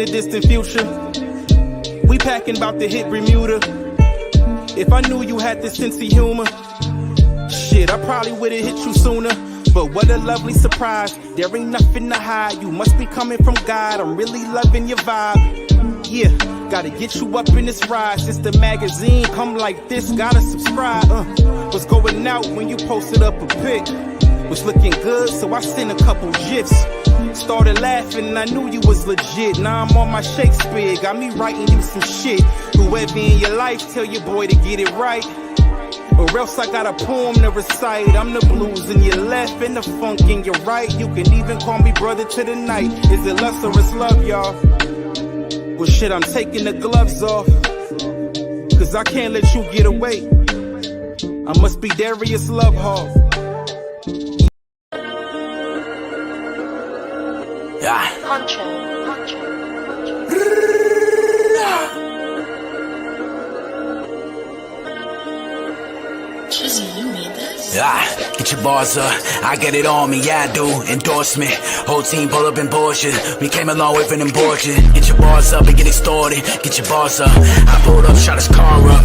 the distant future. We packing about to hit Bermuda. If I knew you had this sense of humor, shit, I probably would've hit you sooner. But what a lovely surprise, there ain't nothing to hide. You must be coming from God, I'm really loving your vibe. Yeah, gotta get you up in this ride. Since the magazine come like this, gotta subscribe. Was going out when you posted up a pic. Was looking good, so I sent a couple gifs. Started laughing, I knew you was legit. Now I'm on my Shakespeare, got me writing you some shit. Whoever in your life, tell your boy to get it right, or else I got a poem to recite. I'm the blues in your left and the funk in your right. You can even call me brother to the night. Is it lust or it's love, y'all? Well shit, I'm taking the gloves off, cause I can't let you get away. I must be Darius Lovehawk. Get your bars up, I get it on me, yeah I do. Endorsement, whole team pull up in Porsche. We came a long way from them Porsche. Get your bars up and get extorted. Get your bars up, I pulled up, shot his car up.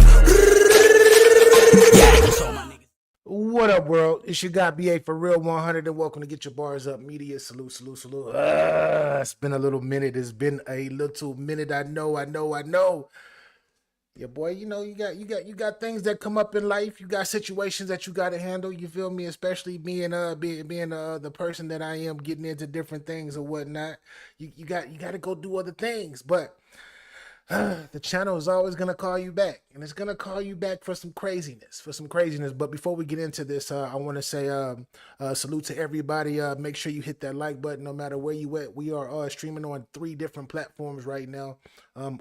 What up, world? It's your guy BA for Real 100, and welcome to Get Your Bars Up Media. Salute. It's been a little minute. It's been a little minute. I know. Yeah, boy, you know, you got things that come up in life. You got situations that you got to handle. You feel me? Especially being the person that I am, getting into different things or whatnot. You got to go do other things, but the channel is always going to call you back, and it's going to call you back for some craziness. But before we get into this, I want to say salute to everybody. Make sure you hit that like button no matter where you at. We are streaming on 3 different platforms right now.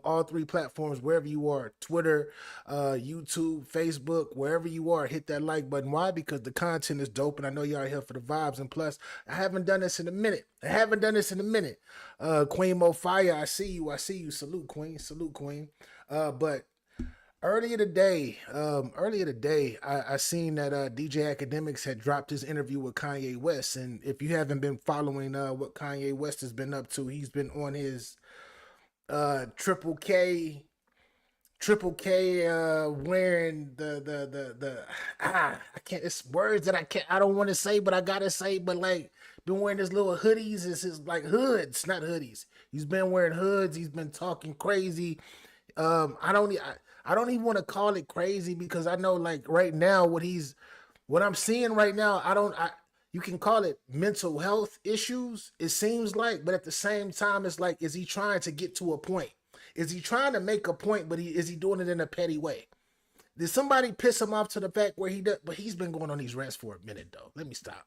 All 3 platforms, wherever you are, Twitter, YouTube, Facebook, wherever you are, hit that like button. Why? Because the content is dope, and I know y'all are here for the vibes. And plus, I haven't done this in a minute. Queen Mo Fire, I see you. Salute, Queen. But earlier today, I seen that DJ Akademiks had dropped his interview with Kanye West. And if you haven't been following what Kanye West has been up to, he's been on his Triple K wearing the I can't, it's words that I don't want to say, but I gotta say, but like been wearing his little hoodies. It's his like hoods, not hoodies. He's been wearing hoods. He's been talking crazy. I don't even want to call it crazy, because I know like right now what I'm seeing right now, you can call it mental health issues, it seems like, but at the same time, it's like, is he trying to get to a point? Is he trying to make a point, but is he doing it in a petty way? Did somebody piss him off to the fact where but he's been going on these rants for a minute though. Let me stop.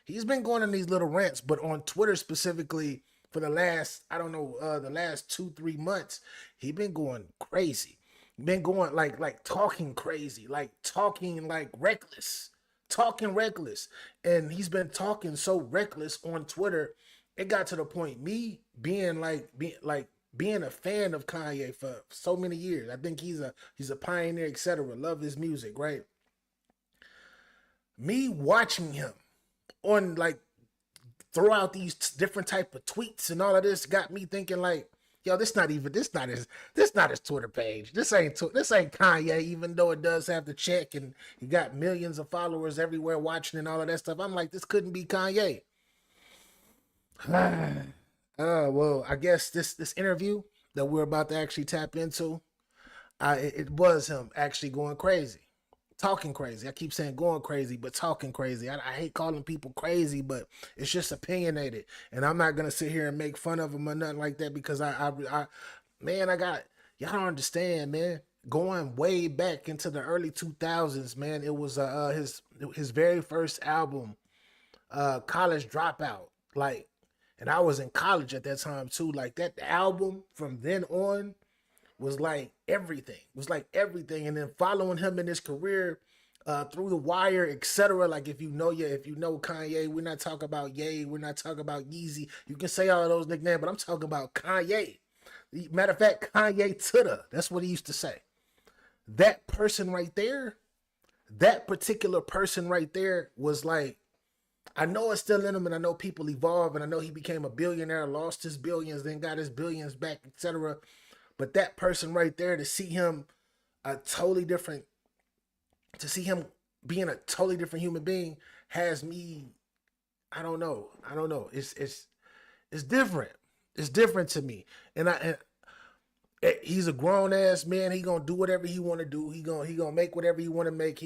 He's been going on these little rants, but on Twitter specifically for the last, the last 2-3 months, he been going crazy. Been going like talking crazy, like talking like reckless. Talking reckless, and he's been talking so reckless on Twitter. It got to the point me being a fan of Kanye for so many years. I think he's a pioneer, etc. Love his music, right? Me watching him on like throw out these different type of tweets and all of this got me thinking like, yo, this not his Twitter page. This ain't Kanye, even though it does have the check and he got millions of followers everywhere watching and all of that stuff. I'm like, this couldn't be Kanye. Well, I guess this interview that we're about to actually tap into, it was him actually going crazy. Talking crazy. I keep saying going crazy, but talking crazy. I hate calling people crazy, but it's just opinionated. And I'm not going to sit here and make fun of them or nothing like that, because y'all don't understand, man. Going way back into the early 2000s, man, it was his very first album, College Dropout. Like, and I was in college at that time too. Like that album from then on was like everything. And then following him in his career through the wire, etc. Like if you know Kanye, we're not talking about Ye, we're not talking about Yeezy. You can say all of those nicknames, but I'm talking about Kanye. Matter of fact, Kanye Tuda. That's what he used to say. That person right there, that particular person right there was like I know it's still in him, and I know people evolve, and I know he became a billionaire, lost his billions, then got his billions back, etc. But that person right there, to see him a totally different, to see him being a totally different human being, has me. I don't know. It's different. It's different to me, and he's a grown ass man. He gonna do whatever he want to do. He gonna make whatever he want to make.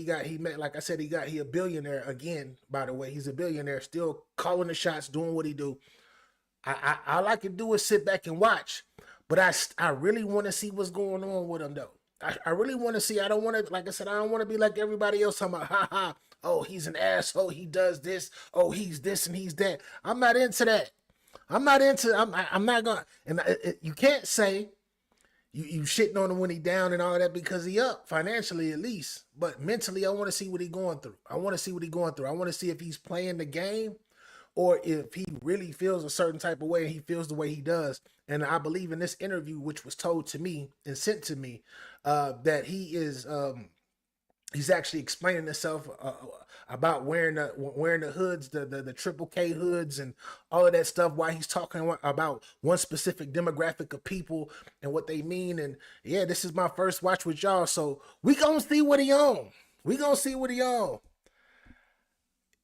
Like I said, he a billionaire again. By the way, he's a billionaire, still calling the shots, doing what he do. All I can do is sit back and watch, but I really want to see what's going on with him though. I really want to see. I don't want to, like I said, I don't want to be like everybody else talking about, ha ha, oh, he's an asshole, he does this, oh, he's this and he's that. I'm not into that. I'm not gonna, and you can't say you shitting on him when he down and all that, because he up financially at least, but mentally I want to see what he going through. I want to see if he's playing the game, or if he really feels a certain type of way and he feels the way he does. And I believe in this interview, which was told to me and sent to me, that he is he's actually explaining himself about wearing the hoods, the triple K hoods and all of that stuff, why he's talking about one specific demographic of people and what they mean. And yeah, this is my first watch with y'all, so we gonna see what he on.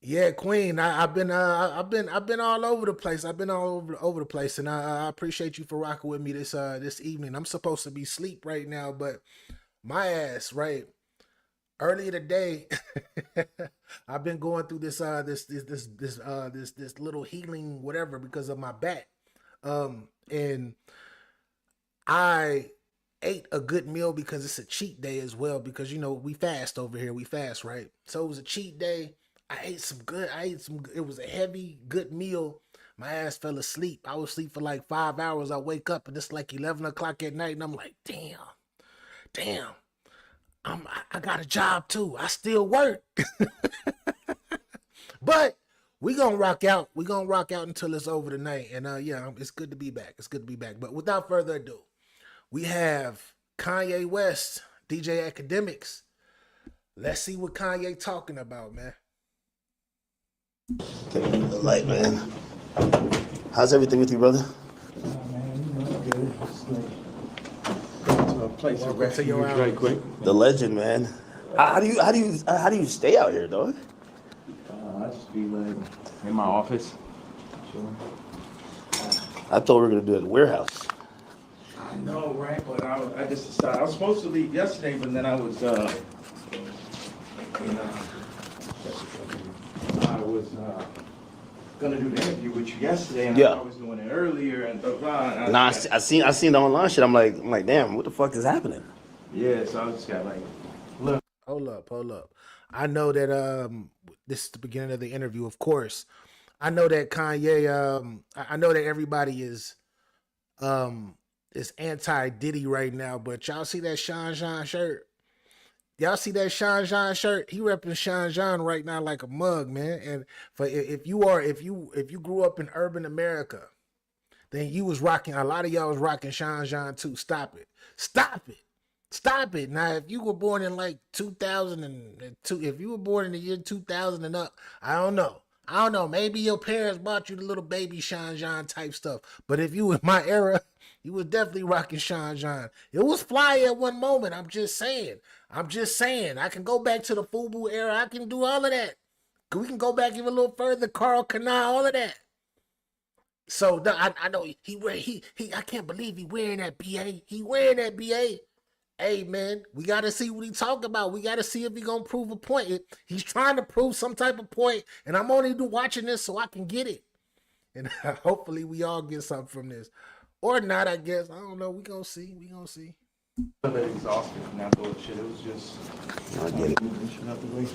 Yeah, Queen. I've been all over the place. I've been all over the place, and I appreciate you for rocking with me this evening. I'm supposed to be asleep right now, but my ass, right, earlier today, I've been going through this little healing whatever because of my back, and I ate a good meal because it's a cheat day as well, because we fast over here. We fast, right? So it was a cheat day. I ate some. It was a heavy, good meal. My ass fell asleep. I was asleep for like 5 hours. I wake up and it's like 11 o'clock at night, and I'm like, damn. I got a job too. I still work. But we gonna rock out. We gonna rock out until it's over tonight. And yeah, it's good to be back. But without further ado, we have Kanye West, DJ Akademiks. Let's see what Kanye talking about, man. Take the light, man. How's everything with you, brother? To a place of refuge right quick. The legend, man. How do you stay out here, dog? I just be like in my office, chilling. I thought we were gonna do it at the warehouse. I know, right? But I just decided I was supposed to leave yesterday, but then I was gonna do the interview with you yesterday, and I was doing it earlier, and blah blah. Nah, I seen the online shit. I'm like, damn, what the fuck is happening? Yeah, so I just got like, look. Hold up. I know that this is the beginning of the interview, of course. I know that Kanye, I know that everybody is anti Diddy right now, but y'all see that Sean John shirt? Y'all see that Sean John shirt? He repping Sean John right now like a mug, man. And if you grew up in urban America, then you was rocking. A lot of y'all was rocking Sean John too. Stop it. Now, if you were born in like 2002, if you were born in the year 2000 and up, I don't know. Maybe your parents bought you the little baby Sean John type stuff. But if you in my era, you was definitely rocking Sean John. It was fly at one moment. I'm just saying. I can go back to the FUBU era. I can do all of that. We can go back even a little further. Carl Canal, all of that. So I know I can't believe he wearing that BA. He wearing that BA. Hey man, we gotta see what he talking about. We gotta see if he gonna prove a point. He's trying to prove some type of point, and I'm only watching this so I can get it. And hopefully we all get something from this. Or not, I guess. I don't know. We gonna see. A bit exhausted from that bullshit. It was just. I get it. Shit out the way.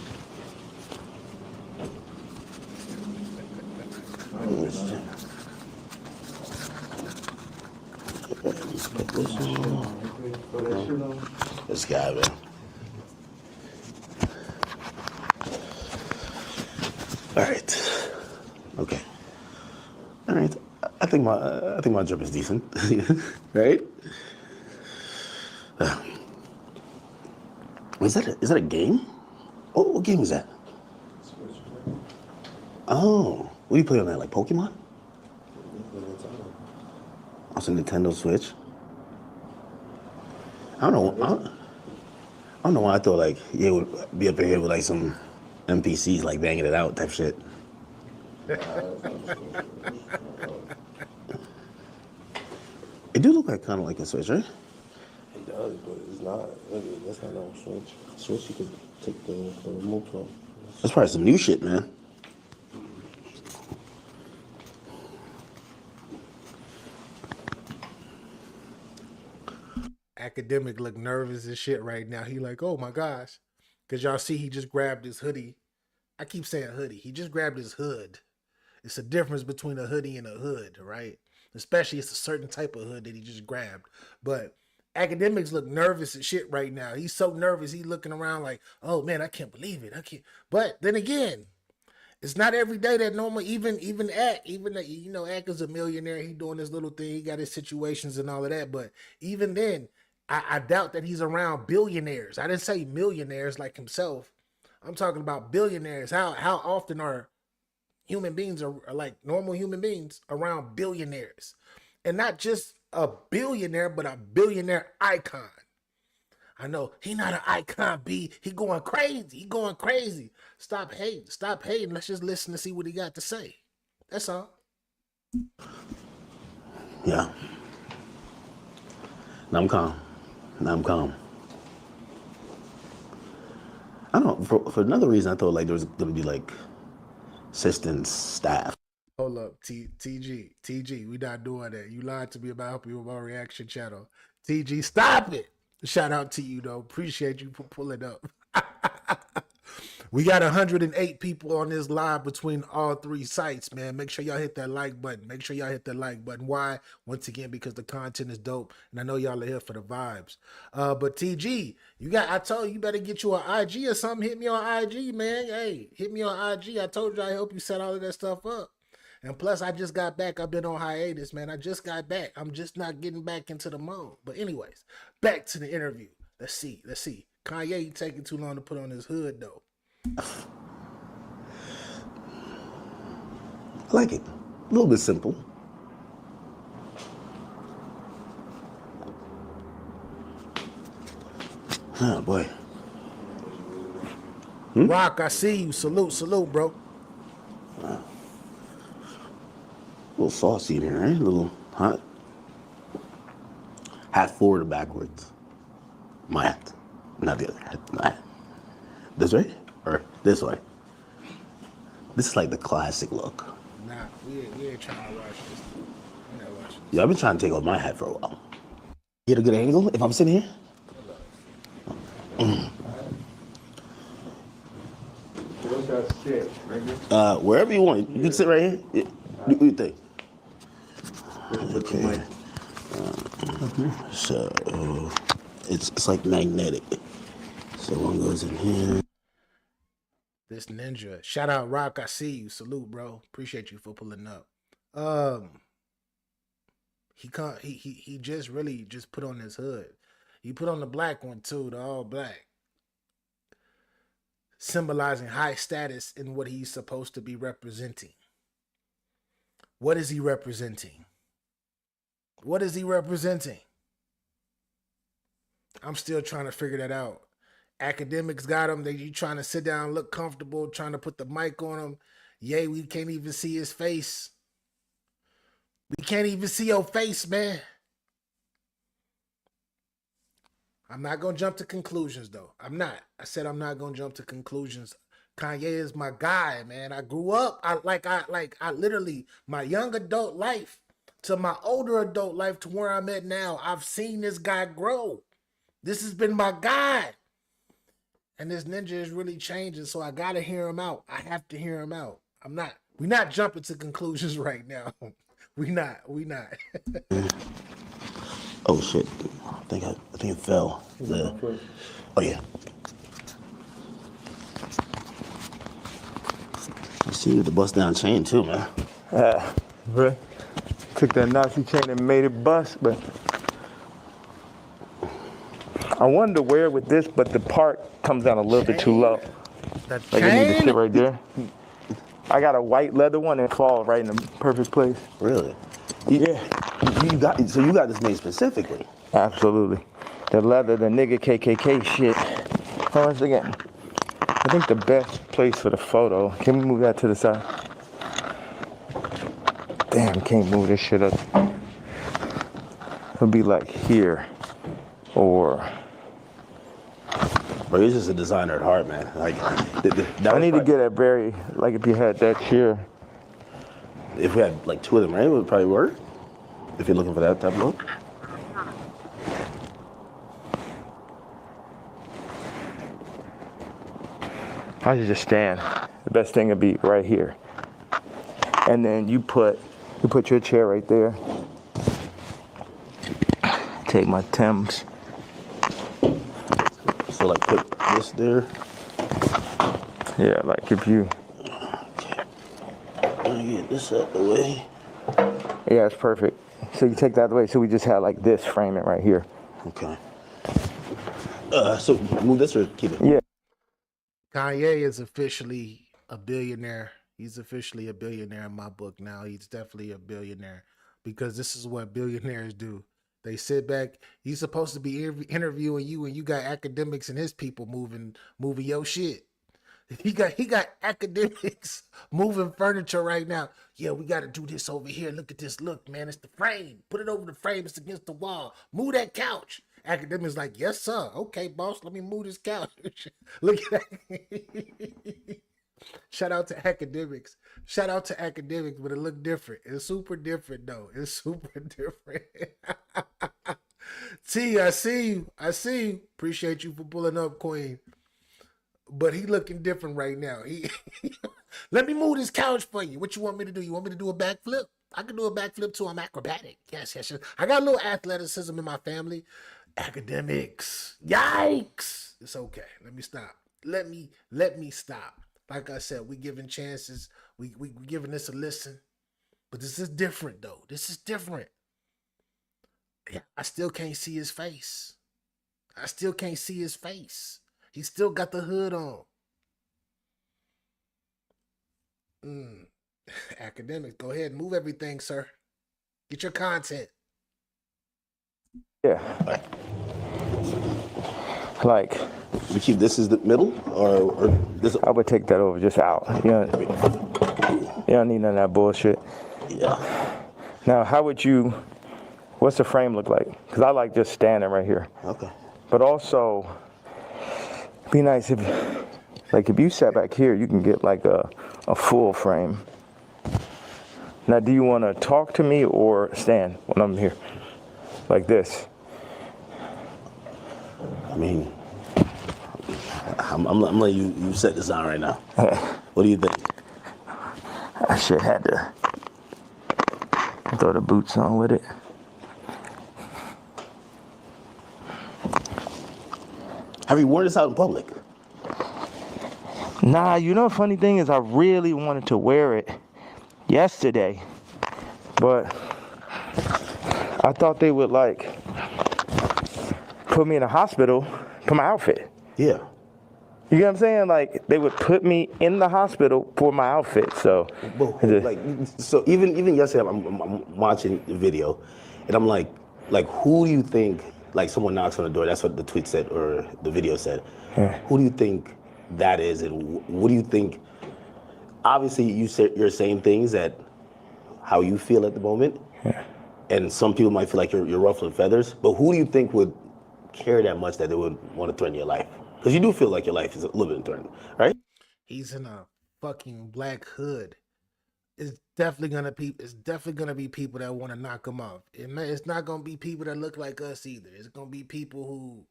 This guy, man. All right. Okay. All right. I think my job is decent, right? Is that a game? What game is that? Oh, what do you play on that? Like Pokemon? On some Nintendo Switch? I don't know. I don't know why I thought like you would be up in here with like some NPCs like banging it out type shit. It do look like kind of like a Switch, right? It does, but it's not. That's not no Switch. Switch you could take the remote from. That's probably some new shit, man. Academic look nervous as shit right now. He like, oh my gosh. Because y'all see he just grabbed his hoodie. I keep saying hoodie. He just grabbed his hood. It's a difference between a hoodie and a hood, right? Especially it's a certain type of hood that he just grabbed. But Academics look nervous as shit right now. He's so nervous. He's looking around like, oh man, I can't believe it. I can't. But then again, it's not every day that normal, even Ack, Ack is a millionaire. He doing his little thing. He got his situations and all of that. But even then, I doubt that he's around billionaires. I didn't say millionaires like himself. I'm talking about billionaires. How often are human beings are like normal human beings around billionaires? And not just a billionaire, but a billionaire icon. I know he not an icon, B. He going crazy. He going crazy. Stop hating. Stop hating. Let's just listen to see what he got to say. That's all. Yeah. Now I'm calm. I don't know. For another reason, I thought like there was gonna be like assistants, staff. Hold up, TG, we not doing that. You lied to me about helping you with my reaction channel. TG, stop it. Shout out to you though. Appreciate you for pulling up. We got 108 people on this live between all three sites, man. Make sure y'all hit that like button. Why? Once again, because the content is dope, and I know y'all are here for the vibes. But TG, I told you better get you an IG or something. Hit me on IG, man. Hey, hit me on IG. I told you I help you set all of that stuff up. And plus, I just got back. I've been on hiatus, man. I just got back. I'm just not getting back into the mode. But anyways, back to the interview. Let's see. Kanye taking too long to put on his hood, though. I like it. A little bit simple. Oh, boy. Rock, I see you. Salute, bro. A little saucy in here, right? A little hot. Hat forward or backwards? My hat. Not the other hat. My hat. This way? Or this way? This is like the classic look. Nah, we ain't trying to watch this. We're not watching this. Yeah, I've been trying to take off my hat for a while. Get a good angle if I'm sitting here? Where's that sit? Right here? Wherever you want. You can sit right here. Yeah. Do you think? Okay. So it's like magnetic. So one goes in here. This ninja. Shout out Rock, I see you. Salute, bro. Appreciate you for pulling up. He just really just put on his hood. He put on the black one too, the all black. Symbolizing high status in what he's supposed to be representing. What is he representing? What is he representing? I'm still trying to figure that out. Academics got him. You trying to sit down, look comfortable, trying to put the mic on him. Yay, we can't even see his face. We can't even see your face, man. I'm not going to jump to conclusions, though. I'm not. I said I'm not going to jump to conclusions. Kanye is my guy, man. I grew up. I literally, my young adult life to my older adult life to where I'm at now, I've seen this guy grow. This has been my guy. And this ninja is really changing, so I got to hear him out. I have to hear him out. We're not jumping to conclusions right now. We not. Oh shit! I think it fell. Oh yeah. I see you with the bust down chain too, man. Bro. Took that Nazi chain and made it bust, but I wanted to wear it with this, but the part comes down a little bit too low. That Like I need to chain? sit right there. I got a white leather one that falls right in the perfect place. Really? Yeah. So you got this made specifically? Absolutely. The leather, the nigga KKK shit. Hold on a second. I think the best place for the photo, can we move that to the side? Damn, can't move this shit up. It'll be like here, or... Bro, you're just a designer at heart, man. Like, I need to get a very, like if you had that chair. If we had like 2 of them, right, it would probably work. If you're looking for that type of look. I should just stand. The best thing would be right here. And then you put your chair right there. Take my Timbs. So like put this there. Yeah, like if you... Okay. Let me get this out of the way. Yeah, it's perfect. So you take that out of the way. So we just had like this framing right here. Okay. So move this or keep it? Yeah. Kanye is officially a billionaire. He's officially a billionaire in my book now. He's definitely a billionaire because this is what billionaires do. They sit back. He's supposed to be interviewing you, and you got Akademiks and his people moving your shit. He got Akademiks moving furniture right now. Yeah, we got to do this over here. Look at this. Look, man, it's the frame. Put it over the frame. It's against the wall. Move that couch. Akademiks like, yes, sir. Okay, boss, let me move this couch. Look at that. Shout out to Akademiks. Shout out to Akademiks, but it looked different. It's super different, though. It's super different. T, I see you. I see you. Appreciate you for pulling up, Queen. But he looking different right now. Let me move this couch for you. What you want me to do? You want me to do a backflip? I can do a backflip too. I'm acrobatic. Yes. I got a little athleticism in my family. Akademiks. Yikes. It's okay. Let me stop. Let me stop. Like I said, we giving chances. We giving this a listen. But this is different though. This is different. Yeah, I still can't see his face. He still got the hood on. Akademiks, go ahead and move everything, sir. Get your content. Yeah. Like, We keep this as the middle, or this? I would take that over just out. You don't need none of that bullshit. Yeah. Now, what's the frame look like? Because I like just standing right here. Okay. But also, it'd be nice if you sat back here, you can get like a full frame. Now, do you want to talk to me or stand when I'm here? Like this? I mean, I'm letting you set this on right now. What do you think? I should have to throw the boots on with it. Have you worn this out in public? Nah, you know the funny thing is I really wanted to wear it yesterday, but I thought they would like put me in a hospital for my outfit. Yeah. You get what I'm saying? Like they would put me in the hospital for my outfit. So, so even yesterday, I'm watching the video, and I'm like, who do you think? Like someone knocks on the door. That's what the tweet said or the video said. Yeah. Who do you think that is, and what do you think? Obviously, you're saying things that how you feel at the moment, yeah. And some people might feel like you're ruffling feathers. But who do you think would care that much that they would want to threaten your life? Because you do feel like your life is a little bit threatened, right? He's in a fucking black hood. It's definitely gonna be people that want to knock him off. It's not gonna be people that look like us either. It's gonna be people who.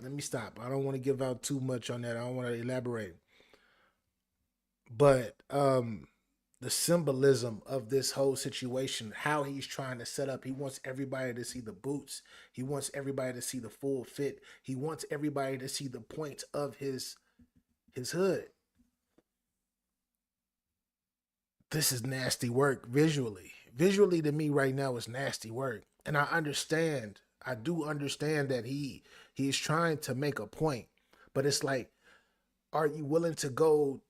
Let me stop. I don't want to give out too much on that. I don't want to elaborate. But the symbolism of this whole situation, how he's trying to set up, he wants everybody to see the boots. He wants everybody to see the full fit. He wants everybody to see the point of his hood. This is nasty work visually. Visually to me right now is nasty work. And I do understand that he's trying to make a point. But it's like, are you willing to go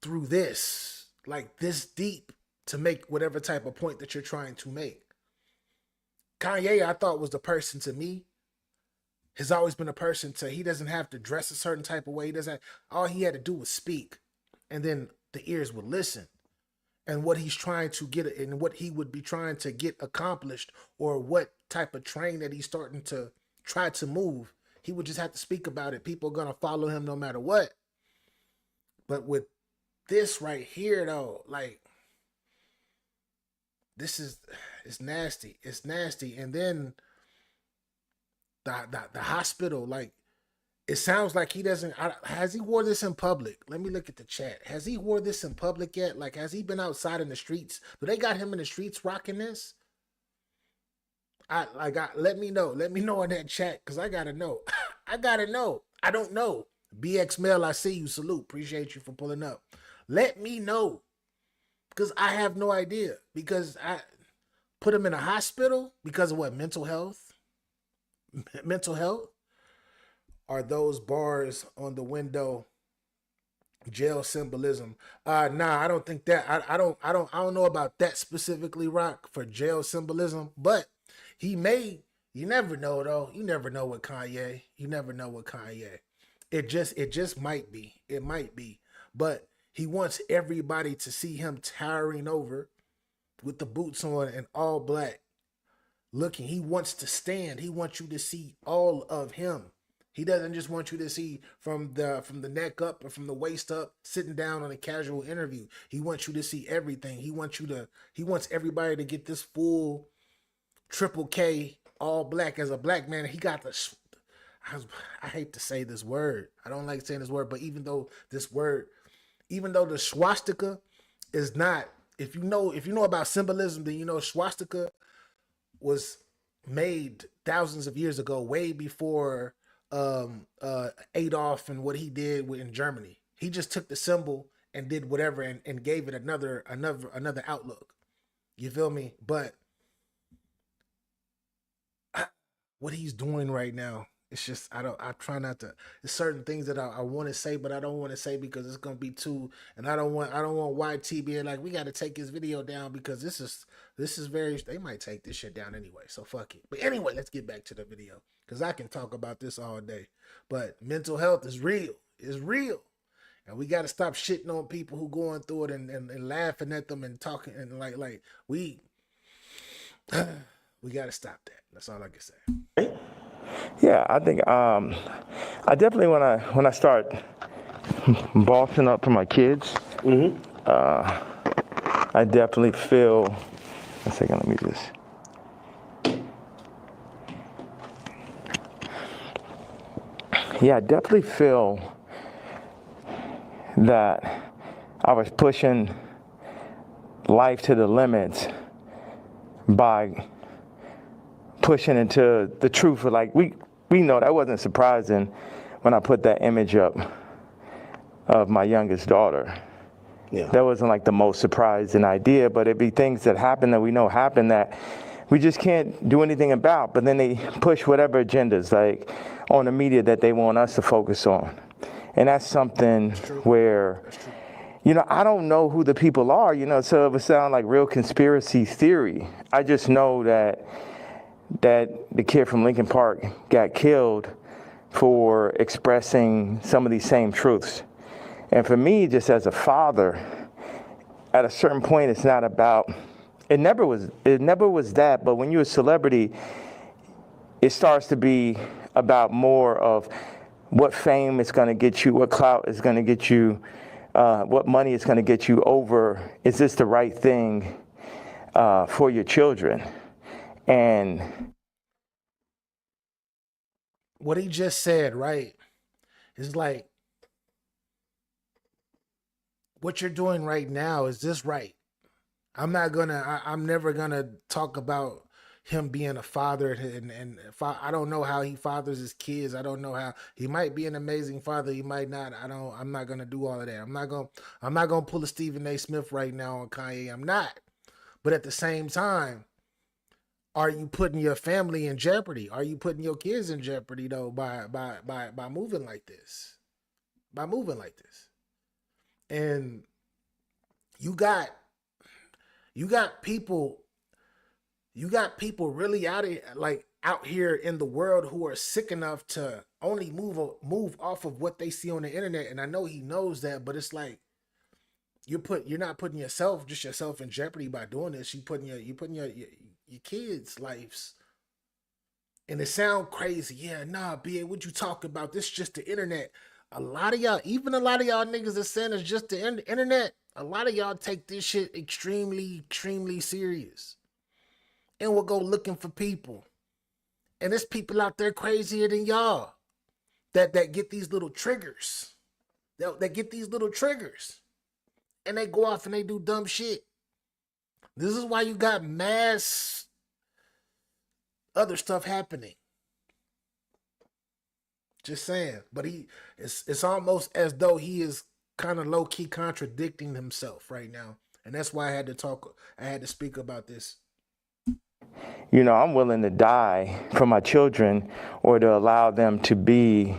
through this, like this deep, to make whatever type of point that you're trying to make. Kanye, I thought, was the person to me. Has always been a person to, he doesn't have to dress a certain type of way. He doesn't, all he had to do was speak, and then the ears would listen. And what he's trying to get, and what he would be trying to get accomplished, or what type of train that he's starting to try to move, he would just have to speak about it. People are going to follow him no matter what. But with this right here, though, like, this is, it's nasty. It's nasty. And then the hospital, like, it sounds like he doesn't, has he wore this in public? Let me look at the chat. Has he wore this in public yet? Like, has he been outside in the streets? Do they got him in the streets rocking this? Let me know. Let me know in that chat, because I got to know. I got to know. I don't know. BX Mail, I see you. Salute. Appreciate you for pulling up. Let me know, because I have no idea. Because I put him in a hospital because of what? Mental health? Mental health? Are those bars on the window jail symbolism? Nah, I don't think that. I don't know about that specifically, Rock, for jail symbolism. But he may. You never know, though. You never know with Kanye. You never know with Kanye. It just might be. It might be. But he wants everybody to see him towering over with the boots on and all black, looking. He wants to stand. He wants you to see all of him. He doesn't just want you to see from the neck up or from the waist up, sitting down on a casual interview. He wants you to see everything. He wants everybody to get this full triple K all black. As a black man, he got the, I hate to say this word. I don't like saying this word, but even though the swastika is not, if you know about symbolism, then you know swastika was made thousands of years ago, way before Adolf and what he did in Germany. He just took the symbol and did whatever and gave it another outlook. You feel me? But what he's doing right now, it's just, I try not to, there's certain things that I want to say, but I don't want to say because it's going to be too, and I don't want YT being like, we got to take his video down because this is very, they might take this shit down anyway, so fuck it. But anyway, let's get back to the video, because I can talk about this all day. But mental health is real. It's real. And we got to stop shitting on people who going through it and laughing at them and talking, and like we got to stop that. That's all I can say. Yeah, I think I definitely when I start bossing up for my kids, I definitely feel. One second, let me just. Yeah, I definitely feel that I was pushing life to the limits by pushing into the truth. Like we know that wasn't surprising when I put that image up of my youngest daughter. Yeah. That wasn't like the most surprising idea, but it'd be things that happen that we know happen that we just can't do anything about. But then they push whatever agendas like on the media that they want us to focus on. And that's something where, I don't know who the people are, so it would sound like real conspiracy theory. I just know that the kid from Lincoln Park got killed for expressing some of these same truths. And for me, just as a father, at a certain point, it's not about, it never was that, but when you're a celebrity, it starts to be about more of what fame is going to get you, what clout is going to get you, what money is going to get you over, is this the right thing for your children? And what he just said, right, is like, what you're doing right now, is this right? I'm never gonna talk about him being a father, and I don't know how he fathers his kids. I don't know how he might be an amazing father. He might not. I'm not gonna do all of that. I'm not gonna pull a Stephen A. Smith right now on Kanye. I'm not. But at the same time, are you putting your family in jeopardy? Are you putting your kids in jeopardy though by moving like this? By moving like this. And you got people really out here in the world who are sick enough to only move off of what they see on the internet. And I know he knows that, but it's like you're not putting yourself in jeopardy by doing this. You putting your kids' lives. And it sound crazy. Yeah, nah, BA, what you talking about? This is just the internet. A lot of y'all niggas that saying it's just the internet, a lot of y'all take this shit extremely, extremely serious. And will go looking for people. And there's people out there crazier than y'all that get these little triggers. That get these little triggers. And they go off and they do dumb shit. This is why you got mass other stuff happening. Just saying. But it's almost as though he is kind of low-key contradicting himself right now. And that's why I had to speak about this. You know, I'm willing to die for my children or to allow them to be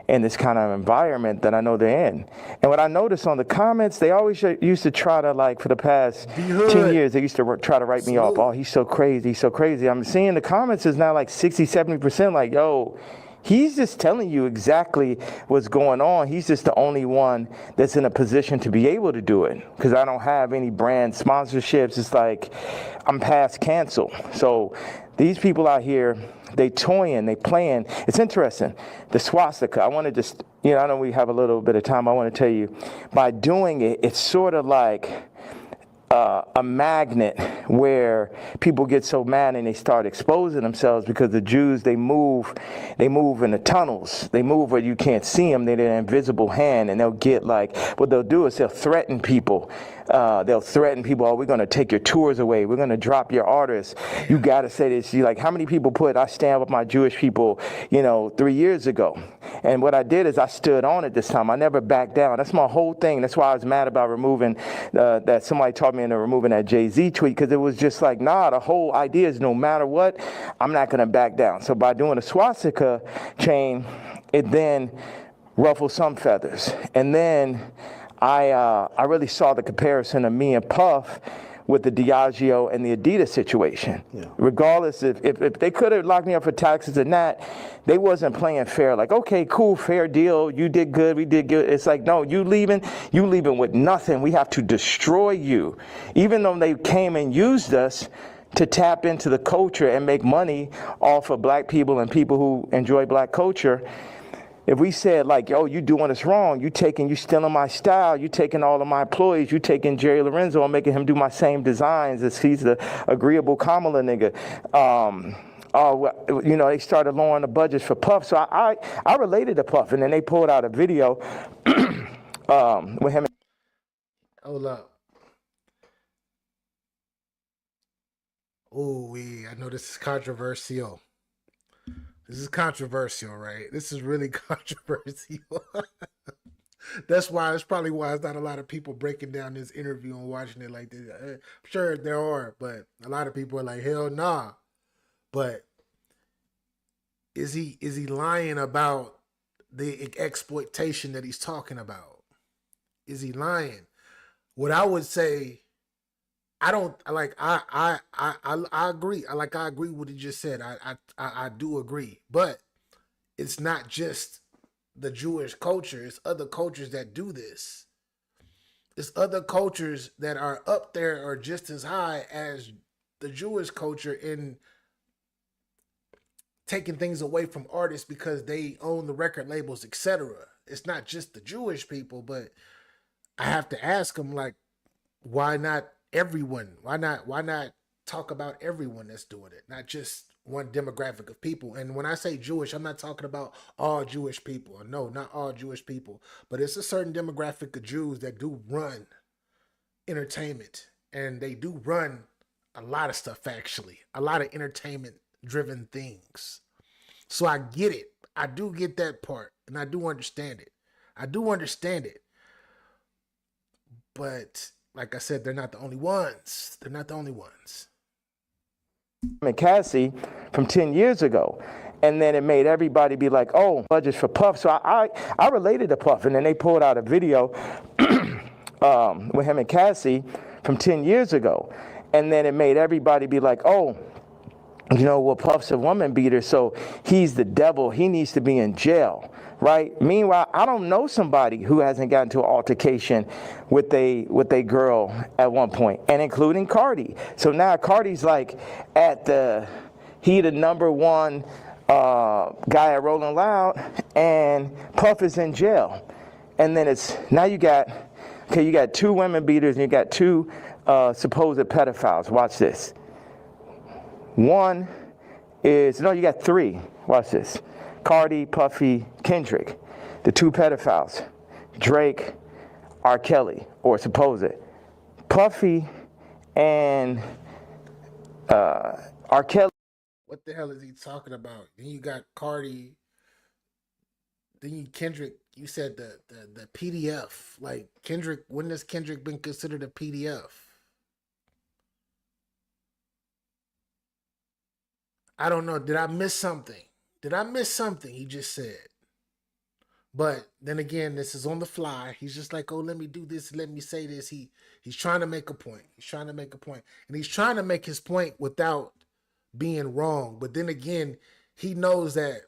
in this kind of environment that I know they're in. And what I noticed on the comments, they always used to try to, like, for the past 10 years, they used to try to write me off. Oh, he's so crazy, he's so crazy. I'm seeing the comments is now like 60, 70% like, yo, he's just telling you exactly what's going on. He's just the only one that's in a position to be able to do it because I don't have any brand sponsorships. It's like I'm past cancel. So these people out here, they toying, they playing. It's interesting. The swastika, I want to just, I know we have a little bit of time. I want to tell you, by doing it, it's sort of like a magnet where people get so mad and they start exposing themselves because the Jews, they move in the tunnels. They move where you can't see them. They're an invisible hand, and they'll get like, what they'll do is they'll threaten people. Oh, we're going to take your tours away. We're going to drop your artists. You got to say this. You like, how many people I stand with my Jewish people, 3 years ago. And what I did is I stood on it this time. I never backed down. That's my whole thing. That's why I was mad about removing that somebody taught me into removing that Jay-Z tweet, because it was just like, nah, the whole idea is no matter what, I'm not going to back down. So by doing a swastika chain, it then ruffled some feathers. And then I really saw the comparison of me and Puff with the Diageo and the Adidas situation. Yeah. Regardless if they could have locked me up for taxes and that, they wasn't playing fair. Like, okay, cool, fair deal. You did good, we did good. It's like, no, you leaving with nothing. We have to destroy you. Even though they came and used us to tap into the culture and make money off of black people and people who enjoy black culture. If we said like, yo, you doing this wrong, you stealing my style, you taking all of my employees, you taking Jerry Lorenzo and making him do my same designs as he's the agreeable Kamala nigga. They started lowering the budgets for Puff. So I related to Puff, and then they pulled out a video with him. Hold up. Oh, I know this is controversial. This is controversial, right? This is really controversial. That's probably why it's not a lot of people breaking down this interview and watching it like this. I'm sure there are, but a lot of people are like, hell nah. But is he lying about the exploitation that he's talking about? Is he lying? What I would say, I agree. I agree with what he just said. I do agree. But it's not just the Jewish culture. It's other cultures that do this. It's other cultures that are up there or just as high as the Jewish culture in taking things away from artists because they own the record labels, etc. It's not just the Jewish people, but I have to ask them, like, why not everyone? Why not talk about everyone that's doing it, not just one demographic of people? And when I say Jewish, I'm not talking about all Jewish people. No, not all Jewish people, but it's a certain demographic of Jews that do run entertainment, and they do run a lot of stuff, actually, a lot of entertainment driven things. So I get it. I do get that part, and I do understand it. But like I said, they're not the only ones. And Cassie from 10 years ago. And then it made everybody be like, oh, budgets for Puff. So I related to Puff. And then they pulled out a video with him and Cassie from 10 years ago. And then it made everybody be like, oh, you know, well, Puff's a woman beater, so he's the devil. He needs to be in jail, right? Meanwhile, I don't know somebody who hasn't gotten into an altercation with a girl at one point, and including Cardi. So now Cardi's like he the number one guy at Rolling Loud, and Puff is in jail. And then you got two women beaters and you got two supposed pedophiles. Watch this. You got three. Watch this. Cardi, Puffy, Kendrick. The two pedophiles. Drake, R. Kelly, or supposed. Puffy and R. Kelly. What the hell is he talking about? Then you got Cardi. Then you Kendrick. You said the PDF. Like Kendrick, when has Kendrick been considered a PDF? I don't know. Did I miss something? He just said. But then again, this is on the fly. He's just like, oh, let me do this, let me say this. He's trying to make a point. And he's trying to make his point without being wrong. But then again, he knows that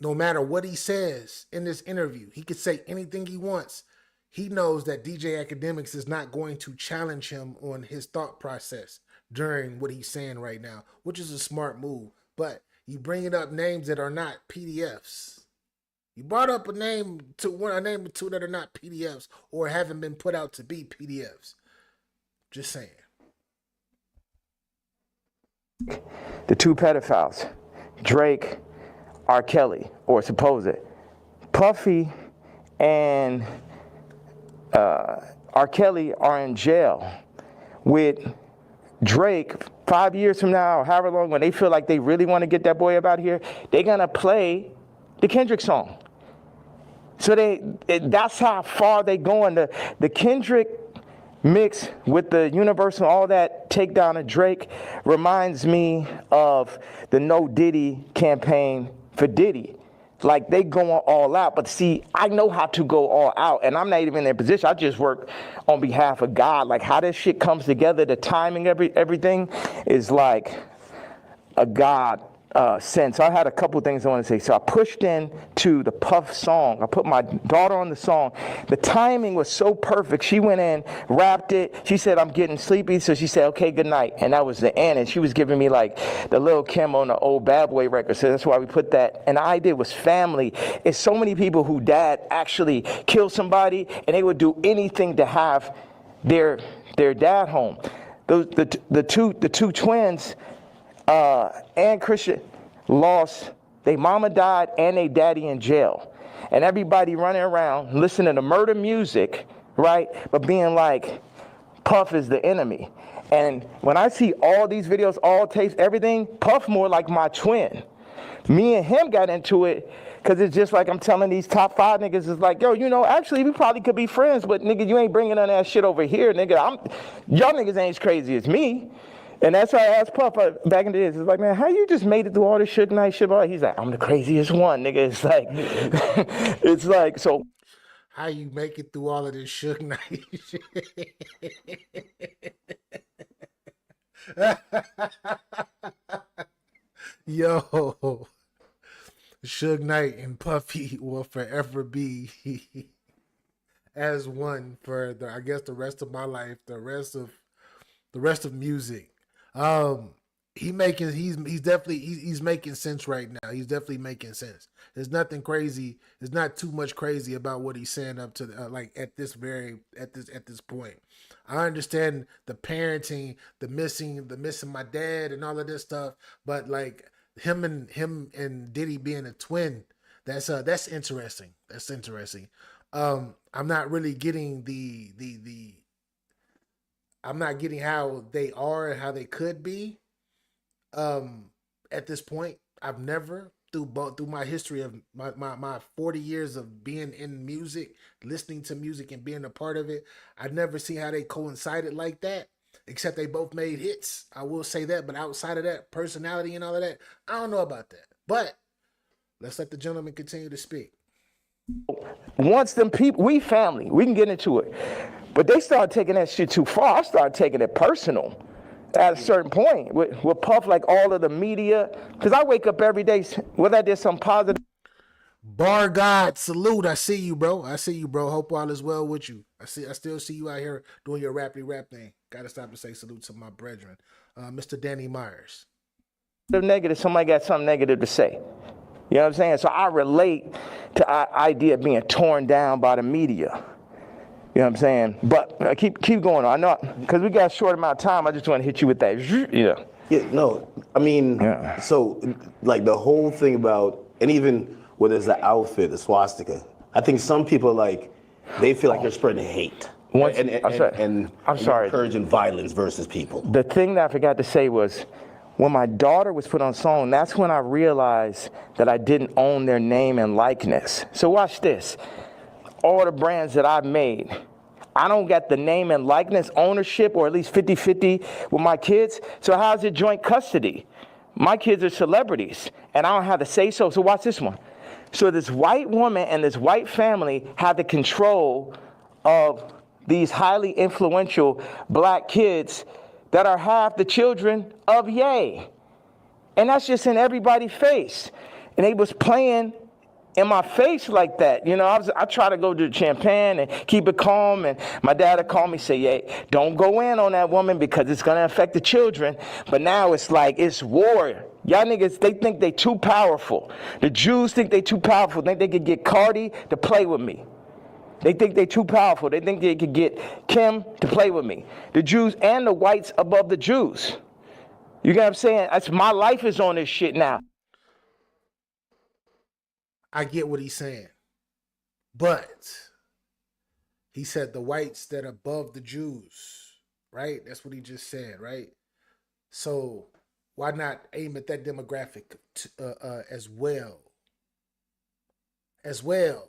no matter what he says in this interview, he could say anything he wants. He knows that DJ Akademiks is not going to challenge him on his thought process during what he's saying right now, which is a smart move. But you bringing up names that are not PDFs. You brought up a name or two that are not PDFs or haven't been put out to be PDFs. Just saying. The two pedophiles, Drake, R. Kelly, or supposed. Puffy and R. Kelly are in jail with Drake 5 years from now, or however long, when they feel like they really want to get that boy up out of here, they're going to play the Kendrick song. So that's how far they going. The Kendrick mix with the Universal, all that takedown of Drake reminds me of the No Diddy campaign for Diddy. Like, they going all out. But see, I know how to go all out, and I'm not even in a position. I just work on behalf of God. Like, how this shit comes together, the timing, everything is like a God sense. I had a couple things I want to say. So I pushed in to the Puff song. I put my daughter on the song. The timing was so perfect. She went in, rapped it. She said, I'm getting sleepy. So she said, okay, good night. And that was the end. And she was giving me like the Lil Kim on the old Bad Boy record. So that's why we put that. And the idea was family. It's so many people who dad actually killed somebody and they would do anything to have their dad home. The two twins, and Christian lost, their mama died and their daddy in jail. And everybody running around listening to murder music, right? But being like, Puff is the enemy. And when I see all these videos, all tapes, everything, Puff more like my twin. Me and him got into it because it's just like I'm telling these top 5 niggas, it's like, yo, you know, actually we probably could be friends, but nigga, you ain't bringing none of that shit over here, nigga. Y'all niggas ain't as crazy as me. And that's why I asked Puff back in the days. It's like, man, how you just made it through all this Suge Knight shit? He's like, I'm the craziest one, nigga. It's like, it's like, so. How you make it through all of this Suge Knight shit? Yo, Suge Knight and Puffy will forever be as one for I guess the rest of my life, the rest of music. He's making sense right now. He's definitely making sense. There's nothing crazy. There's not too much crazy about what he's saying up to like at this point. I understand the parenting, the missing my dad and all of this stuff, but like him and Diddy being a twin, that's interesting. That's interesting. I'm not really getting I'm not getting how they are and how they could be. At this point, I've never through my history of my 40 years of being in music, listening to music and being a part of it, I've never seen how they coincided like that. Except they both made hits. I will say that, but outside of that, personality and all of that, I don't know about that. But let's let the gentleman continue to speak. Once them people, we family, we can get into it. But they started taking that shit too far. I started taking it personal at a certain point with Puff, like all of the media. Because I wake up every day, whether I did some positive. Bar God, salute. I see you, bro. I see you, bro. Hope all is well with you. I still see you out here doing your rappity rap thing. Gotta stop and say salute to my brethren. Mr. Danny Myers. Negative, somebody got something negative to say. You know what I'm saying? So I relate to the idea of being torn down by the media. You know what I'm saying? But keep going on. I know, because we got a short amount of time, I just want to hit you with that. Yeah. Yeah, no, I mean, so like the whole thing about, and even whether it's the outfit, the swastika, I think some people like, they feel like they're spreading hate. And I'm sorry. Encouraging violence versus people. The thing that I forgot to say was, when my daughter was put on song, that's when I realized that I didn't own their name and likeness. So watch this. All the brands that I've made, I don't get the name and likeness ownership, or at least 50-50 with my kids. So how's it joint custody? My kids are celebrities, and I don't have to say so. So watch this one. So this white woman and this white family have the control of these highly influential black kids that are half the children of Ye. And that's just in everybody's face. And they was playing in my face like that. You know, I try to go to the champagne and keep it calm. And my dad would call me, say, "Ye, don't go in on that woman because it's going to affect the children." But now it's like, it's war. Y'all niggas, they think they too powerful. The Jews think they too powerful. Think they could get Cardi to play with me. They think they're too powerful. They think they could get Kim to play with me. The Jews and the whites above the Jews. You get what I'm saying? That's, my life is on this shit now. I get what he's saying. But he said the whites that are above the Jews, right? That's what he just said, right? So why not aim at that demographic as well? As well.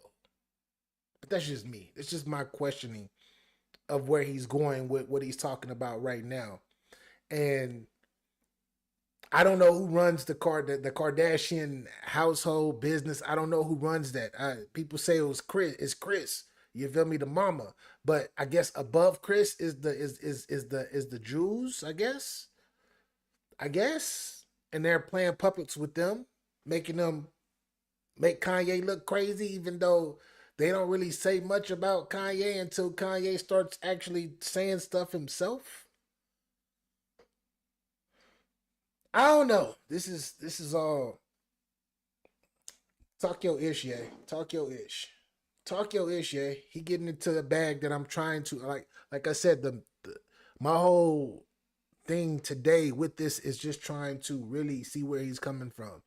But that's just me. It's just my questioning of where he's going with what he's talking about right now. And I don't know who runs the Kardashian household business. I don't know who runs that. People say it was Chris. It's Chris. You feel me? The mama. But I guess above Chris is the Jews, I guess. And they're playing puppets with them, making them make Kanye look crazy, even though they don't really say much about Kanye until Kanye starts actually saying stuff himself. I don't know. This is all talk your ish, yeah. Talk your ish. Talk your ish, yeah. He getting into the bag that I'm trying to like I said, my whole thing today with this is just trying to really see where he's coming from.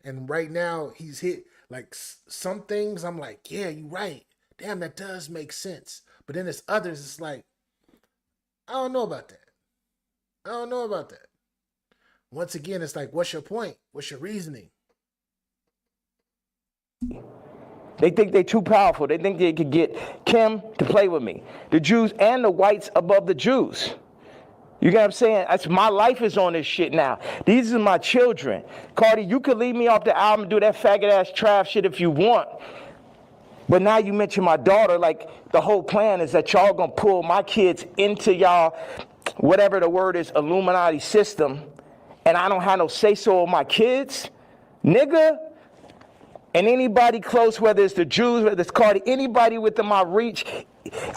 And right now he's hit like some things I'm like, yeah, you're right. Damn, that does make sense. But then there's others, it's like, I don't know about that. Once again, it's like, what's your point? What's your reasoning? They think they're too powerful. They think they could get Kim to play with me. The Jews and the whites above the Jews. You get what I'm saying? That's, my life is on this shit now. These are my children. Cardi, you could leave me off the album and do that faggot ass trash shit if you want. But now you mention my daughter, like the whole plan is that y'all gonna pull my kids into y'all, whatever the word is, Illuminati system, and I don't have no say-so of my kids? Nigga? And anybody close, whether it's the Jews, whether it's Cardi, anybody within my reach,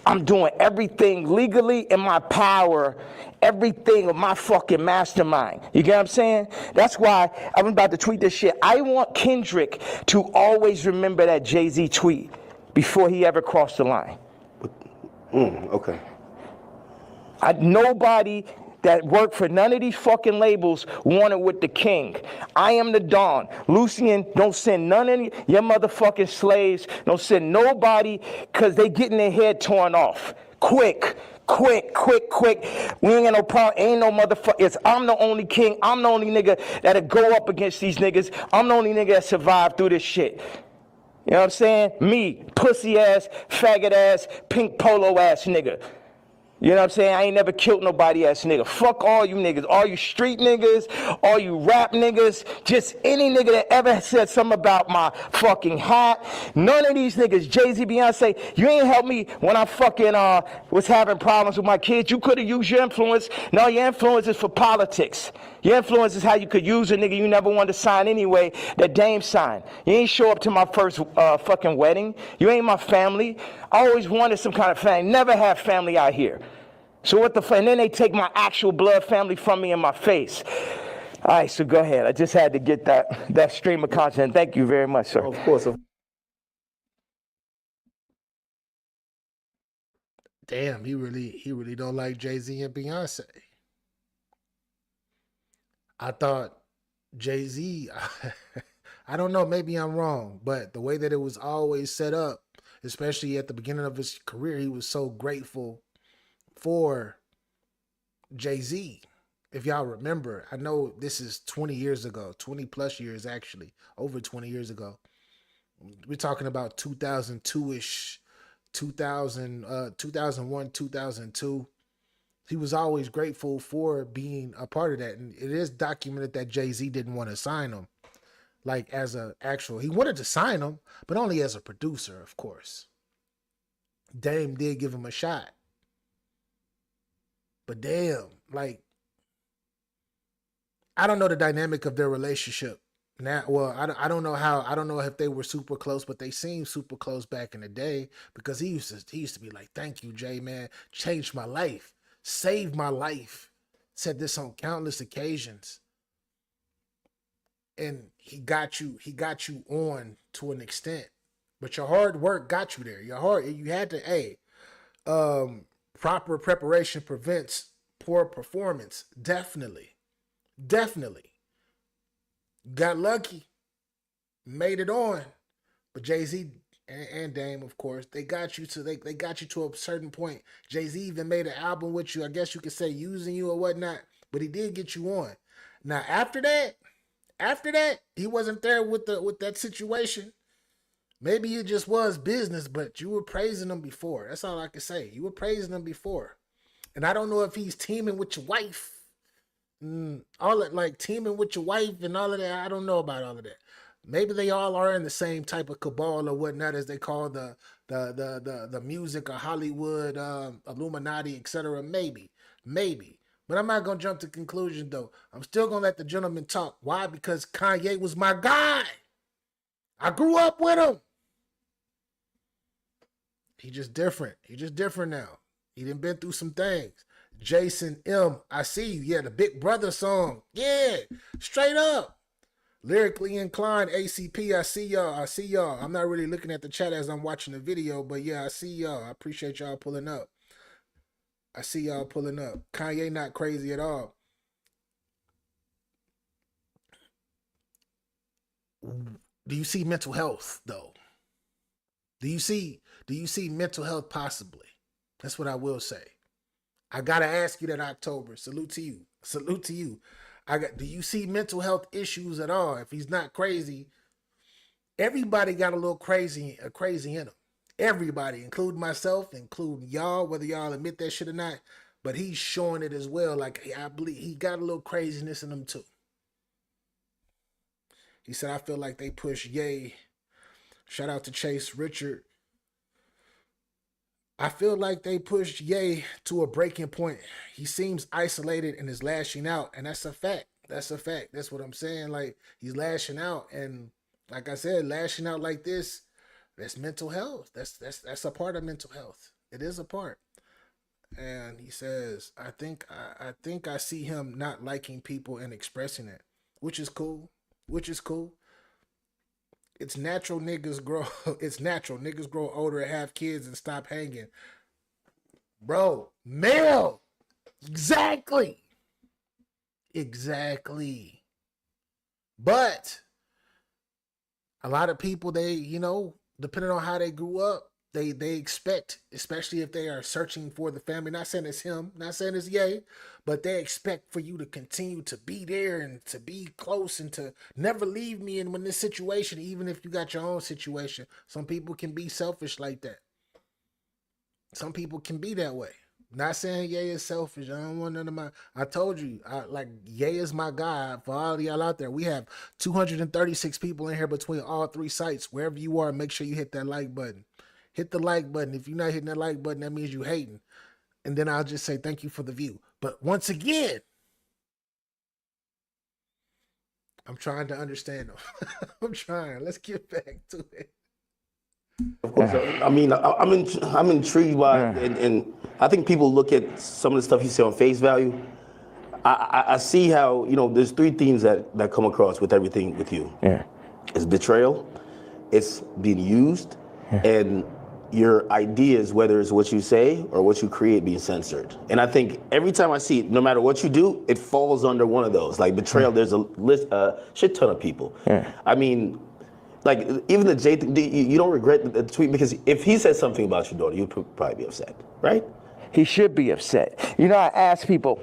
I'm doing everything legally in my power, everything of my fucking mastermind. You get what I'm saying? That's why I'm about to tweet this shit. I want Kendrick to always remember that Jay-Z tweet before he ever crossed the line. Okay. Nobody that worked for none of these fucking labels wanted with the king. I am the Don. Lucian, don't send none of your motherfucking slaves. Don't send nobody, because they getting their head torn off. Quick. We ain't got no problem. Ain't no motherfucker. I'm the only king. I'm the only nigga that'll go up against these niggas. I'm the only nigga that survived through this shit. You know what I'm saying? Me, pussy ass, faggot ass, pink polo ass nigga. You know what I'm saying? I ain't never killed nobody ass nigga. Fuck all you niggas. All you street niggas, all you rap niggas, just any nigga that ever said something about my fucking hat. None of these niggas, Jay-Z, Beyonce, you ain't helped me when I fucking was having problems with my kids. You could have used your influence. No, your influence is for politics. Your influence is how you could use a nigga you never wanted to sign anyway, that Dame signed. You ain't show up to my first fucking wedding. You ain't my family. I always wanted some kind of family. Never had family out here. So what the fuck? And then they take my actual blood family from me in my face. All right, so go ahead. I just had to get that stream of content. Thank you very much, sir. Of course. Damn, he really don't like Jay-Z and Beyonce. I thought Jay-Z, I don't know, maybe I'm wrong, but the way that it was always set up, especially at the beginning of his career, he was so grateful for Jay-Z. If y'all remember, I know this is 20 years ago, 20 plus years actually, over 20 years ago. We're talking about 2002-ish, 2001, 2002. He was always grateful for being a part of that. And it is documented that Jay-Z didn't want to sign him. Like as a actual, he wanted to sign him, but only as a producer, of course. Dame did give him a shot. But damn, like, I don't know the dynamic of their relationship now. Well, I don't know how. I don't know if they were super close, but they seemed super close back in the day because he used to be like, "Thank you, Jay, man, changed my life, saved my life." Said this on countless occasions, and he got you on to an extent, but your hard work got you there. You had to, proper preparation prevents poor performance. Definitely. Got lucky. Made it on. But Jay-Z and Dame, of course, they got you to a certain point. Jay-Z even made an album with you, I guess you could say using you or whatnot, but he did get you on. Now after that, he wasn't there with that situation. Maybe it just was business, but you were praising him before. That's all I can say. You were praising him before. And I don't know if he's teaming with your wife. All that, like teaming with your wife and all of that. I don't know about all of that. Maybe they all are in the same type of cabal or whatnot, as they call the music or Hollywood Illuminati, etc. Maybe. But I'm not gonna jump to conclusion though. I'm still gonna let the gentleman talk. Why? Because Kanye was my guy. I grew up with him. He just different now. He done been through some things. Jason M, I see you. Yeah, the Big Brother song. Yeah, straight up. Lyrically inclined, ACP, I see y'all. I'm not really looking at the chat as I'm watching the video, but yeah, I see y'all. I appreciate y'all pulling up. I see y'all pulling up. Kanye not crazy at all. Do you see mental health though? Do you see mental health possibly? That's what I will say. I gotta ask you that, October. Salute to you. Do you see mental health issues at all? If he's not crazy, everybody got a little crazy in them. Everybody, including myself, including y'all, whether y'all admit that shit or not. But he's showing it as well. Like, I believe he got a little craziness in him too. He said, I feel like they push Ye. Shout out to Chase Richard. I feel like they pushed Ye to a breaking point. He seems isolated and is lashing out, and that's a fact. That's what I'm saying. Like, he's lashing out, and like I said, lashing out like this, that's mental health. That's a part of mental health. It is a part. And he says, I think I see him not liking people and expressing it, which is cool. It's natural. Niggas grow older, have kids, and stop hanging. Bro, male. Exactly. But a lot of people, they, depending on how they grew up, they expect, especially if they are searching for the family, not saying it's him, not saying it's Ye, but they expect for you to continue to be there and to be close and to never leave me in this situation, even if you got your own situation. Some people can be selfish like that. Some people can be that way. Not saying Ye is selfish. I don't want none of my. I told you, Ye is my guy. For all of y'all out there, we have 236 people in here between all three sites. Wherever you are, make sure you hit that like button. Hit the like button. If you're not hitting that like button, that means you hating. And then I'll just say thank you for the view. But once again, I'm trying to understand them. I'm trying. Let's get back to it. Of course. I mean, I'm intrigued by, and I think people look at some of the stuff you say on face value. I see how, there's three themes that come across with everything with you. Yeah. It's betrayal, it's being used, and your ideas, whether it's what you say or what you create, being censored. And I think every time I see it, no matter what you do, it falls under one of those. Like betrayal, there's a shit ton of people. Yeah. I mean, like, even the Jay thing, you don't regret the tweet, because if he said something about your daughter, you'd probably be upset, right? He should be upset. I ask people,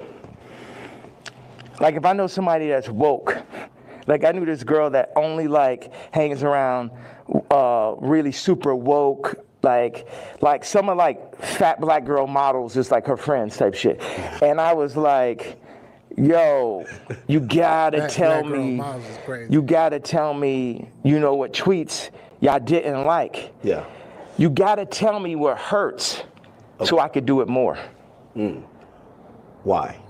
like, if I know somebody that's woke, like I knew this girl that only hangs around really super woke, like some of fat black girl models, just like her friends type shit. And I was like, yo, you gotta tell me, what tweets y'all didn't like. Yeah. You gotta tell me what hurts so I could do it more. Why?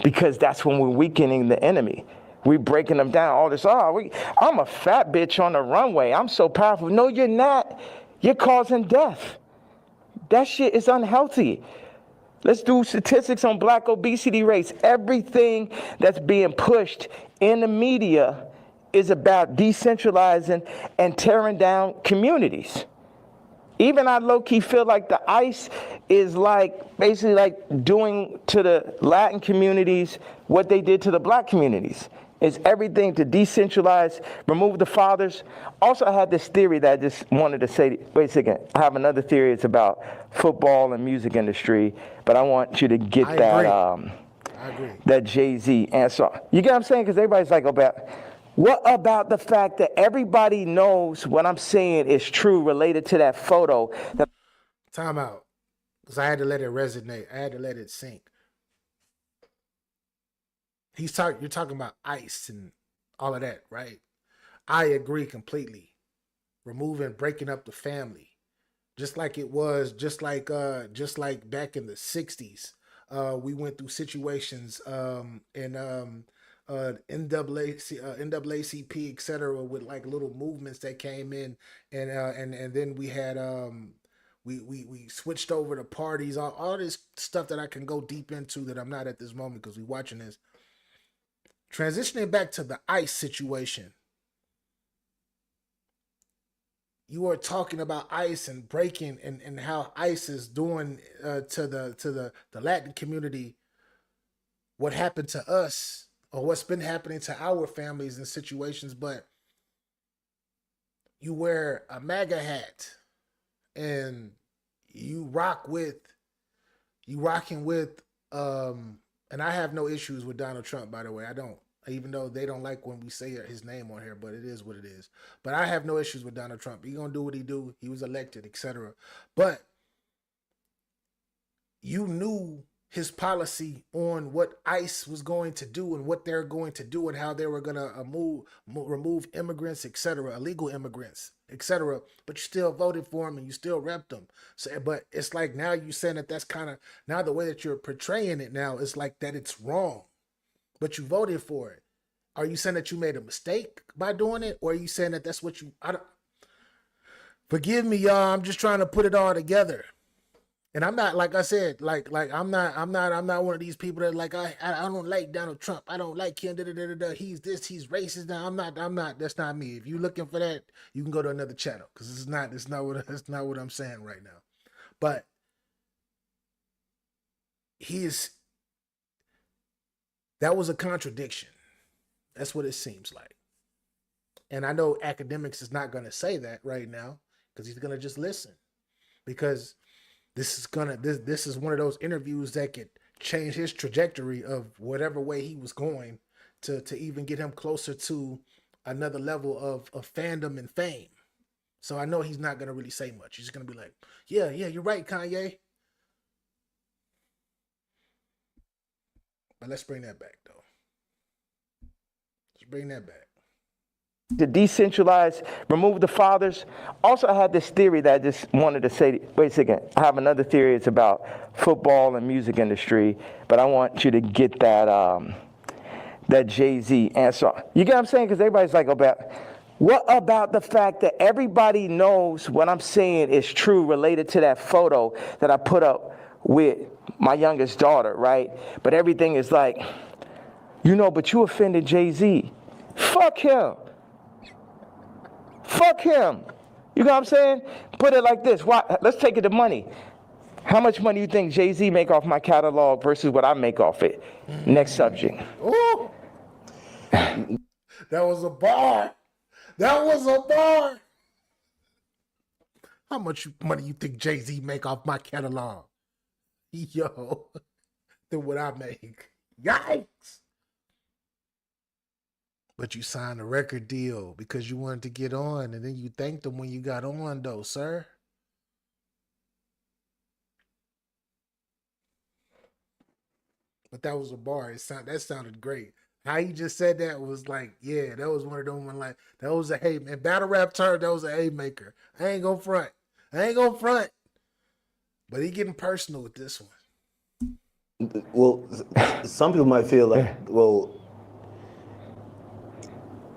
Because that's when we're weakening the enemy. We breaking them down. All this, I'm a fat bitch on the runway. I'm so powerful. No, you're not. You're causing death. That shit is unhealthy. Let's do statistics on black obesity rates. Everything that's being pushed in the media is about decentralizing and tearing down communities. Even I low-key feel like the ICE is basically doing to the Latin communities what they did to the black communities. It's everything to decentralize, remove the fathers. Also, I had this theory that I just wanted to say, wait a second, I have another theory. It's about football and music industry, but I want you to get I agree. That Jay-Z answer. You get what I'm saying? Because everybody's like, what about the fact that everybody knows what I'm saying is true related to that photo? Time out. Because I had to let it resonate. I had to let it sink. You're talking about ICE and all of that, right? I agree completely. Breaking up the family. Just like it was, just like back in the 60s. We went through situations in NAACP, etc., with little movements that came in, and then we had we switched over to parties, all this stuff that I can go deep into that I'm not at this moment because we're watching this. Transitioning back to the ICE situation, you are talking about ICE and breaking and how ICE is doing to the Latin community what happened to us, or what's been happening to our families and situations. But you wear a MAGA hat and you rocking with and I have no issues with Donald Trump, by the way. I don't. Even though they don't like when we say his name on here, but it is what it is. But I have no issues with Donald Trump. He's going to do what he do. He was elected, etc. But you knew his policy on what ICE was going to do and what they're going to do and how they were going to remove immigrants, etc., illegal immigrants, etc. But you still voted for him and you still repped him. So, but it's like now you're saying that that's kind of, now the way that you're portraying it now is like that it's wrong. But you voted for it. Are you saying that you made a mistake by doing it? Or are you saying that that's what you... Forgive me, y'all. I'm just trying to put it all together. And I'm not, like I said, I'm not one of these people that I don't like Donald Trump. I don't like him. He's this, he's racist. Now I'm not, that's not me. If you're looking for that, you can go to another channel. Because it's not what I'm saying right now. But that was a contradiction. That's what it seems like. And I know Akademiks is not going to say that right now because he's going to just listen. Because this is one of those interviews that could change his trajectory of whatever way he was going to even get him closer to another level of fandom and fame. So I know he's not going to really say much. He's going to be like, yeah, you're right, Kanye. But let's bring that back, though. Let's bring that back. To decentralize, remove the fathers. Also, I had this theory that I just wanted to say, wait a second, I have another theory. It's about football and music industry, but I want you to get that that Jay-Z answer. You get what I'm saying? Because everybody's like, what about the fact that everybody knows what I'm saying is true related to that photo that I put up with my youngest daughter, right? But everything is like, but you offended Jay-Z. Fuck him. Fuck him. You know what I'm saying? Put it like this. Let's take it to money. How much money do you think Jay-Z make off my catalog versus what I make off it? Next subject. Ooh. That was a bar. That was a bar. How much money you think Jay-Z make off my catalog? Yo, than what I make. Yikes. But you signed a record deal because you wanted to get on, and then you thanked them when you got on, though, sir. But that was a bar. That sounded great. How you just said that was like, yeah, that was one of them. Like, that was a hey man. Battle rap term, that was a haymaker. I ain't gonna front. But he getting personal with this one. Well, some people might feel like,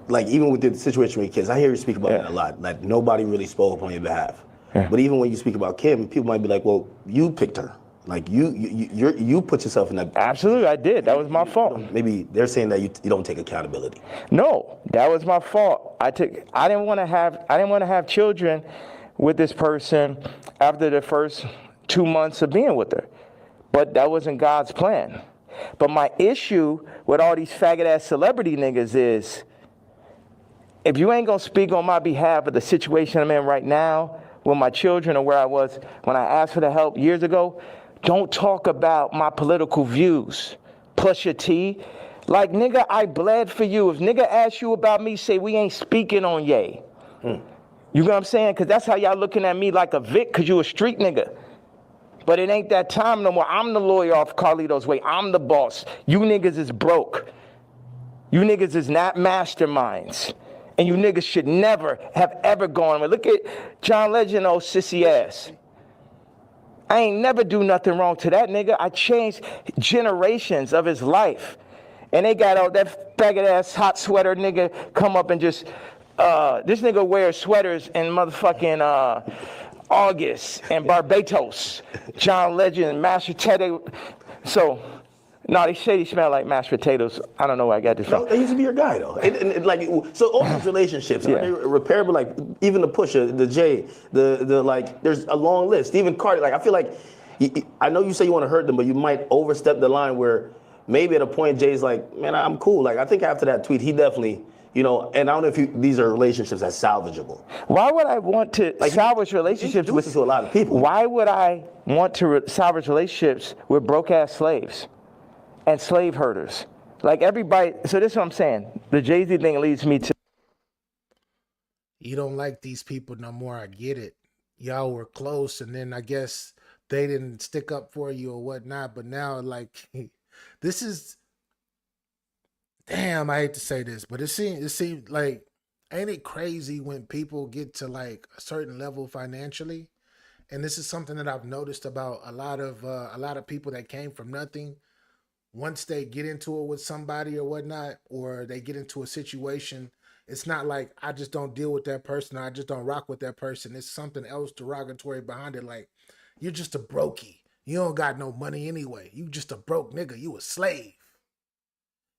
like even with the situation with kids, I hear you speak about that a lot. Like nobody really spoke up on your behalf. Yeah. But even when you speak about Kim, people might be like, well, you picked her. Like you put yourself in that. Absolutely, I did. That was my fault. Maybe they're saying that you don't take accountability. No, that was my fault. I didn't want to have children with this person after the first 2 months of being with her. But that wasn't God's plan. But my issue with all these faggot ass celebrity niggas is, if you ain't gonna speak on my behalf of the situation I'm in right now with my children or where I was when I asked for the help years ago, don't talk about my political views. Plus your T. Like, nigga, I bled for you. If nigga asks you about me, say we ain't speaking on Ye. You know what I'm saying? Because that's how y'all looking at me like a Vic, because you a street nigga. But it ain't that time no more. I'm the lawyer off Carlito's Way. I'm the boss. You niggas is broke. You niggas is not masterminds. And you niggas should never have ever gone. Look at John Legend, old sissy ass. I ain't never do nothing wrong to that nigga. I changed generations of his life. And they got out that faggot ass hot sweater nigga come up and just, this nigga wears sweaters in motherfucking August and Barbados. John Legend, mashed potato. So, no, they say he smell like mashed potatoes. I don't know where I got this from. No, they used to be your guy though. And like, so all these relationships, are they repairable? Like even the Pusha, the Jay, the like, there's a long list. Even Cardi, like I feel like, I know you say you want to hurt them, but you might overstep the line where maybe at a point Jay's like, man, I'm cool. Like I think after that tweet, he definitely, and I don't know if these are relationships that's salvageable. Why would I want to salvage relationships with to a lot of people? Why would I want to salvage relationships with broke ass slaves and slave herders? Like everybody. So this is what I'm saying. The Jay-Z thing leads me to. You don't like these people no more. I get it. Y'all were close, and then I guess they didn't stick up for you or whatnot. But now, like, this is. Damn, I hate to say this, but it seems like, ain't it crazy when people get to like a certain level financially? And this is something that I've noticed about a lot of people that came from nothing. Once they get into it with somebody or whatnot, or they get into a situation, it's not like I just don't deal with that person, or I just don't rock with that person. It's something else derogatory behind it. Like, you're just a brokey. You don't got no money anyway. You just a broke nigga. You a slave.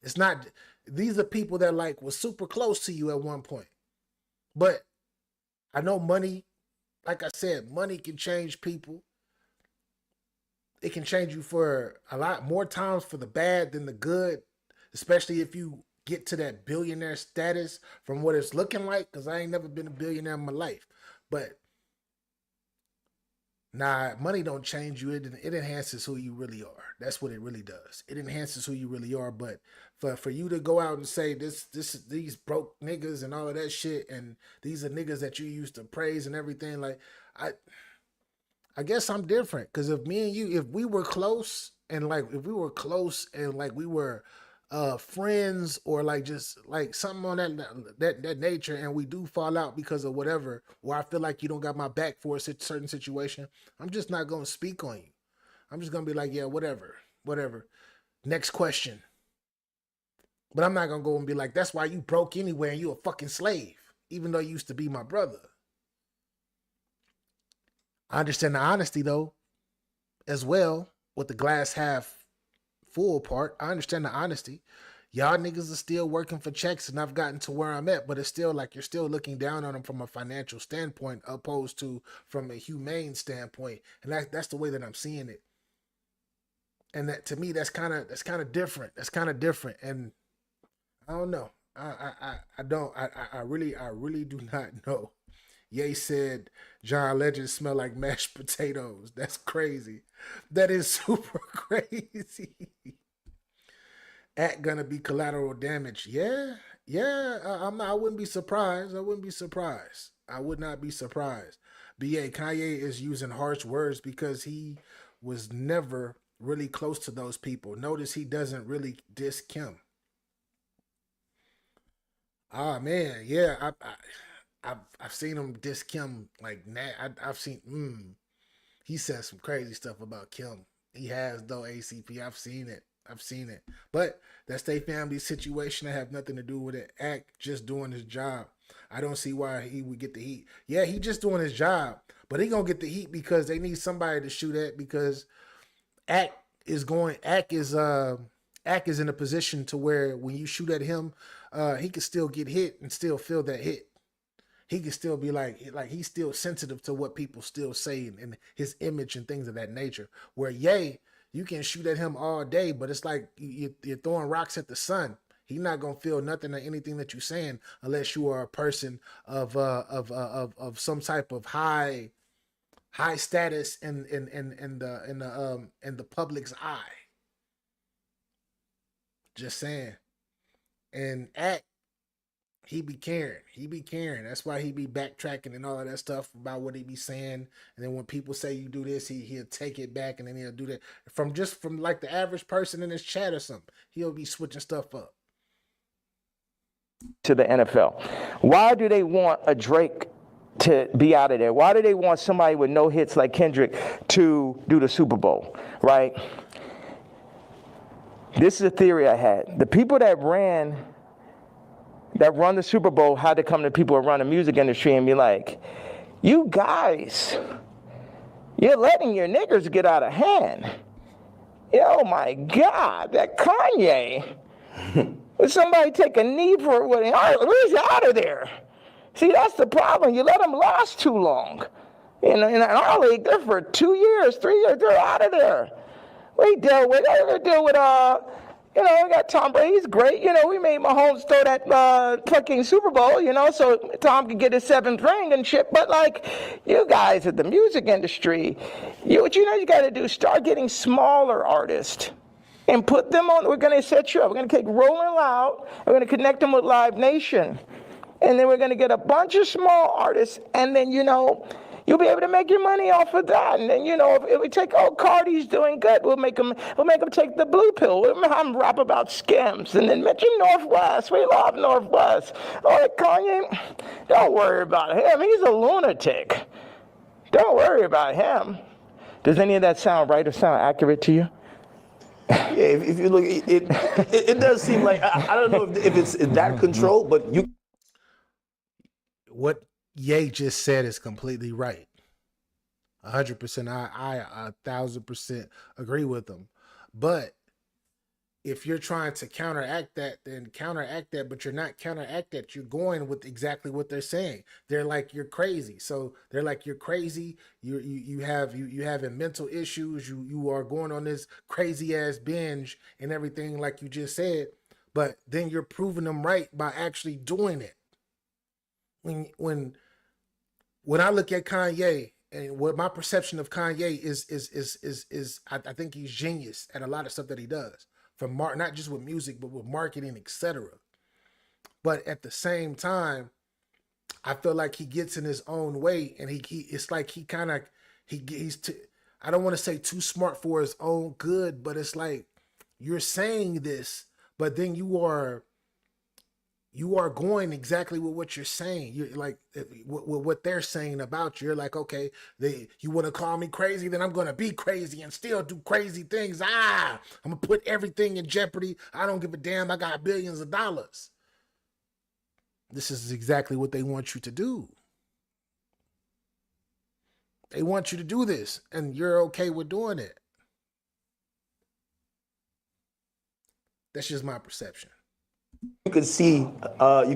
It's not, these are people that like was super close to you at one point. But I know money, like I said, money can change people. It can change you for a lot more times for the bad than the good, especially if you get to that billionaire status from what it's looking like, because I ain't never been a billionaire in my life. But nah, money don't change you. It enhances who you really are. That's what it really does. It enhances who you really are. But for you to go out and say these broke niggas and all of that shit, and these are niggas that you used to praise and everything, like I guess I'm different because if me and you, if we were close and like if we were close and like we were friends or like just like something on that nature, and we do fall out because of whatever, or I feel like you don't got my back for a certain situation, I'm just not gonna speak on you. I'm just gonna be like, yeah, whatever. Next question. But I'm not gonna go and be like, that's why you broke anyway and you a fucking slave, even though you used to be my brother. I understand the honesty though, as well, with the glass half full part. I understand the honesty. Y'all niggas are still working for checks and I've gotten to where I'm at, but it's still like you're still looking down on them from a financial standpoint opposed to from a humane standpoint. And that's the way that I'm seeing it. And that to me, that's kind of different. That's kind of different. And I don't know. I really do not know. Ye said John Legend smell like mashed potatoes. That's crazy. That is super crazy. Act gonna be collateral damage. Yeah. I wouldn't be surprised. I would not be surprised. But yeah, Kanye is using harsh words because he was never really close to those people. Notice he doesn't really diss Kim. Ah man, yeah. I've seen him diss Kim like I've seen. He said some crazy stuff about Kim. He has though, ACP. I've seen it. But that's their family situation. That have nothing to do with it. Act just doing his job. I don't see why he would get the heat. Yeah, he just doing his job, but he gonna get the heat because they need somebody to shoot at because Act is in a position to where when you shoot at him, he can still get hit and still feel that hit. He can still be like he's still sensitive to what people still say and his image and things of that nature. Where Ye, you can shoot at him all day, but it's like you're throwing rocks at the sun. He's not gonna feel nothing or anything that you're saying unless you are a person of some type of high status in the public's eye. Just saying. And Act, he be caring. That's why he be backtracking and all of that stuff about what he be saying. And then when people say you do this, he'll take it back and then he'll do that. From like the average person in his chat or something, he'll be switching stuff up. To the NFL. Why do they want a Drake to be out of there? Why do they want somebody with no hits like Kendrick to do the Super Bowl, right? This is a theory I had. The people that run the Super Bowl had to come to people who run the music industry and be like, you guys, you're letting your niggers get out of hand. Oh my God, that Kanye. Would somebody take a knee for it? Where's out of there? See, that's the problem. You let them last too long. In our league, they're for 2 years, 3 years, they're out of there. We deal with, we got Tom Brady, he's great. We made Mahomes throw that fucking Super Bowl, so Tom could get his 7th ring and shit. But you guys at the music industry, you got to do, start getting smaller artists and put them on. We're going to set you up. We're going to take Rolling Loud. We're going to connect them with Live Nation. And then we're going to get a bunch of small artists. And then, you'll be able to make your money off of that. And then, if we take, Cardi's doing good, we'll make them take the blue pill. We'll have them rap about scams. And then mention Northwest. We love Northwest. Kanye, don't worry about him. He's a lunatic. Don't worry about him. Does any of that sound right or sound accurate to you? Yeah, if you look, it does seem like, I don't know if it's in that control, but you. What Ye just said is completely right. 100%. I 1,000% agree with him. But if you're trying to counteract that, then counteract that, but you're not counteract that. You're going with exactly what they're saying. They're like, you're crazy. So they're like, you're crazy. You having mental issues. You are going on this crazy ass binge and everything like you just said. But then you're proving them right by actually doing it. When I look at Kanye and what my perception of Kanye is I think he's genius at a lot of stuff that he does. From not just with music, but with marketing, etc. But at the same time, I feel like he gets in his own way, and it's like he kind of I don't want to say too smart for his own good, but it's like you're saying this, but then you are going exactly with what you're saying. You're like what they're saying about you. You're like, okay, you want to call me crazy, then I'm going to be crazy and still do crazy things. I'm going to put everything in jeopardy. I don't give a damn. I got billions of dollars. This is exactly what they want you to do. They want you to do this, and you're okay with doing it. That's just my perception. You could see. Wait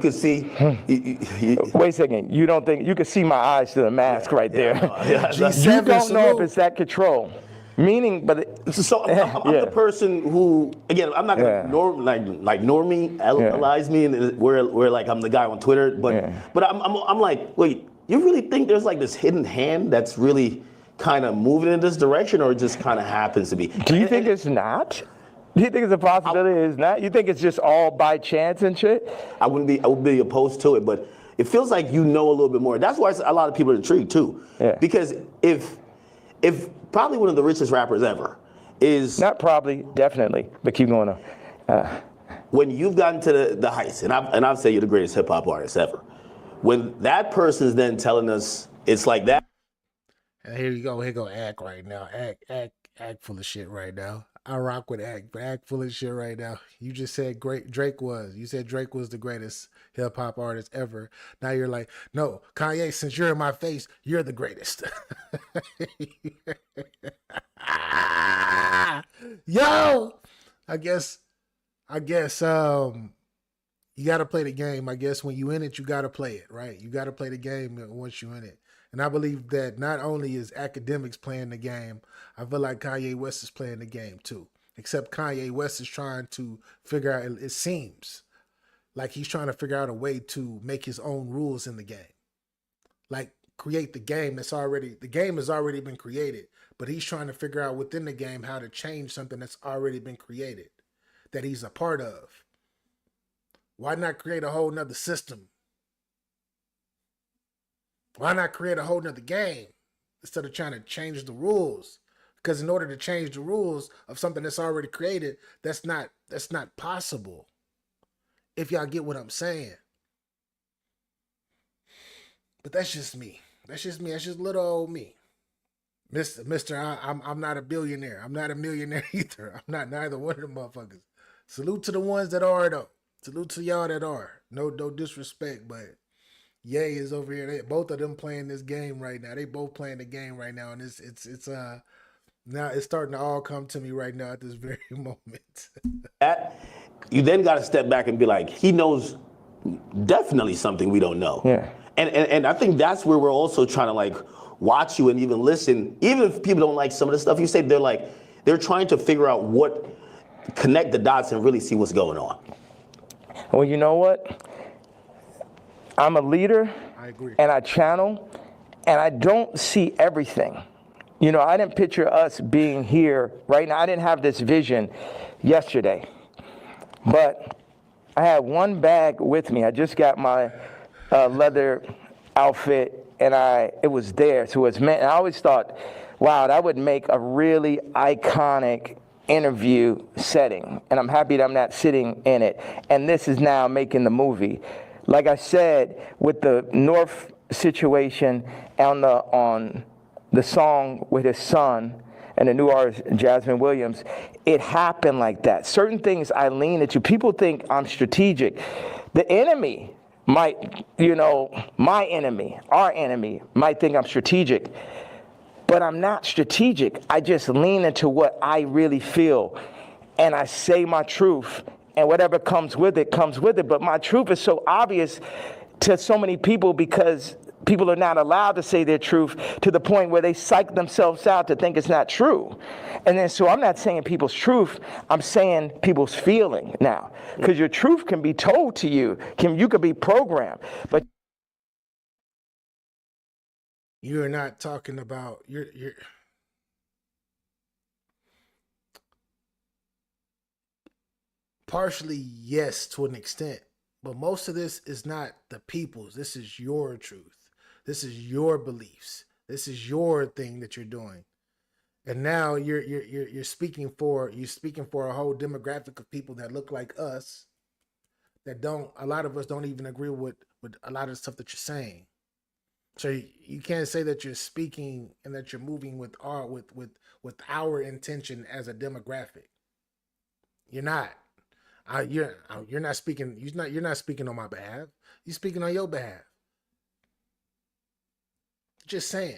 a second. You don't think you can see my eyes through the mask right there? G7, you don't know salute. if it's that control. Meaning, but so I'm the person who, again, I'm not gonna normalize me, and where like I'm the guy on Twitter, but I'm like, wait, you really think there's like this hidden hand that's really kind of moving in this direction, or it just kind of happens to be? Do you think it's not? Do you think it's a possibility it's not? You think it's just all by chance and shit? I would be opposed to it, but it feels like you know a little bit more. That's why a lot of people are intrigued too. Yeah. Because if probably one of the richest rappers ever is not probably, definitely, but keep going on. When you've gotten to the heights, and I'll say you're the greatest hip hop artist ever. When that person's then telling us it's like that. And here you go. Here go Act right now. Act full of shit right now. I rock with Act, but Act full of shit right now. You just said Drake was. You said Drake was the greatest hip hop artist ever. Now you're like, no, Kanye, since you're in my face, you're the greatest. Yo, I guess you got to play the game. I guess when you in it, you got to play it, right? You got to play the game once you in it. And I believe that not only is Akademiks playing the game, I feel like Kanye West is playing the game too. Except Kanye West is trying to figure out, it seems like he's trying to figure out a way to make his own rules in the game. Like create the game the game has already been created, but he's trying to figure out within the game how to change something that's already been created, that he's a part of. Why not create a whole nother system? Why not create a whole nother game instead of trying to change the rules? Because in order to change the rules of something that's already created, that's not possible. If y'all get what I'm saying. But that's just me. That's just me. That's just little old me. I'm not a billionaire. I'm not a millionaire either. I'm not neither one of them motherfuckers. Salute to the ones that are though. Salute to y'all that are. No disrespect, but Ye is over here. Both of them playing this game right now. They both playing the game right now, and it's now it's starting to all come to me right now at this very moment. You then got to step back and be like, he knows definitely something we don't know. Yeah. And I think that's where we're also trying to like watch you and even listen. Even if people don't like some of the stuff you say, they're trying to figure out connect the dots and really see what's going on. Well, you know what? I'm a leader, I agree. And I channel, and I don't see everything. You know, I didn't picture us being here right now. I didn't have this vision yesterday, but I had one bag with me. I just got my leather outfit, and it was there, so it's meant. And I always thought, wow, that would make a really iconic interview setting, and I'm happy that I'm not sitting in it. And this is now making the movie. Like I said, with the North situation on the song with his son and the new artist Jasmine Williams, it happened like that. Certain things I lean into. People think I'm strategic. The enemy might, my enemy, our enemy might think I'm strategic. But I'm not strategic. I just lean into what I really feel. And I say my truth. And whatever comes with it, comes with it. But my truth is so obvious to so many people because people are not allowed to say their truth to the point where they psych themselves out to think it's not true. And then so I'm not saying people's truth. I'm saying people's feeling now. Because your truth can be told to you. You could be programmed. But you're not talking about you're partially yes to an extent, but most of this is not the people's. This is your truth. This is your beliefs. This is your thing that you're doing. And now you're speaking for a whole demographic of people that look like us, that a lot of us don't even agree with a lot of the stuff that you're saying. So you can't say that you're speaking and that you're moving with our intention as a demographic. You're not. You're not speaking. You're not speaking on my behalf. You're speaking on your behalf. Just saying.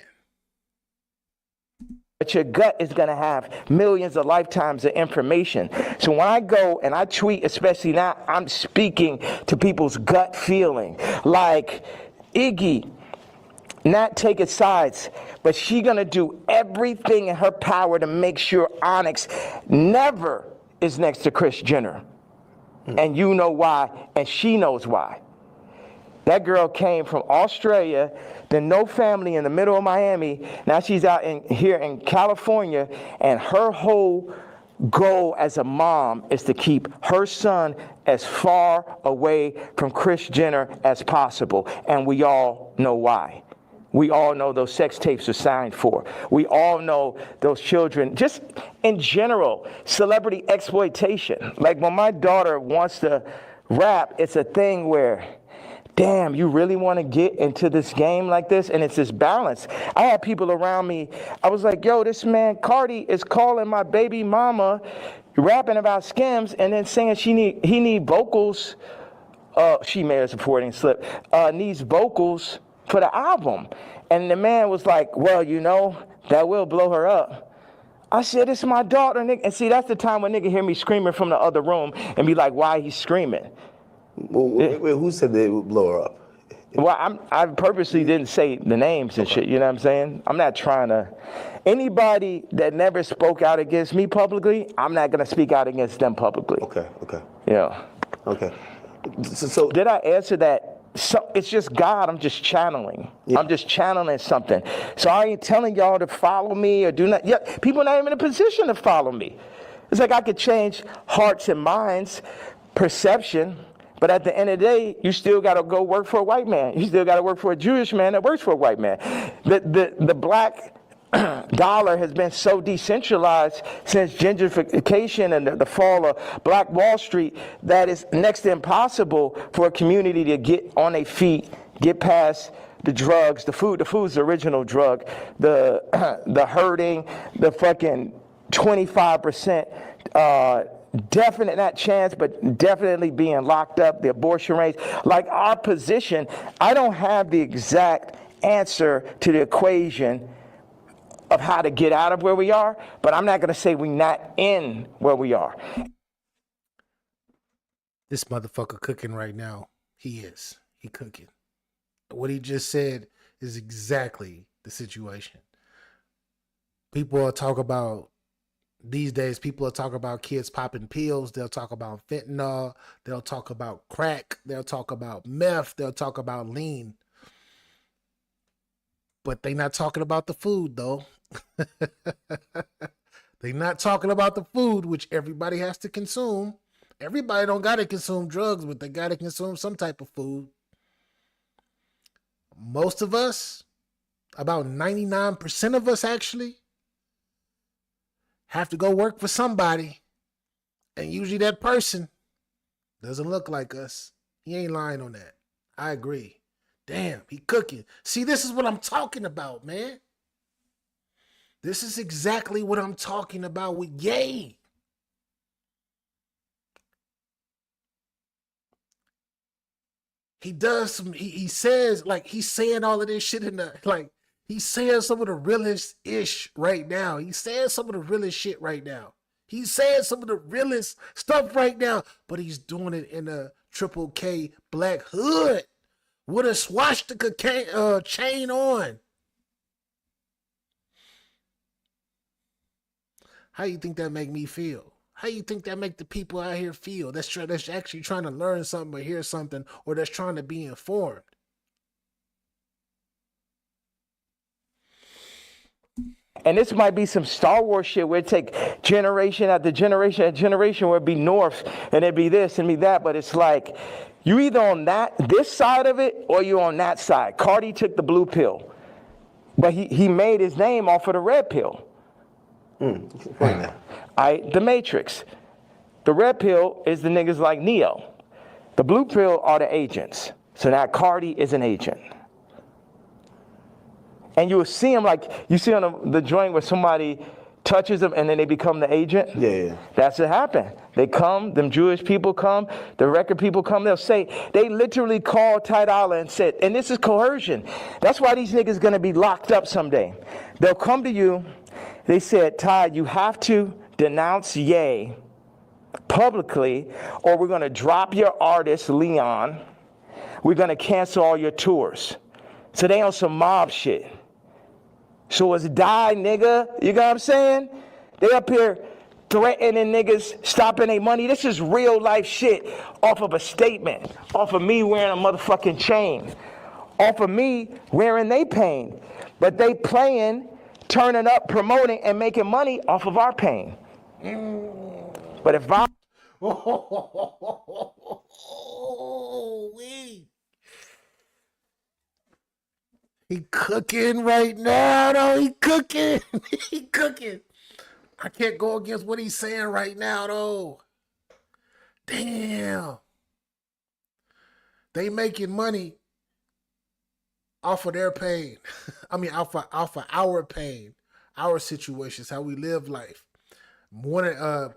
But your gut is going to have millions of lifetimes of information. So when I go and I tweet, especially now, I'm speaking to people's gut feeling. Like Iggy, not taking sides, but she going to do everything in her power to make sure Onyx never is next to Kris Jenner. And you know why, and she knows why. That girl came from Australia, then no family in the middle of Miami. Now she's out here in California, and her whole goal as a mom is to keep her son as far away from Kris Jenner as possible. And we all know why. We all know those sex tapes are signed for. We all know those children, just in general, celebrity exploitation. Like when my daughter wants to rap, it's a thing where, damn, you really want to get into this game like this? And it's this balance. I had people around me. I was like, yo, this man Cardi is calling my baby mama, rapping about Skims, and then saying he need vocals. She may have supporting slip. Needs vocals for the album. And the man was like, well, you know, that will blow her up. I said, it's my daughter, nigga. And see, that's the time when nigga hear me screaming from the other room and be like, why he's screaming? Wait, who said they would blow her up? Well, I purposely didn't say the names and shit, you know what I'm saying? I'm not trying to. Anybody that never spoke out against me publicly, I'm not going to speak out against them publicly. Okay. Yeah. Okay. So did I answer that? So it's just God. I'm just channeling. Yeah. I'm just channeling something. So I ain't telling y'all to follow me or do not. Yeah, people are not even in a position to follow me. It's like I could change hearts and minds, perception, but at the end of the day, you still got to go work for a white man. You still got to work for a Jewish man that works for a white man. The black dollar has been so decentralized since gentrification and the fall of Black Wall Street that it's next to impossible for a community to get on their feet, get past the drugs, the food. The food's the original drug. The hurting, the fucking 25%. Definite, not chance, but definitely being locked up, the abortion rates. Like our position, I don't have the exact answer to the equation of how to get out of where we are, but I'm not going to say we're not in where we are. This motherfucker cooking right now. He is. He cooking. What he just said is exactly the situation. People talk about, these days, people will talk about kids popping pills. They'll talk about fentanyl. They'll talk about crack. They'll talk about meth. They'll talk about lean. But they not talking about the food, though. They not talking about the food, which everybody has to consume. Everybody don't got to consume drugs, but they got to consume some type of food. Most of us, about 99% of us actually, have to go work for somebody. And usually that person doesn't look like us. He ain't lying on that. I agree. Damn, he cooking. See, this is what I'm talking about, man. This is exactly what I'm talking about with Ye. He does some, he says, like, he's saying all of this shit in the, like, he's saying some of the realest ish right now. He's saying some of the realest shit right now. He's saying some of the realest stuff right now, but he's doing it in a triple K black hood with a swastika chain on. How you think that make me feel? How you think that make the people out here feel that's actually trying to learn something or hear something, or that's trying to be informed? And this might be some Star Wars shit where it take generation after generation after generation where it'd be North and it'd be this and be that, but it's like you either on this side of it or you on that side. Cardi took the blue pill. But he made his name off of the red pill. The Matrix. The red pill is the niggas like Neo. The blue pill are the agents. So now Cardi is an agent. And you will see him like, you see on the joint where somebody touches them and then they become the agent? Yeah. That's what happened. They come, them Jewish people come, the record people come, they'll say, they literally called Ty Dolla and said, and this is coercion. That's why these niggas gonna be locked up someday. They'll come to you, they said, Ty, you have to denounce Ye publicly or we're gonna drop your artist, Leon. We're gonna cancel all your tours. So they on some mob shit. So it's die, nigga. You know what I'm saying? They up here threatening niggas, stopping their money. This is real life shit off of a statement, off of me wearing a motherfucking chain, off of me wearing they pain. But they playing, turning up, promoting, and making money off of our pain. But if I... He cooking right now, though. He cooking. He cooking. I can't go against what he's saying right now, though. Damn. They making money off of their pain. I mean, off of our pain, our situations, how we live life.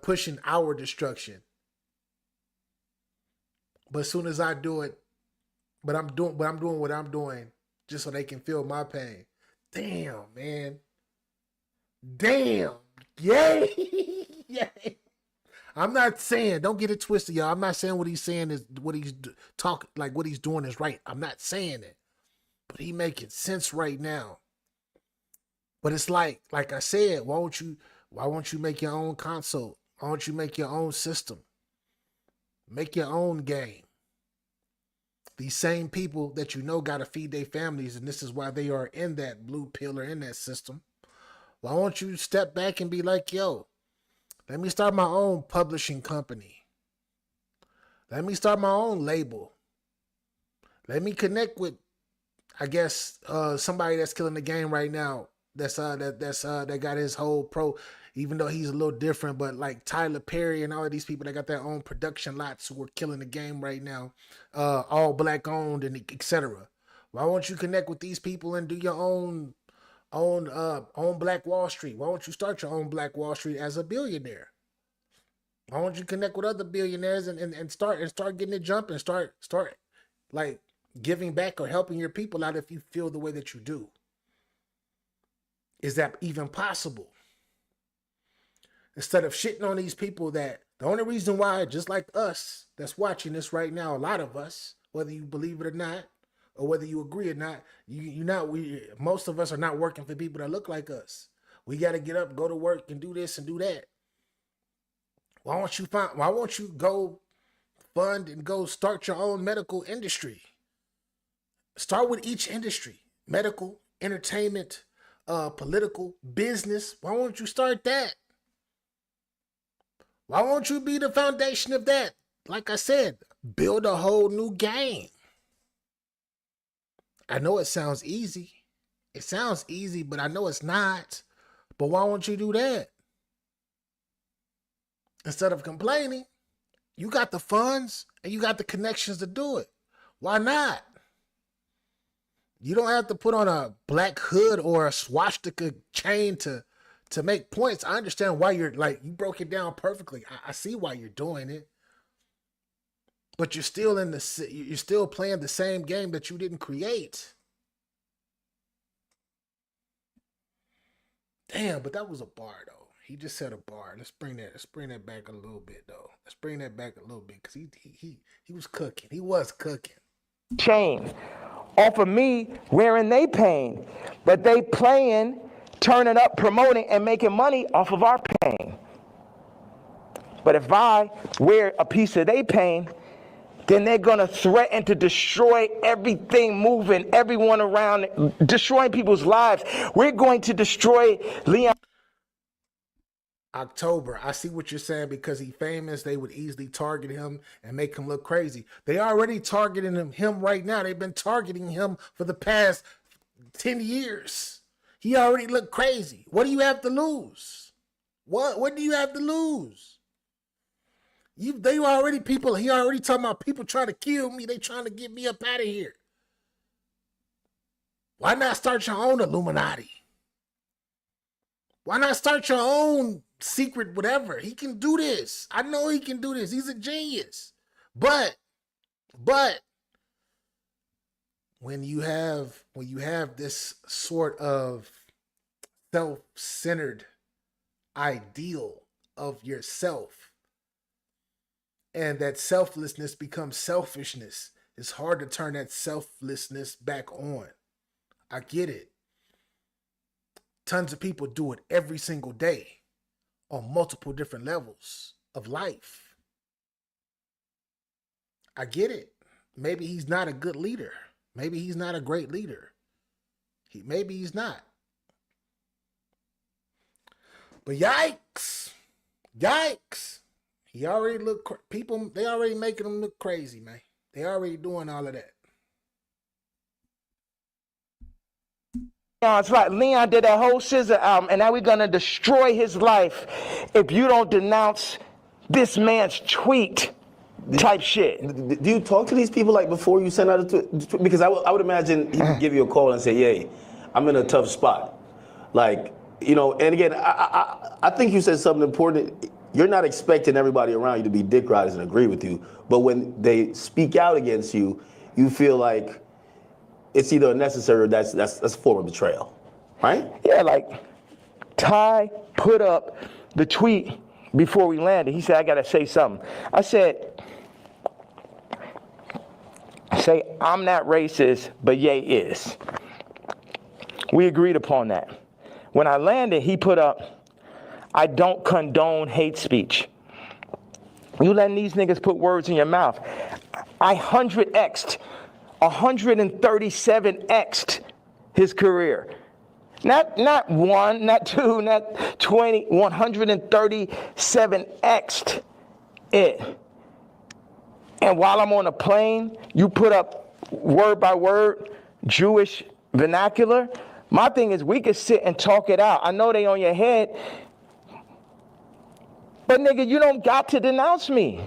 Pushing our destruction. But as soon as I do it, I'm doing what I'm doing just so they can feel my pain. Damn, man. Damn. Yay. Yay. I'm not saying, don't get it twisted, y'all. I'm not saying what he's saying is what he's talking, like what he's doing is right. I'm not saying it. But he making sense right now. But it's like I said, why won't you make your own console? Why don't you make your own system? Make your own game. These same people that you know got to feed their families, and this is why they are in that blue pill or in that system. Why won't you step back and be like, yo, let me start my own publishing company. Let me start my own label. Let me connect with, I guess, somebody that's killing the game right now. That got his whole pro, even though he's a little different, but like Tyler Perry and all of these people that got their own production lots who are killing the game right now, all black owned and etc. Why won't you connect with these people and do your own Black Wall Street? Why won't you start your own Black Wall Street as a billionaire? Why won't you connect with other billionaires and start getting it jumping, start like giving back or helping your people out if you feel the way that you do? Is that even possible? Instead of shitting on these people that the only reason why, just like us that's watching this right now, a lot of us, whether you believe it or not, or whether you agree or not, most of us are not working for people that look like us. We got to get up, go to work, and do this and do that. Why won't you go fund and go start your own medical industry? Start with each industry: medical, entertainment, political, business. Why won't you start that? Why won't you be the foundation of that? Like I said, build a whole new game. I know it sounds easy. It sounds easy, but I know it's not. But why won't you do that? Instead of complaining, you got the funds and you got the connections to do it. Why not? You don't have to put on a black hood or a swastika chain to make points. I understand why you broke it down perfectly. I see why you're doing it. But you're still playing the same game that you didn't create. Damn, but that was a bar though. He just said a bar. Let's bring that back a little bit though. Let's bring that back a little bit because he was cooking. He was cooking. Chain off of me wearing they pain, but they playing, turning up, promoting, and making money off of our pain. But if I wear a piece of their pain, then they're going to threaten to destroy everything moving, everyone around, destroying people's lives. We're going to destroy Leon. October, I see what you're saying. Because he's famous, they would easily target him and make him look crazy. They already targeting him right now. They've been targeting him for the past 10 years. He already looked crazy. What do you have to lose? What do you have to lose? He already talking about people trying to kill me. They trying to get me up out of here. Why not start your own Illuminati? Why not start your own secret whatever? He can do this. I know he can do this. He's a genius. But when you have this sort of self-centered ideal of yourself, and that selflessness becomes selfishness, it's hard to turn that selflessness back on. I get it. Tons of people do it every single day on multiple different levels of life. I get it. Maybe he's not a good leader. Maybe he's not a great leader. Maybe he's not. But yikes. He already they already making him look crazy, man. They already doing all of that. It's like Leon did that whole Scissor album, and now we're going to destroy his life if you don't denounce this man's tweet type shit. Do you talk to these people like before you send out a tweet? Because I would imagine he would give you a call and say, "Yay, I'm in a tough spot." Like, and again, I think you said something important. You're not expecting everybody around you to be dick riders and agree with you, but when they speak out against you, you feel like it's either necessary or that's a form of betrayal, right? Yeah, like Ty put up the tweet before we landed. He said, "I gotta say something." I said, "I'm not racist, but Ye is." We agreed upon that. When I landed, he put up, "I don't condone hate speech." You letting these niggas put words in your mouth. I 137x'd his career. Not one, not two, not 20, 137x'd it. And while I'm on a plane, you put up word by word Jewish vernacular. My thing is we could sit and talk it out. I know they on your head, but nigga, you don't got to denounce me,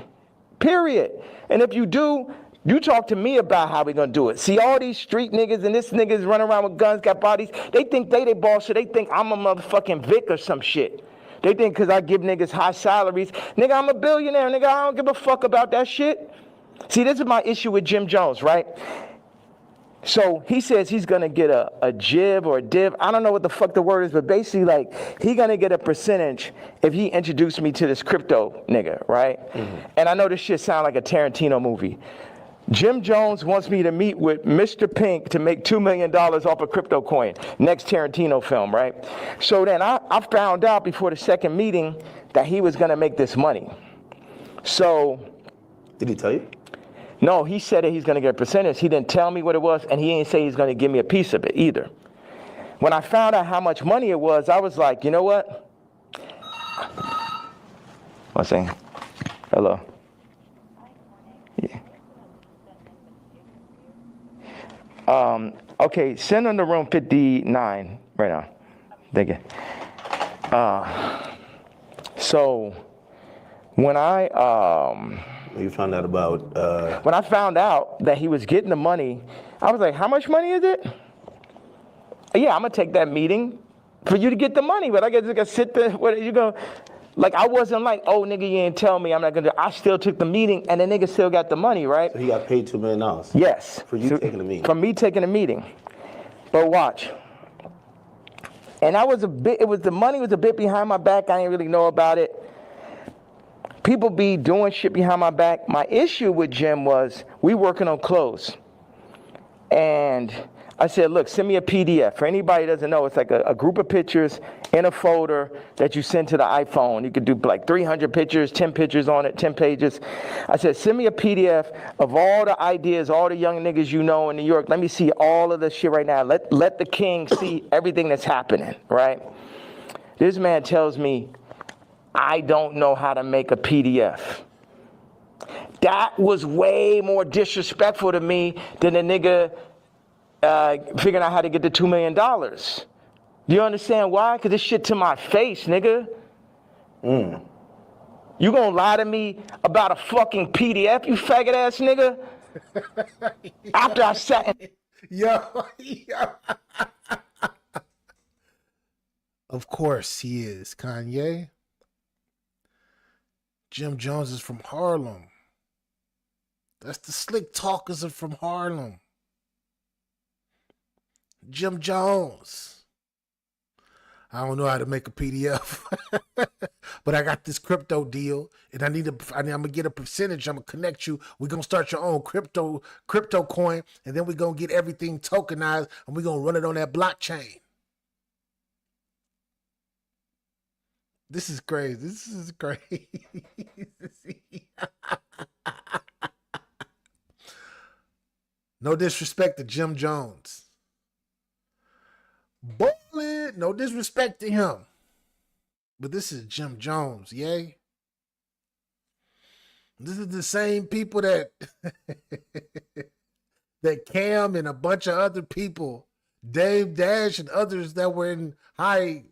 period. And if you do, you talk to me about how we gonna do it. See, all these street niggas and this niggas running around with guns, got bodies, they think they boss, so they think I'm a motherfucking Vic or some shit. They think because I give niggas high salaries, nigga, I'm a billionaire, nigga, I don't give a fuck about that shit. See, this is my issue with Jim Jones, right? So he says he's gonna get a jib or a div. I don't know what the fuck the word is, but basically like he gonna get a percentage if he introduced me to this crypto nigga, right? Mm-hmm. And I know this shit sound like a Tarantino movie. Jim Jones wants me to meet with Mr. Pink to make $2 million off a crypto coin. Next Tarantino film, right? So then I found out before the second meeting that he was gonna make this money. So. Did he tell you? No, he said that he's gonna get a percentage. He didn't tell me what it was, and he didn't say he's gonna give me a piece of it either. When I found out how much money it was, I was like, you know what? One second. Hello. Yeah. Okay, send on the room 59 right now. Thank you. So when you found out about when I found out that he was getting the money, I was like, how much money is it? Yeah, I'm gonna take that meeting for you to get the money, but I guess I gotta sit there. What you go? Like I wasn't like, oh nigga, you didn't tell me I'm not gonna do. I still took the meeting, and the nigga still got the money, right? So he got paid $2 million. Yes. For you taking the meeting. For me taking the meeting. But watch. And I was the money was a bit behind my back. I didn't really know about it. People be doing shit behind my back. My issue with Jim was we working on clothes. And I said, look, send me a PDF. For anybody who doesn't know, it's like a group of pictures in a folder that you send to the iPhone. You could do like 300 pictures, 10 pictures on it, 10 pages. I said, send me a PDF of all the ideas, all the young niggas you know in New York. Let me see all of this shit right now. Let the king see everything that's happening, right? This man tells me, I don't know how to make a PDF. That was way more disrespectful to me than a nigga figuring out how to get the $2 million. Do you understand why? Because this shit to my face, nigga. You gonna lie to me about a fucking PDF, you faggot ass nigga? After I sat in Yo. Of course he is, Kanye. Jim Jones is from Harlem. That's the slick talkers are from Harlem. Jim Jones. I don't know how to make a PDF, but I got this crypto deal, and I'm gonna get a percentage. I'm gonna connect you. We're gonna start your own crypto coin, and then we're gonna get everything tokenized, and we're gonna run it on that blockchain. This is crazy. This is crazy. No disrespect to Jim Jones. Ballin', no disrespect to him. But this is Jim Jones, yay? This is the same people that that Cam and a bunch of other people, Dave Dash and others that were in high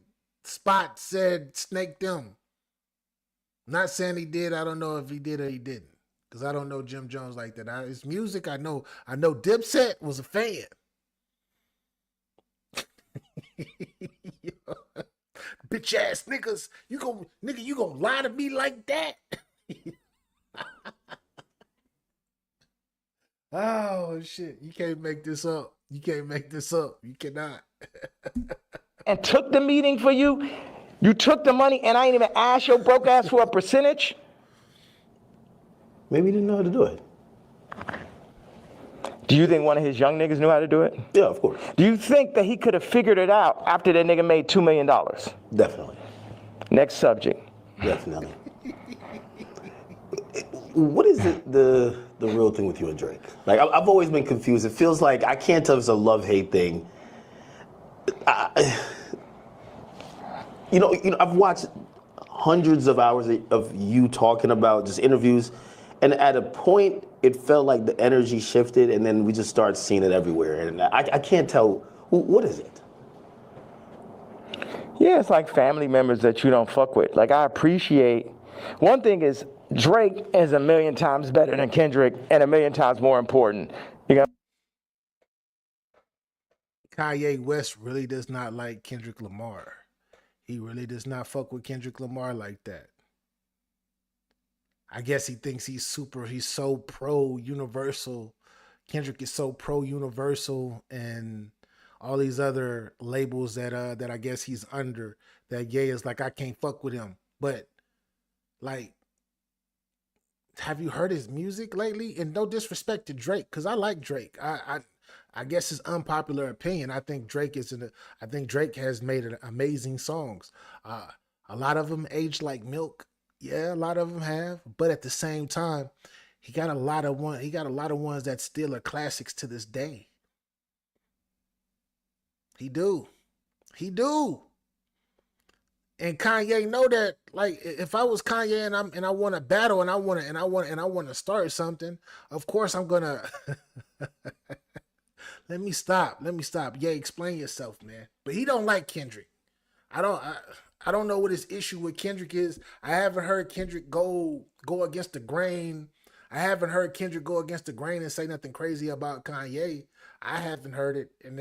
spots said snake them. Not saying he did. I don't know if he did or he didn't. Because I don't know Jim Jones like that. His music, I know Dipset was a fan. Bitch ass niggas, you gonna lie to me like that? Oh shit, you can't make this up. You can't make this up. You cannot. and took the meeting for you. You took the money and I ain't even asked your broke ass for a percentage. Maybe he didn't know how to do it. Do you think one of his young niggas knew how to do it? Yeah, of course. Do you think that he could have figured it out after that nigga made $2 million? Definitely. Next subject. Definitely. What is the real thing with you and Drake? Like, I've always been confused. It feels like, I can't tell if it's a love-hate thing. I've watched hundreds of hours of you talking about just interviews, and at a point, it felt like the energy shifted, and then we just started seeing it everywhere. And I can't tell, what is it? Yeah, it's like family members that you don't fuck with. Like, I appreciate, one thing is, Drake is a million times better than Kendrick and a million times more important. You got Kanye West really does not like Kendrick Lamar. He really does not fuck with Kendrick Lamar like that. I guess he thinks he's so pro-universal. Kendrick is so pro-universal and all these other labels that I guess he's under, that Ye is like, I can't fuck with him. But like, have you heard his music lately? And no disrespect to Drake, because I like Drake. I guess his unpopular opinion, I think Drake has made amazing songs. A lot of them age like milk. Yeah, a lot of them have. But at the same time, he got a lot of ones that still are classics to this day. He do. And Kanye know that, like, if I was Kanye and I want to battle and I want to start something, of course I'm gonna. Let me stop. Yeah, explain yourself, man. But he don't like Kendrick. I don't know what his issue with Kendrick is. I haven't heard Kendrick go against the grain. I haven't heard Kendrick go against the grain and say nothing crazy about Kanye. I haven't heard it. And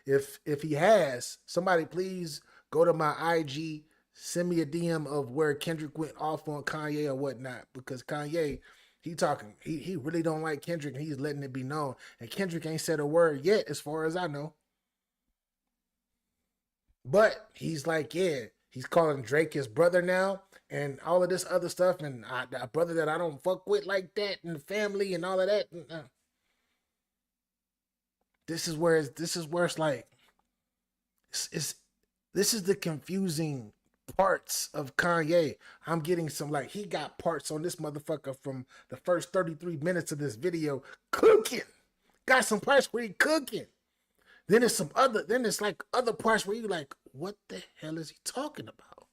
if he has, somebody please go to my IG, send me a DM of where Kendrick went off on Kanye or whatnot, because Kanye, he really don't like Kendrick, and he's letting it be known. And Kendrick ain't said a word yet, as far as I know. But he's like, yeah, he's calling Drake his brother now, and all of this other stuff, and a brother that I don't fuck with like that, and the family and all of that. This is where it's like, this is the confusing parts of Kanye. I'm getting some, like, he got parts on this motherfucker from the first 33 minutes of this video cooking. Got some parts where he cooking. Then it's like other parts where you like, what the hell is he talking about?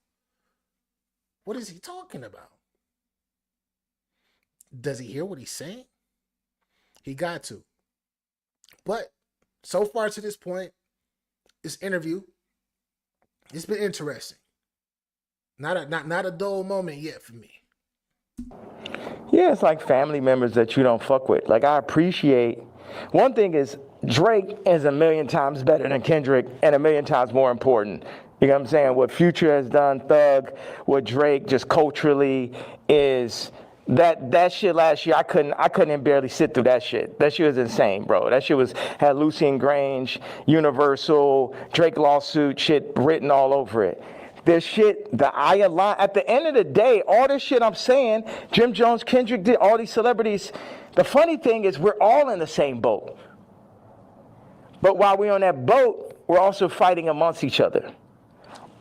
What is he talking about? Does he hear what he's saying? He got to. But so far to this point, this interview, It's been interesting. Not a dull moment yet for me. Yeah, it's like family members that you don't fuck with. Like, I appreciate. One thing is, Drake is a million times better than Kendrick and a million times more important. You know what I'm saying? What Future has done, Thug, what Drake just culturally is. That shit last year, I couldn't barely sit through that shit. That shit was insane, bro. That shit had Lucian Grange, Universal, Drake lawsuit shit written all over it. This shit, at the end of the day, all this shit I'm saying, Jim Jones, Kendrick did, all these celebrities, the funny thing is we're all in the same boat. But while we're on that boat, we're also fighting amongst each other.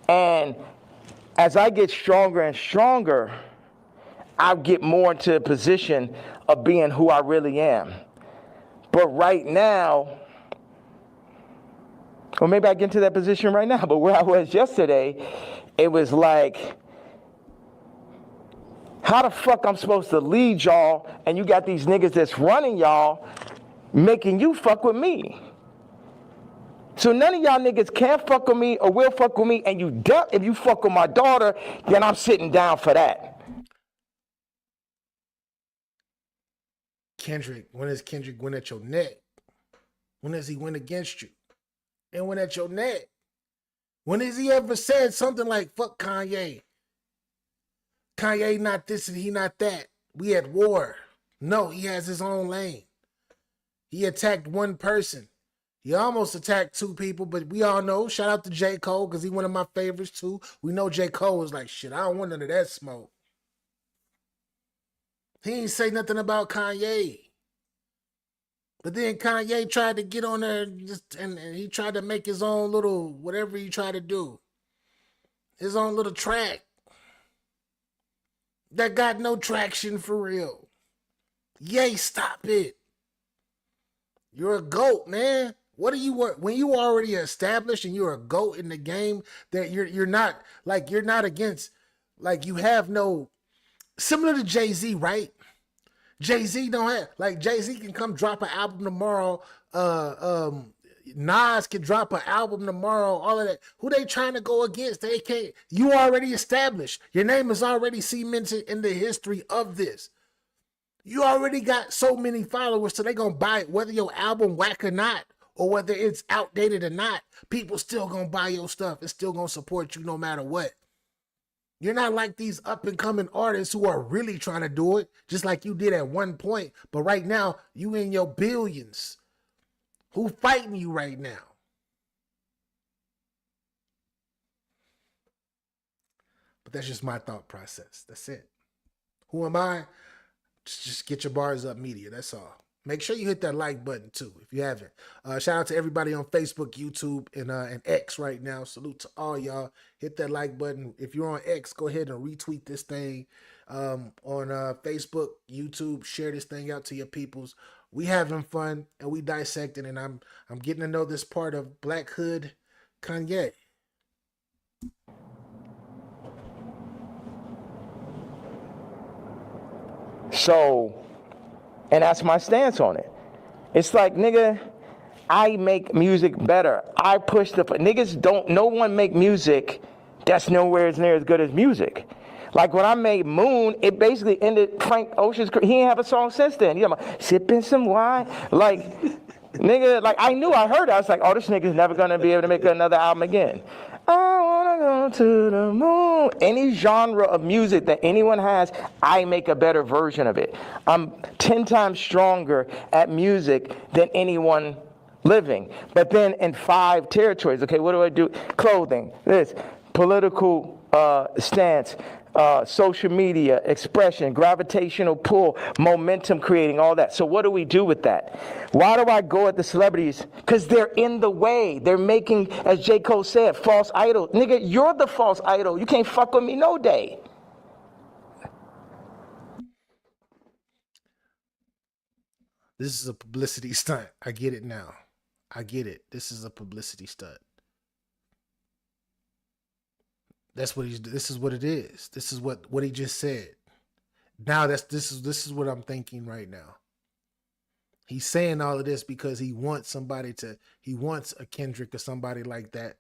And as I get stronger and stronger, I get more into a position of being who I really am. But right now, or maybe I get into that position right now, but where I was yesterday, it was like, how the fuck I'm supposed to lead y'all, and you got these niggas that's running y'all, making you fuck with me. So none of y'all niggas can fuck with me or will fuck with me, and if you fuck with my daughter, then I'm sitting down for that. Kendrick, when does Kendrick win at your neck? When does he win against you? And win at your neck? When has he ever said something like, fuck Kanye? Kanye not this and he not that. We at war. No, he has his own lane. He attacked one person. He almost attacked two people, but we all know, shout out to J. Cole, because he one of my favorites too. We know J. Cole was like, shit, I don't want none of that smoke. He ain't say nothing about Kanye. But then Kanye tried to get on there and he tried to make his own little, whatever he tried to do. His own little track. That got no traction for real. Yay, stop it. You're a GOAT, man. What are you, when you already established and you're a GOAT in the game, that you're not against, like you have no, similar to Jay-Z, right? Jay-Z don't have, like Jay-Z can come drop an album tomorrow. Nas can drop an album tomorrow. All of that. Who they trying to go against? They can't. You already established. Your name is already cemented in the history of this. You already got so many followers, so they gonna buy it, whether your album whack or not, or whether it's outdated or not. People still gonna buy your stuff. It's still gonna support you no matter what. You're not like these up-and-coming artists who are really trying to do it, just like you did at one point. But right now, you in your billions. Who fighting you right now? But that's just my thought process. That's it. Who am I? Just get your bars up media. That's all. Make sure you hit that like button too, if you haven't. Shout out to everybody on Facebook, YouTube, and X right now. Salute to all y'all. Hit that like button. If you're on X, go ahead and retweet this thing. On Facebook, YouTube, share this thing out to your peoples. We having fun and we dissecting, and I'm getting to know this part of Black Hood Kanye. So, and that's my stance on it. It's like, nigga, I make music better. I push niggas don't, no one make music that's nowhere near as good as music. Like when I made Moon, it basically ended Frank Ocean's career. He ain't have a song since then. You know, sipping some wine. Like, nigga, like I heard it. I was like, oh, this nigga's never gonna be able to make another album again. I wanna go to the moon. Any genre of music that anyone has, I make a better version of it. I'm 10 times stronger at music than anyone living. But then in 5 territories, okay, what do I do? Clothing, this, political stance, social media, expression, gravitational pull, momentum creating, all that. So what do we do with that? Why do I go at the celebrities? Because they're in the way. They're making, as J. Cole said, false idol. Nigga, you're the false idol. You can't fuck with me no day. This is a publicity stunt. I get it now. I get it. This is a publicity stunt. This is what it is. This is what he just said. Now this is what I'm thinking right now. He's saying all of this because he wants a Kendrick or somebody like that,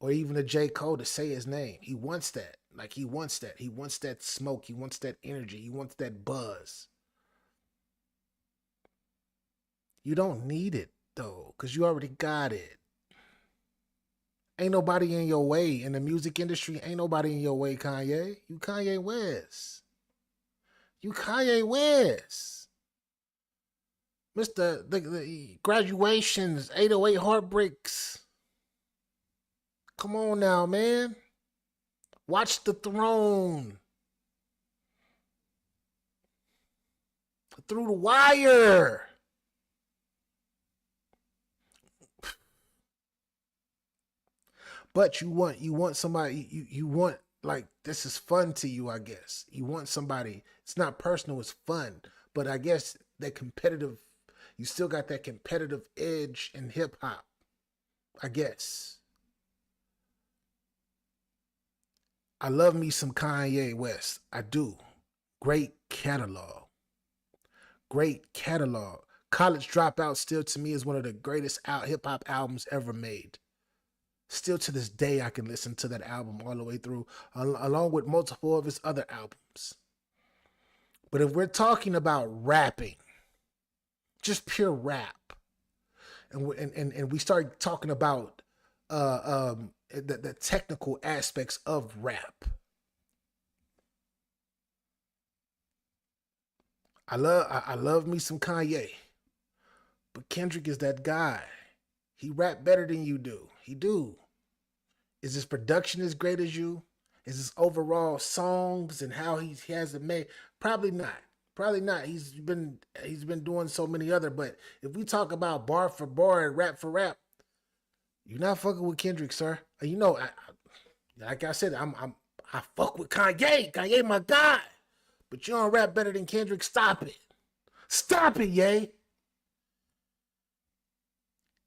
or even a J. Cole to say his name. He wants that. Like, he wants that. He wants that smoke. He wants that energy. He wants that buzz. You don't need it, though, because you already got it. Ain't nobody in your way. In the music industry, ain't nobody in your way, Kanye. You Kanye West. You Kanye West. Mr. The graduations, 808 heartbreaks. Come on now, man. Watch the throne. Through the wire. But you want somebody, you want, like, this is fun to you, I guess. You want somebody, it's not personal, it's fun. But I guess that competitive, you still got that competitive edge in hip hop, I guess. I love me some Kanye West. I do. Great catalog. Great catalog. College Dropout still to me is one of the greatest hip hop albums ever made. Still to this day, I can listen to that album all the way through, along with multiple of his other albums. But if we're talking about rapping, just pure rap, and we start talking about the technical aspects of rap, I love me some Kanye, but Kendrick is that guy. He rap better than you do. He do. Is his production as great as you? Is his overall songs and how he has it made? Probably not. Probably not. He's been doing so many other. But if we talk about bar for bar and rap for rap, you're not fucking with Kendrick, sir. You know, like I said, I fuck with Kanye. Kanye, my guy. But you don't rap better than Kendrick. Stop it. Stop it, Ye.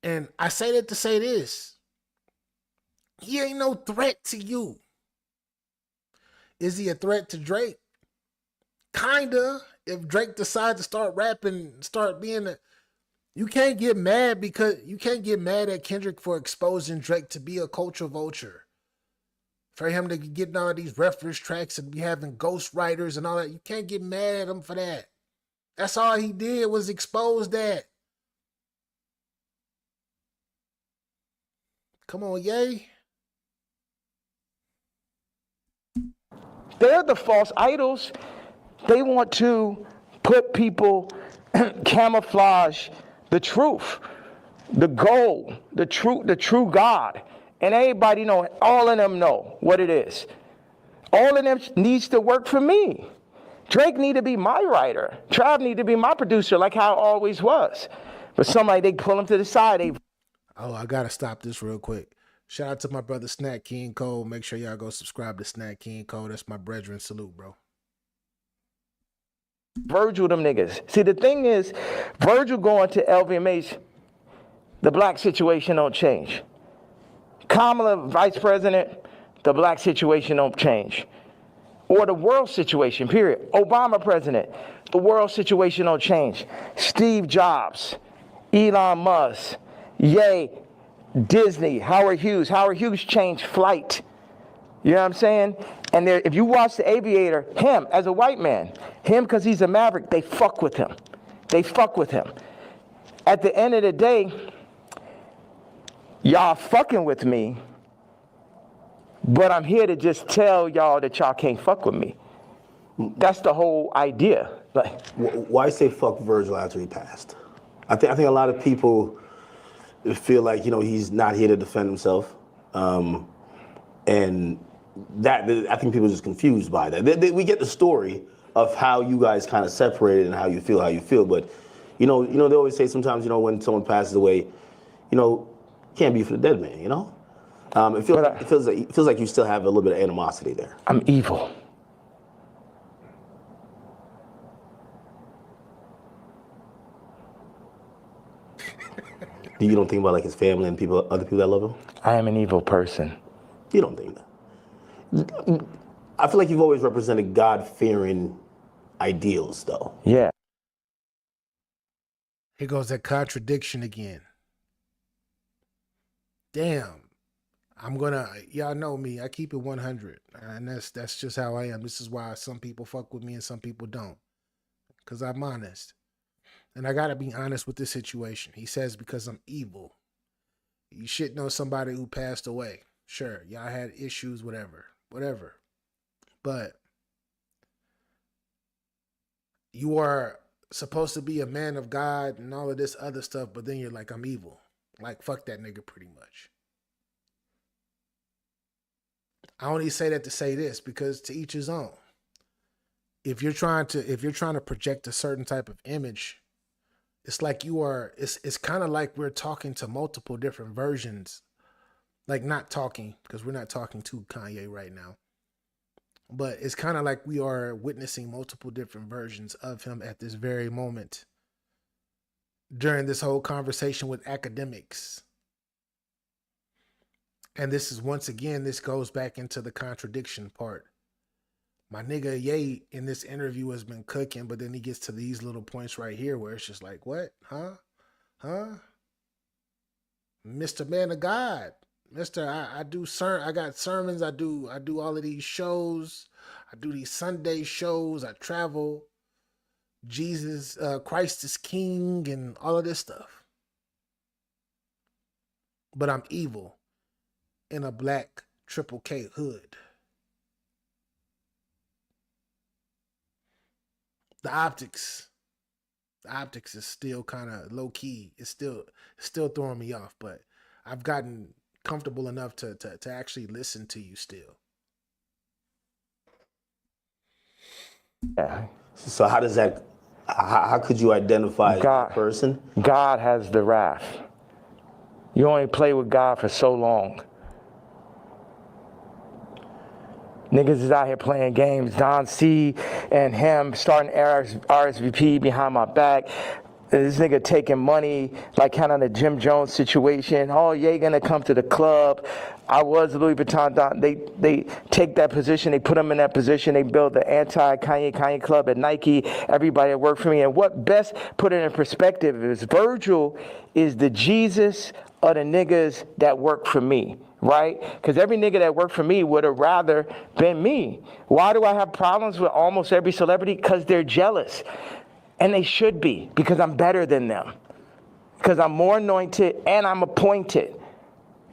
And I say that to say this. He ain't no threat to you. Is he a threat to Drake? Kinda. If Drake decides to start rapping, start being you can't get mad at Kendrick for exposing Drake to be a culture vulture. For him to get all these reference tracks and be having ghostwriters and all that. You can't get mad at him for that. That's all he did was expose that. Come on, Ye. They're the false idols. They want to put people, camouflage the truth, the goal, the true God. And everybody know, all of them know what it is. All of them needs to work for me. Drake need to be my writer. Trav need to be my producer, like how it always was. But somebody, they pull him to the side. I gotta stop this real quick. Shout out to my brother Snack King Cole. Make sure y'all go subscribe to Snack King Cole. That's my brethren. Salute, bro. Virgil, them niggas. See, the thing is, Virgil going to LVMH, the black situation don't change. Kamala, vice president, the black situation don't change. Or the world situation, period. Obama president, the world situation don't change. Steve Jobs, Elon Musk, Ye, Disney, Howard Hughes. Howard Hughes changed flight. You know what I'm saying? And if you watch The Aviator, him as a white man, him because he's a maverick, they fuck with him. They fuck with him. At the end of the day, y'all fucking with me, but I'm here to just tell y'all that y'all can't fuck with me. That's the whole idea. Like, why say fuck Virgil after he passed? I think a lot of people feel like, he's not here to defend himself. And that, I think people are just confused by that. We get the story of how you guys kind of separated and how you feel. But, they always say sometimes, when someone passes away, can't be for the dead man, It feels like you still have a little bit of animosity there. I'm evil. You don't think about like his family and other people that love him? I am an evil person. You don't think that? I feel like you've always represented God-fearing ideals, though. Yeah. Here goes that contradiction again. Damn. y'all know me. I keep it 100, and that's just how I am. This is why some people fuck with me and some people don't, because I'm honest, and I gotta be honest with this situation. He says because I'm evil. You should know somebody who passed away. Sure, y'all had issues, whatever, but you are supposed to be a man of God and all of this other stuff, but then you're like, I'm evil. Like, fuck that nigga pretty much. I only say that to say this, because to each his own. If you're trying to project a certain type of image, it's like it's kind of like we're talking to multiple different versions. Like, not talking, because we're not talking to Kanye right now. But it's kind of like we are witnessing multiple different versions of him at this very moment during this whole conversation with Akademiks. And this is, once again, this goes back into the contradiction part. My nigga Ye in this interview has been cooking, but then he gets to these little points right here where it's just like, what? Huh? Mr. Man of God. I got sermons, I do all of these shows, I do these Sunday shows, I travel, Jesus, Christ is King, and all of this stuff. But I'm evil in a black triple K hood. The optics is still kind of low key. It's still throwing me off, but I've gotten comfortable enough to actually listen to you still. Yeah. So how could you identify that person? God has the wrath. You only play with God for so long. Niggas is out here playing games. Don C and him starting RSVP behind my back. This nigga taking money, like kind of the Jim Jones situation. Oh, yeah, gonna come to the club. I was Louis Vuitton. They take that position. They put him in that position. They build the anti-Kanye club at Nike. Everybody that worked for me. And what best put it in perspective is Virgil is the Jesus of the niggas that work for me. Right? Because every nigga that worked for me would have rather been me. Why do I have problems with almost every celebrity? Because they're jealous. And they should be, because I'm better than them. Because I'm more anointed and I'm appointed.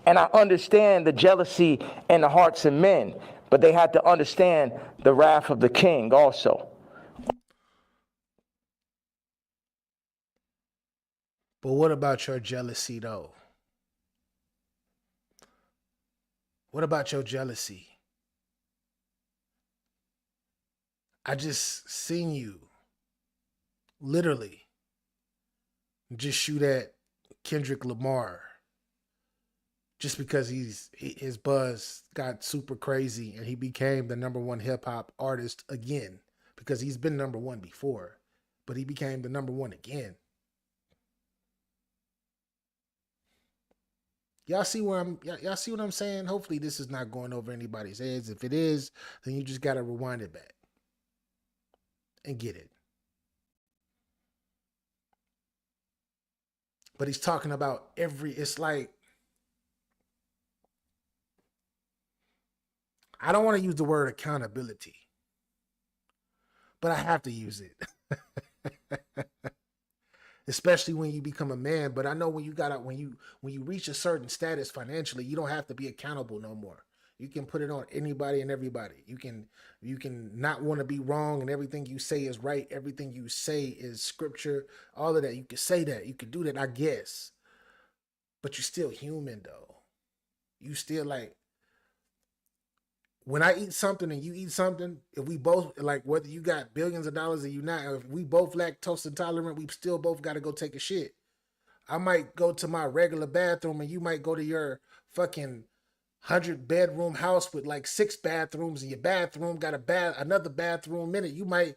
And I understand the jealousy in the hearts of men. But they had to understand the wrath of the king also. But what about your jealousy, though? What about your jealousy? I just seen you literally just shoot at Kendrick Lamar just because his buzz got super crazy and he became the #1 hip hop artist again, because he's been #1 before, but he became the #1 again. Y'all see what I'm saying? Hopefully this is not going over anybody's heads. If it is, then you just got to rewind it back and get it. But he's talking about it's like, I don't want to use the word accountability, but I have to use it. Especially when you become a man. But I know when you reach a certain status financially, you don't have to be accountable no more. You can put it on anybody and everybody. You can not want to be wrong, and everything you say is right. Everything you say is scripture. All of that. You can say that. You can do that, I guess. But you're still human, though. You still, like, when I eat something and you eat something, if we both, like, whether you got billions of dollars or you not, if we both lactose intolerant, we still both got to go take a shit. I might go to my regular bathroom and you might go to your fucking 100-bedroom house with like 6 bathrooms, and your bathroom got another bathroom in it. You might,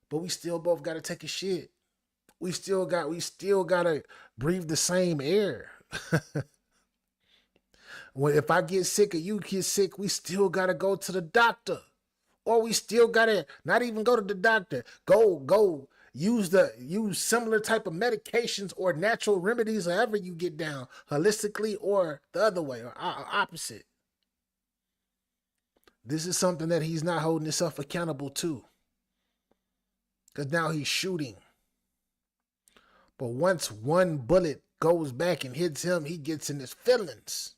but we still both got to take a shit. We still got to breathe the same air. If I get sick or you get sick, we still got to go to the doctor. Or we still got to not even go to the doctor. Go use similar type of medications or natural remedies, however you get down, holistically or the other way or opposite. This is something that he's not holding himself accountable to, because now he's shooting. But once one bullet goes back and hits him, he gets in his feelings.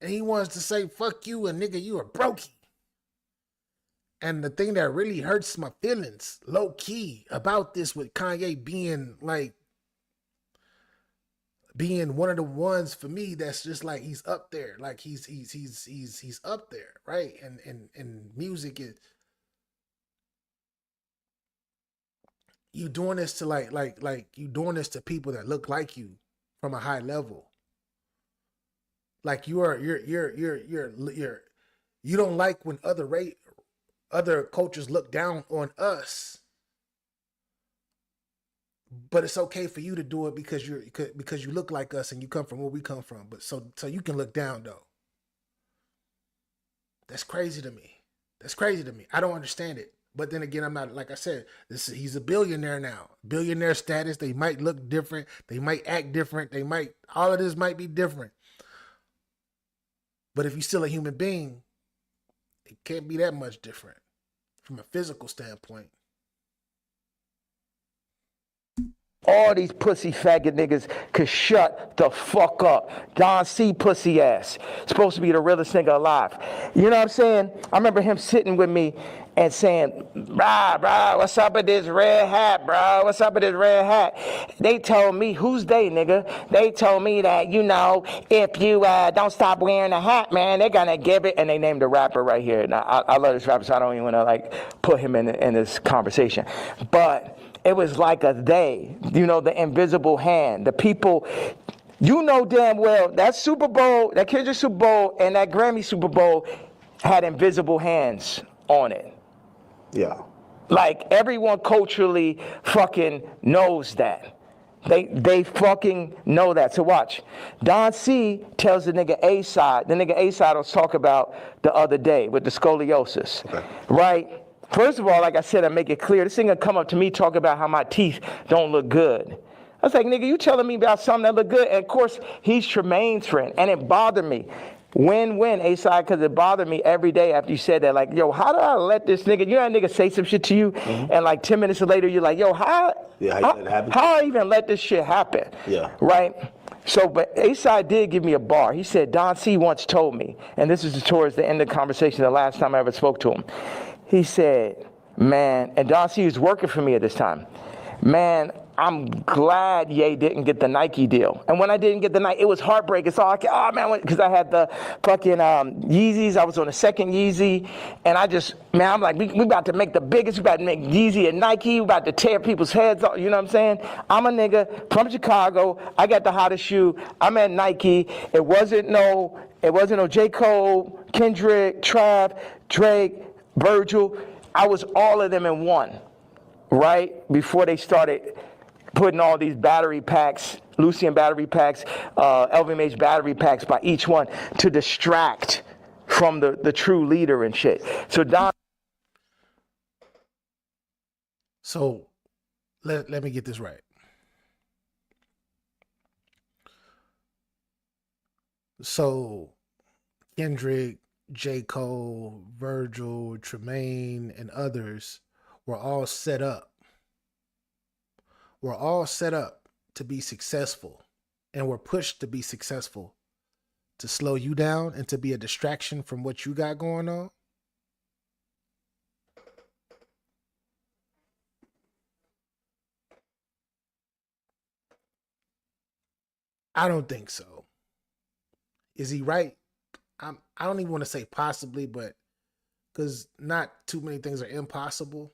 And he wants to say, fuck you, and nigga, you are brokey. And the thing that really hurts my feelings, low key, about this with Kanye being one of the ones for me that's just like he's up there. Like he's up there, right? And music is, you doing this to like you doing this to people that look like you from a high level. Like you don't like when other cultures look down on us, but it's okay for you to do it because you look like us and you come from where we come from. But so you can look down though. That's crazy to me. I don't understand it. But then again, I'm not, like I said, he's a billionaire now. Billionaire status. They might look different. They might act different. All of this might be different. But if you're still a human being, it can't be that much different from a physical standpoint. All these pussy faggot niggas could shut the fuck up. Don C pussy ass. Supposed to be the realest nigga alive. You know what I'm saying? I remember him sitting with me and saying, brah, what's up with this red hat, bro? What's up with this red hat? They told me, who's they, nigga? They told me that, if you don't stop wearing a hat, man, they're gonna give it. And they named a rapper right here. Now, I love this rapper, so I don't even wanna put him in this conversation. But it was like a they, the invisible hand, the people, damn well, that Super Bowl, that Kendrick Super Bowl and that Grammy Super Bowl had invisible hands on it. Yeah. Like everyone culturally fucking knows that. They fucking know that. So watch. Don C tells the nigga A-Side. The nigga A-Side was talk about the other day with the scoliosis. Okay. Right? First of all, like I said, I make it clear. This nigga come up to me talk about how my teeth don't look good. I was like, nigga, you telling me about something that look good? And of course, he's Tremaine's friend. And it bothered me. When, A-Side, because it bothered me every day after you said that. Like, yo, how do I let this nigga, that nigga say some shit to you, and like 10 minutes later, you're like, yo, how I even let this shit happen? Yeah. Right? So, but A-Side did give me a bar. He said, Don C once told me, and this is towards the end of the conversation, the last time I ever spoke to him. He said, man, and Don C was working for me at this time. Man, I'm glad Ye didn't get the Nike deal. And when I didn't get the Nike, it was heartbreaking. So because I had the fucking Yeezys. I was on the second Yeezy. And I'm like, we about to make the biggest. We about to make Yeezy and Nike. We about to tear people's heads off. You know what I'm saying? I'm a nigga from Chicago. I got the hottest shoe. I'm at Nike. It wasn't no J. Cole, Kendrick, Trav, Drake, Virgil. I was all of them in one, right? Before they started putting all these battery packs, Lucian battery packs, LVMH battery packs by each one to distract from the true leader and shit. So let me get this right. So Kendrick, J. Cole, Virgil, Tremaine, and others were all set up. We're all set up to be successful, and we're pushed to be successful to slow you down and to be a distraction from what you got going on. I don't think so. Is he right? I don't even want to say possibly, but because not too many things are impossible.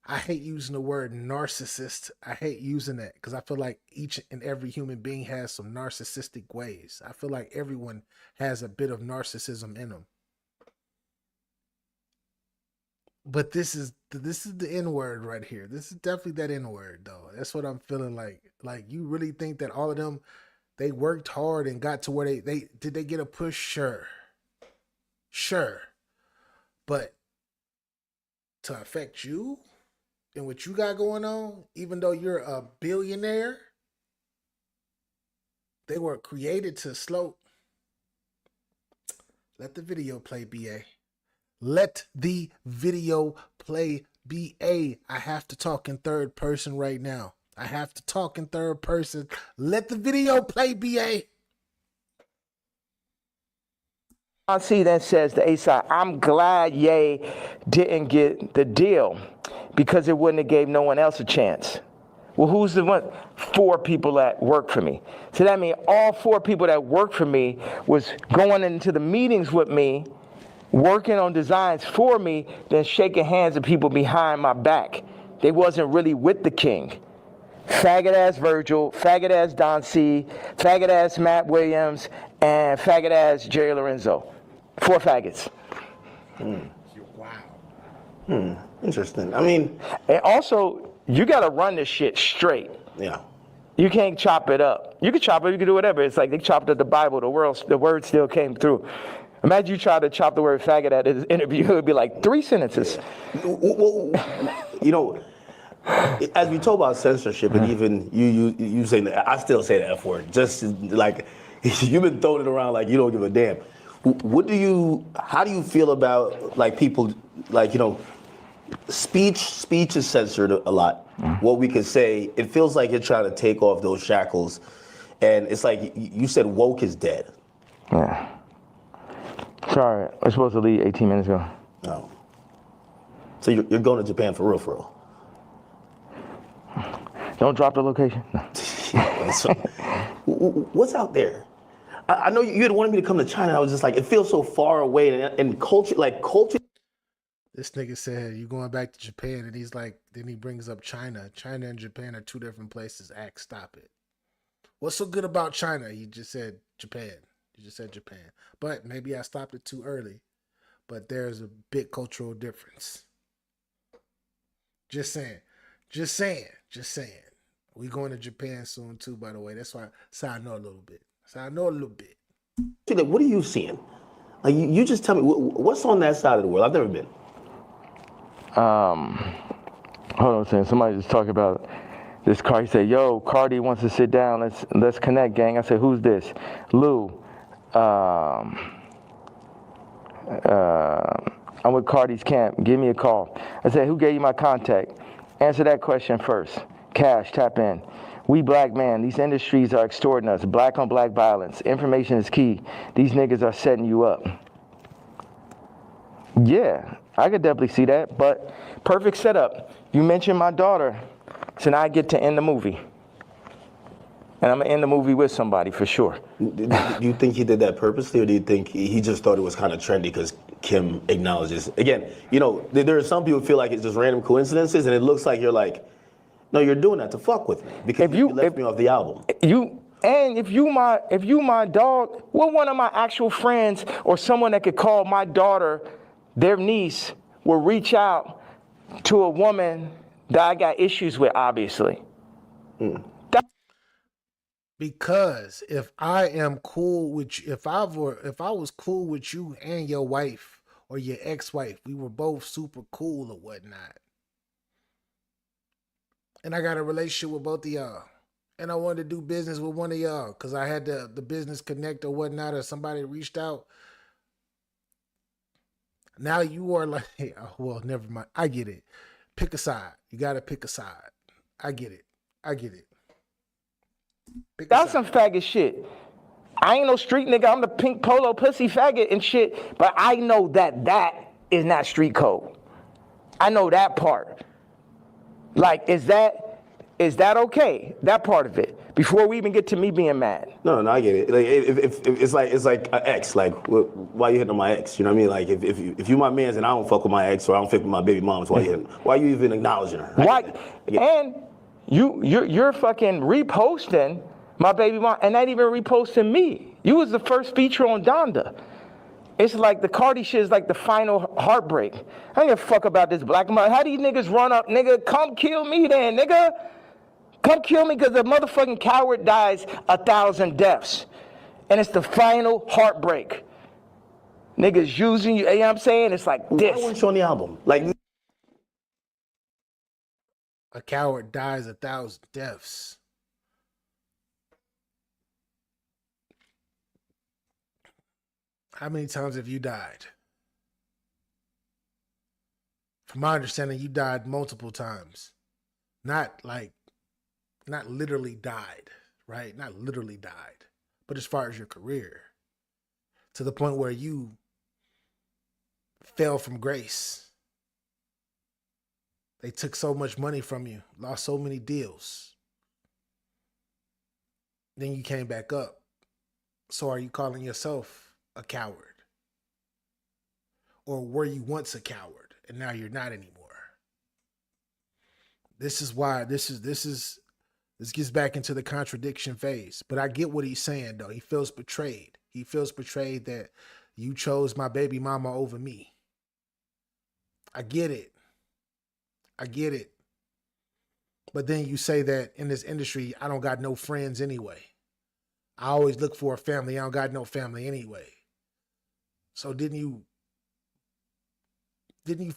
I hate using the word narcissist. I hate using that because I feel like each and every human being has some narcissistic ways. I feel like everyone has a bit of narcissism in them. But this is the N-word right here. This is definitely that N-word though. That's what I'm feeling like. Like, you really think that all of them, they worked hard and got to where they did they get a push? Sure. But to affect you and what you got going on, even though you're a billionaire. They were created to slow. Let the video play, BA. Let the video play, BA. I have to talk in third person right now. I have to talk in third person. Let the video play, BA. See, then says to A-Side, I'm glad Ye didn't get the deal because it wouldn't have gave no one else a chance. Well, who's the one? 4 people that work for me. So that means all 4 people that work for me was going into the meetings with me, working on designs for me, then shaking hands with people behind my back. They wasn't really with the king. Faggot ass Virgil, faggot ass Don C, faggot ass Matt Williams, and faggot ass Jerry Lorenzo. 4 faggots. Wow. Interesting. I mean, and also, you gotta run this shit straight. Yeah. You can't chop it up. You can chop it, you can do whatever. It's like they chopped up the Bible, the word still came through. Imagine you try to chop the word faggot at his interview, it would be like 3 sentences. Well, you know, as we talk about censorship, and even you saying that, I still say the F word. Just like you've been throwing it around like you don't give a damn. How do you feel about like people like, you know, speech is censored a lot. What we could say, it feels like you're trying to take off those shackles, and it's like you said woke is dead. Yeah. Sorry, I was supposed to leave 18 minutes ago. Oh. So you're going to Japan for real? Don't drop the location. No. So, what's out there? I know you had wanted me to come to China. I was just like, it feels so far away, and culture. This nigga said, you going back to Japan, and he's like, then he brings up China. China and Japan are 2 different places. Act, stop it. What's so good about China? He just said Japan. You just said Japan. But maybe I stopped it too early. But there's a big cultural difference. Just saying. Just saying. Just saying. We going to Japan soon too, by the way. That's why I know a little bit. So I know a little bit. What are you seeing? Like you just tell me what's on that side of the world. I've never been. Hold on a second. Somebody just talking about this car. He said, "Yo, Cardi wants to sit down. Let's connect, gang." I said, "Who's this?" Lou. I'm with Cardi's camp. Give me a call. I said, "Who gave you my contact?" Answer that question first. Cash, tap in. We black man, these industries are extorting us. Black on black violence. Information is key. These niggas are setting you up. Yeah, I could definitely see that, but perfect setup. You mentioned my daughter, so now I get to end the movie. And I'm gonna end the movie with somebody for sure. Do you think he did that purposely, or do you think he just thought it was kind of trendy because Kim acknowledges? Again, you know, there are some people who feel like it's just random coincidences, and it looks like you're like, no, you're doing that to fuck with me because you left me off the album. If you my dog, well, one of my actual friends or someone that could call my daughter, their niece, will reach out to a woman that I got issues with, obviously. Because if I am cool with you, if I was cool with you and your wife or your ex-wife, we were both super cool or whatnot, and I got a relationship with both of y'all, and I wanted to do business with one of y'all because I had the business connect or whatnot, or somebody reached out. Now you are like, hey, well, never mind. I get it. Pick a side. You got to pick a side. I get it. That's some faggot shit. I ain't no street nigga. I'm the pink polo pussy faggot and shit. But I know that is not street code. I know that part. Like, is that okay? That part of it. Before we even get to me being mad. No, I get it. Like, if it's like an ex. Like, why you hitting on my ex? You know what I mean? Like, if you my mans and I don't fuck with my ex or I don't fuck with my baby moms, why you hitting? Why you even acknowledging her? Why? And you're fucking reposting my baby mom and not even reposting me. You was the first feature on Donda. It's like the Cardi shit is like the final heartbreak. I don't give a fuck about this black mother. How these niggas run up, nigga? Come kill me then, nigga. Come kill me because the motherfucking coward dies 1,000 deaths. And it's the final heartbreak. Niggas using you, you know what I'm saying? It's like this. Why weren't you on the album? Like, A coward dies 1,000 deaths. How many times have you died? From my understanding, you died multiple times. Not literally died, right? Not literally died, but as far as your career, to the point where you fell from grace. They took so much money from you, lost so many deals. Then you came back up. So are you calling yourself a coward? Or were you once a coward and now you're not anymore? This is why this gets back into the contradiction phase. But I get what he's saying though. He feels betrayed. He feels betrayed that you chose my baby mama over me. I get it. I get it. But then you say that in this industry, I don't got no friends anyway. I always look for a family. I don't got no family anyway. So didn't you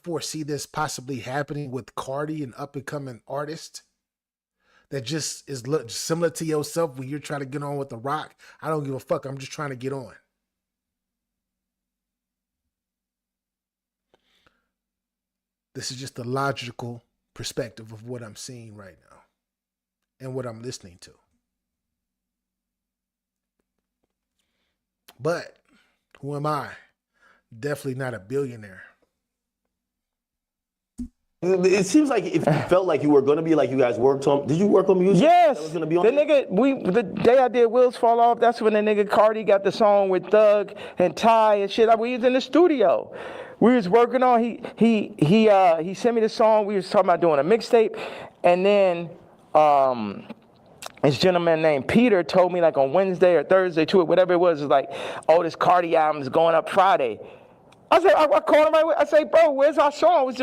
foresee this possibly happening with Cardi, an up-and-coming artist that just is similar to yourself when you're trying to get on with The Rock? I don't give a fuck. I'm just trying to get on. This is just the logical perspective of what I'm seeing right now and what I'm listening to. But who am I? Definitely not a billionaire. It seems like if you felt like you were going to be like you guys worked on, did you work on music? Yes. That was going to be on the nigga, the day I did Wheels Fall Off, that's when the nigga Cardi got the song with Thug and Ty and shit. We was in the studio. We was working on, he sent me the song. We was talking about doing a mixtape. And then this gentleman named Peter told me like on Wednesday or Thursday to it, whatever it was like, oh, this Cardi album is going up Friday. I said, I called him right away. I say, bro, where's our song?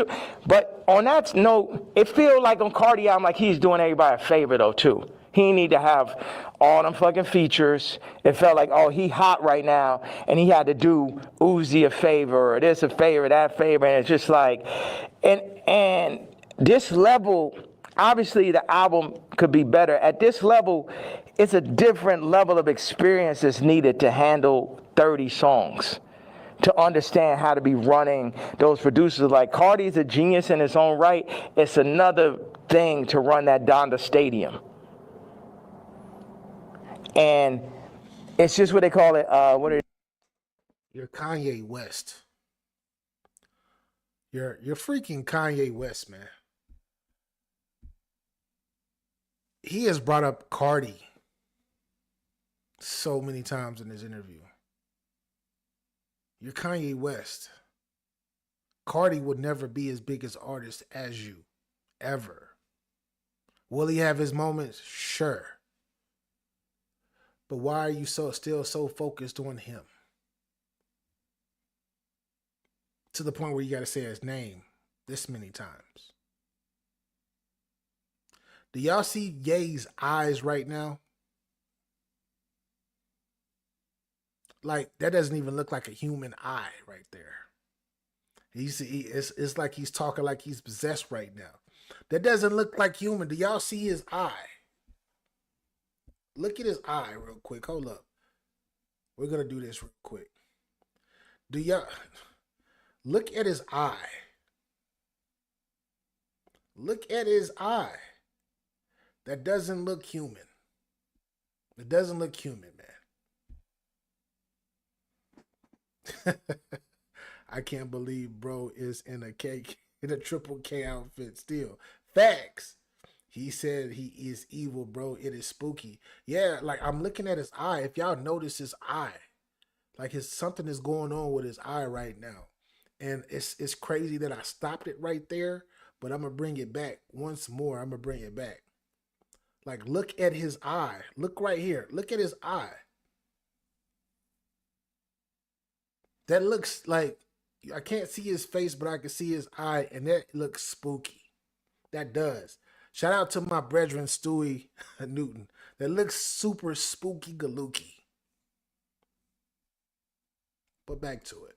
But on that note, it feels like on Cardi album, like he's doing everybody a favor though too. He need to have all them fucking features. It felt like, oh, he hot right now, and he had to do Uzi a favor, or this a favor, that favor, and it's just like, and this level, obviously the album could be better. At this level, it's a different level of experience that's needed to handle 30 songs. To understand how to be running those producers. Like Cardi's a genius in his own right. It's another thing to run that Donda Stadium. And it's just what they call it. You're Kanye West. You're freaking Kanye West, man. He has brought up Cardi so many times in his interview. You're Kanye West. Cardi would never be as big as artist as you, ever. Will he have his moments? Sure. But why are you still so focused on him? To the point where you got to say his name this many times. Do y'all see Ye's eyes right now? Like, that doesn't even look like a human eye right there. It's like he's talking like he's possessed right now. That doesn't look like human. Do y'all see his eye? Look at his eye real quick. Hold up. We're going to do this real quick. Do y'all look at his eye? Look at his eye. That doesn't look human. It doesn't look human, man. I can't believe bro is in a triple K outfit still. Facts. He said he is evil, bro. It is spooky. Yeah, like I'm looking at his eye. If y'all notice his eye, like something is going on with his eye right now. And it's crazy that I stopped it right there, but I'm gonna bring it back once more. I'm gonna bring it back. Like, look at his eye. Look right here. Look at his eye. That looks like, I can't see his face, but I can see his eye, and that looks spooky. That does. Shout out to my brethren, Stewie Newton. That looks super spooky galooky. But back to it.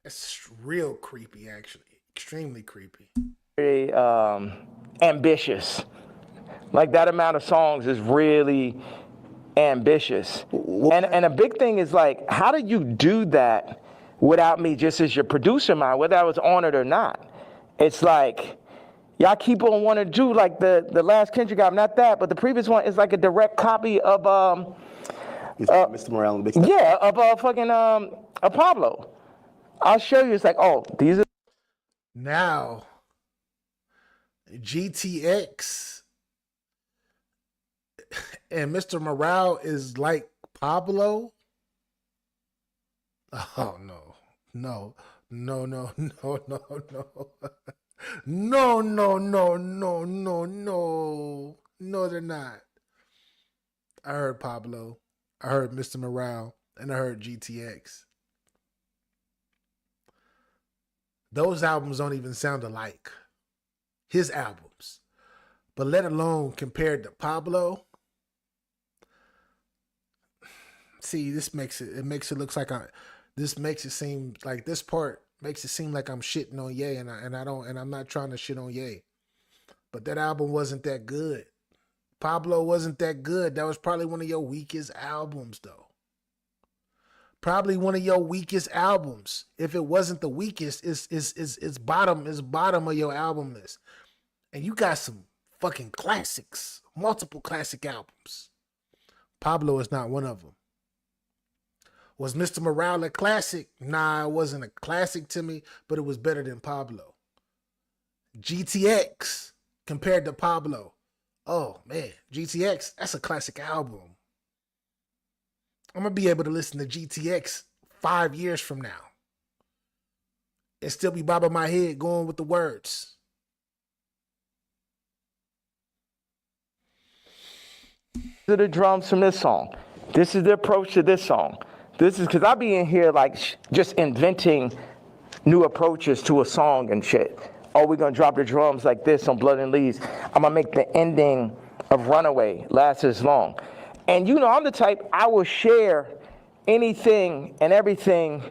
It's real creepy, actually. Extremely creepy. It very ambitious. Like that amount of songs is really ambitious. And a big thing is like, how do you do that without me just as your producer, man, whether I was on it or not? It's like, y'all keep on wanting to do like the last Kendrick album, not that, but the previous one is like a direct copy of Mr. Morale and Big Step? Yeah, of fucking Pablo. I'll show you. It's like, oh, these are now GTX and Mr. Morale is like Pablo. Oh no. No, no, no, no, no, no. No, no, no, no, no, no. No, they're not. I heard Pablo. I heard Mr. Morale. And I heard GTX. Those albums don't even sound alike. His albums. But let alone compared to Pablo. See, this makes it look like this makes it seem like this part makes it seem like I'm shitting on Ye, and I'm not trying to shit on Ye. But that album wasn't that good. Pablo wasn't that good. That was probably one of your weakest albums, though. Probably one of your weakest albums. If it wasn't the weakest, it's bottom of your album list. And you got some fucking classics, multiple classic albums. Pablo is not one of them. Was Mr. Morale a classic? Nah, it wasn't a classic to me, but it was better than Pablo. GTX compared to Pablo. Oh, man. GTX, that's a classic album. I'm going to be able to listen to GTX 5 years from now and still be bobbing my head going with the words. These are the drums from this song. This is the approach to this song. This is because I be in here like just inventing new approaches to a song and shit. Oh, we're going to drop the drums like this on Blood and Leaves. I'm going to make the ending of Runaway last as long. And you know, I'm the type, I will share anything and everything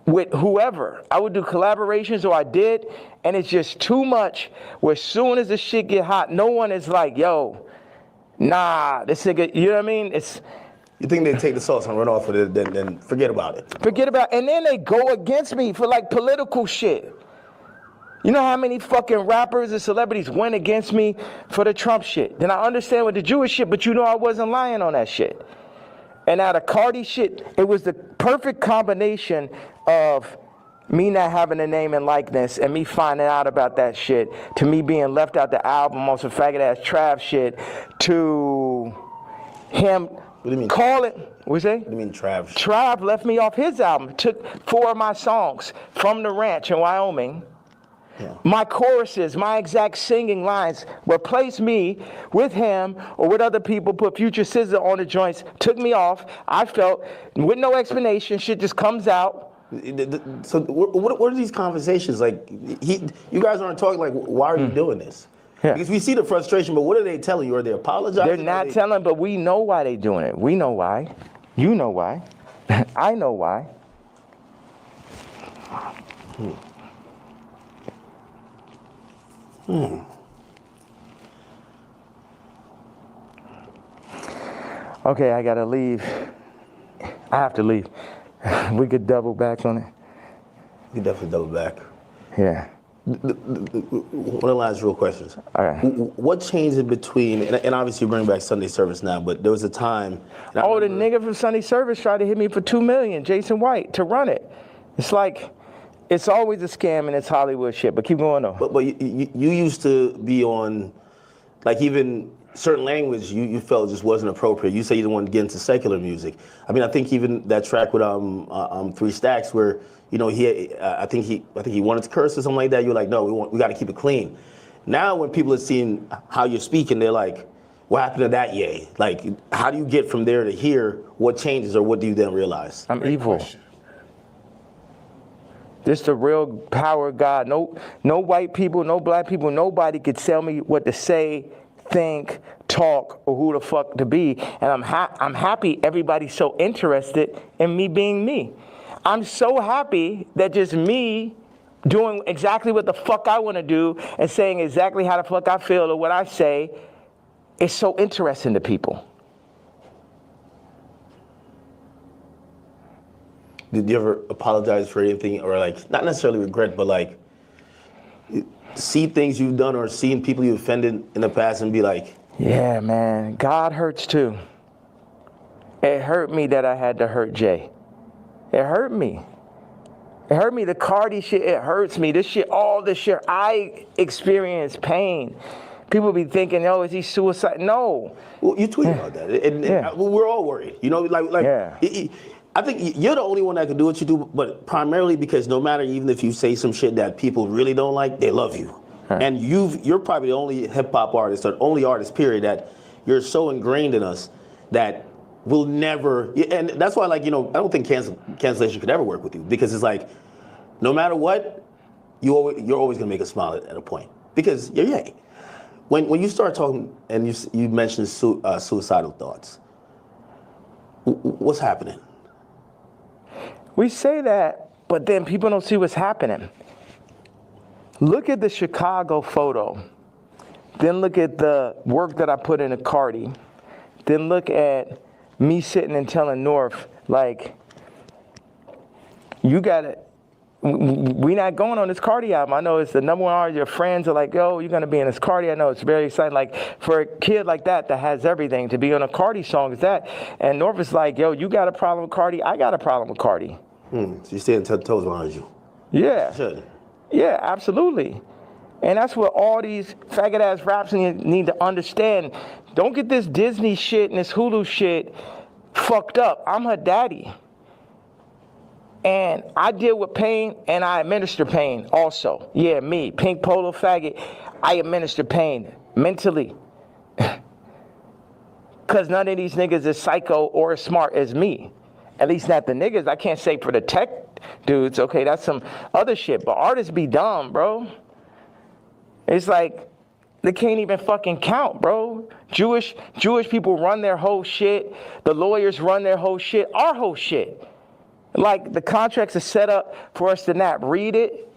with whoever. I would do collaborations, or I did, and it's just too much where as soon as the shit get hot, no one is like, yo, nah, this nigga, you know what I mean? You think they take the sauce and run off with it, then forget about it. Forget about it. And then they go against me for like political shit. You know how many fucking rappers and celebrities went against me for the Trump shit? Then I understand with the Jewish shit, but you know I wasn't lying on that shit. And now the Cardi shit, it was the perfect combination of me not having a name and likeness and me finding out about that shit, to me being left out the album on some faggot-ass Trav shit, to him calling, what's that? What do you mean Trav? Trav left me off his album, took 4 of my songs from the ranch in Wyoming. Yeah. My choruses, my exact singing lines, replaced me with him or with other people, put Future Scissor on the joints, took me off. I felt, with no explanation, shit just comes out. So what are these conversations like? You guys aren't talking like, why are you doing this? Yeah. Because we see the frustration, but what are they telling you? Are they apologizing? They're not telling, but we know why they're doing it. We know why. You know why. I know why. Okay, I gotta leave. I have to leave. We could double back on it. We could definitely double back. Yeah. One of the last real questions. All right. What changed in between, and obviously you bring back Sunday service now, but there was a time. The nigga from Sunday service tried to hit me for $2 million, Jason White, to run it. It's like, it's always a scam and it's Hollywood shit, but keep going though. But you used to be on, like even certain language you felt just wasn't appropriate. You say you didn't want to get into secular music. I mean, I think even that track with 3 Stacks where, you know, I think he wanted to curse or something like that. You're like, no, we got to keep it clean. Now when people are seeing how you're speaking, they're like, what happened to that Ye? Like, how do you get from there to here? What changes, or what do you then realize? I'm evil. This the real power of God. No white people, no black people, nobody could tell me what to say, think, talk, or who the fuck to be. And I'm happy everybody's so interested in me being me. I'm so happy that just me doing exactly what the fuck I want to do and saying exactly how the fuck I feel or what I say is so interesting to people. Did you ever apologize for anything, or like not necessarily regret, but like see things you've done or seen people you offended in the past and be like, yeah, man, God hurts too. It hurt me that I had to hurt Jay. It hurt me. It hurt me. The Cardi shit, it hurts me. This shit, all this shit, I experience pain. People be thinking, oh, is he suicide? No. Well, you tweeted about that, and we're all worried. You know, I think you're the only one that can do what you do, but primarily because no matter, even if you say some shit that people really don't like, they love you. Right. And you're probably the only hip hop artist, or only artist, period, that you're so ingrained in us that we'll never, and that's why, like, you know, I don't think cancellation could ever work with you, because it's like, no matter what, you're always gonna make us smile at a point, because you're Ye. When you start talking and you mentioned suicidal thoughts, what's happening? We say that, but then people don't see what's happening. Look at the Chicago photo. Then look at the work that I put into Cardi. Then look at me sitting and telling North, like, you got it. We not going on this Cardi album. I know it's the #1 artist. Your friends are like, yo, you're going to be in this Cardi. I know it's very exciting. Like, for a kid like that has everything, to be on a Cardi song is that. And North is like, yo, you got a problem with Cardi? I got a problem with Cardi. So you're staying toes behind you. Yeah. Should. Yeah, absolutely. And that's what all these faggot-ass raps need to understand. Don't get this Disney shit and this Hulu shit fucked up. I'm her daddy. And I deal with pain, and I administer pain also. Yeah, me, pink polo faggot, I administer pain mentally. Because none of these niggas is psycho or as smart as me. At least not the niggas. I can't say for the tech dudes. Okay, that's some other shit. But artists be dumb, bro. It's like, they can't even fucking count, bro. Jewish people run their whole shit. The lawyers run their whole shit. Our whole shit. Like, the contracts are set up for us to not read it.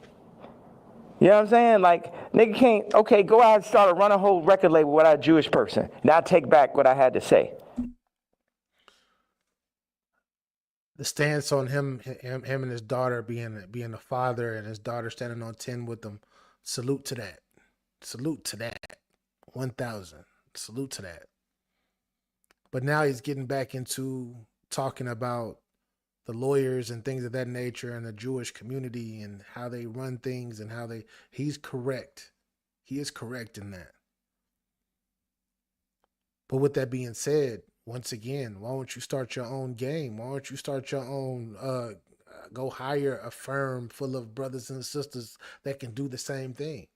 You know what I'm saying? Like, nigga can't, okay, go out and start run a whole record label without a Jewish person. Now take back what I had to say. The stance on him and his daughter being the father, and his daughter standing on 10 with them. Salute to that. Salute to that. 1,000. Salute to that. But now he's getting back into talking about the lawyers and things of that nature and the Jewish community and how they run things and how he's correct. He is correct in that. But with that being said, once again, why don't you start your own game? Why don't you start your own, go hire a firm full of brothers and sisters that can do the same thing?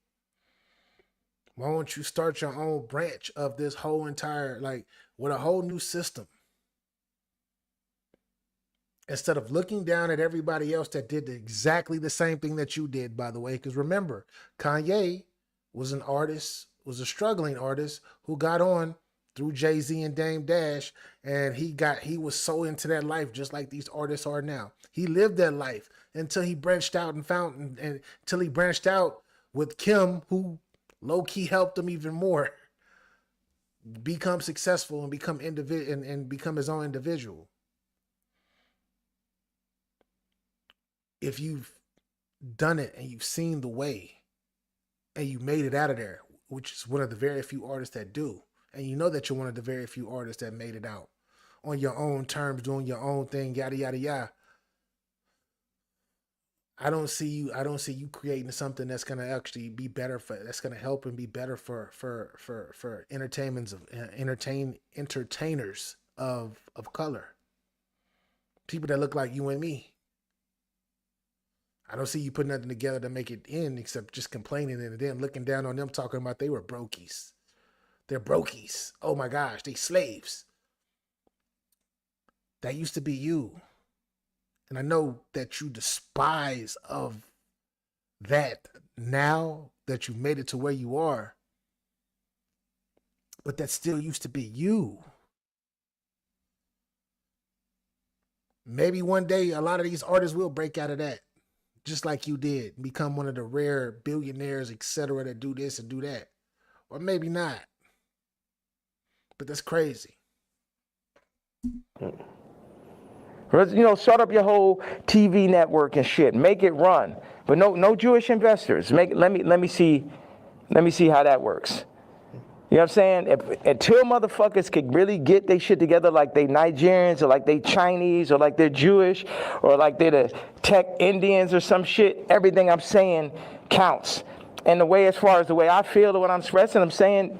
Why don't you start your own branch of this whole entire, like, with a whole new system? Instead of looking down at everybody else that did exactly the same thing that you did, by the way. Because remember, Kanye was an artist, was a struggling artist who got on through Jay-Z and Dame Dash, and he was so into that life just like these artists are now. He lived that life until he branched out until he branched out with Kim, who low-key helped him even more become successful and become become his own individual. If you've done it and you've seen the way and you made it out of there, which is one of the very few artists that do, and you know that you're one of the very few artists that made it out on your own terms, doing your own thing, yada, yada, yada. I don't see you creating something that's going to actually be better that's going to help and be better for entertainers of color. People that look like you and me. I don't see you putting nothing together to make it in except just complaining and then looking down on them talking about they were brokies. They're brokies. Oh my gosh, they slaves. That used to be you. And I know that you despise of that now that you made it to where you are. But that still used to be you. Maybe one day a lot of these artists will break out of that. just like you did, become one of the rare billionaires, etc., that do this and do that. Or maybe not. But that's crazy. Start up your whole TV network and shit. Make it run. But no Jewish investors. Let me see how that works. You know what I'm saying? Until motherfuckers could really get their shit together like they Nigerians or like they Chinese or like they're Jewish or like they're the tech Indians or some shit, everything I'm saying counts. And as far as the way I feel or what I'm expressing, I'm saying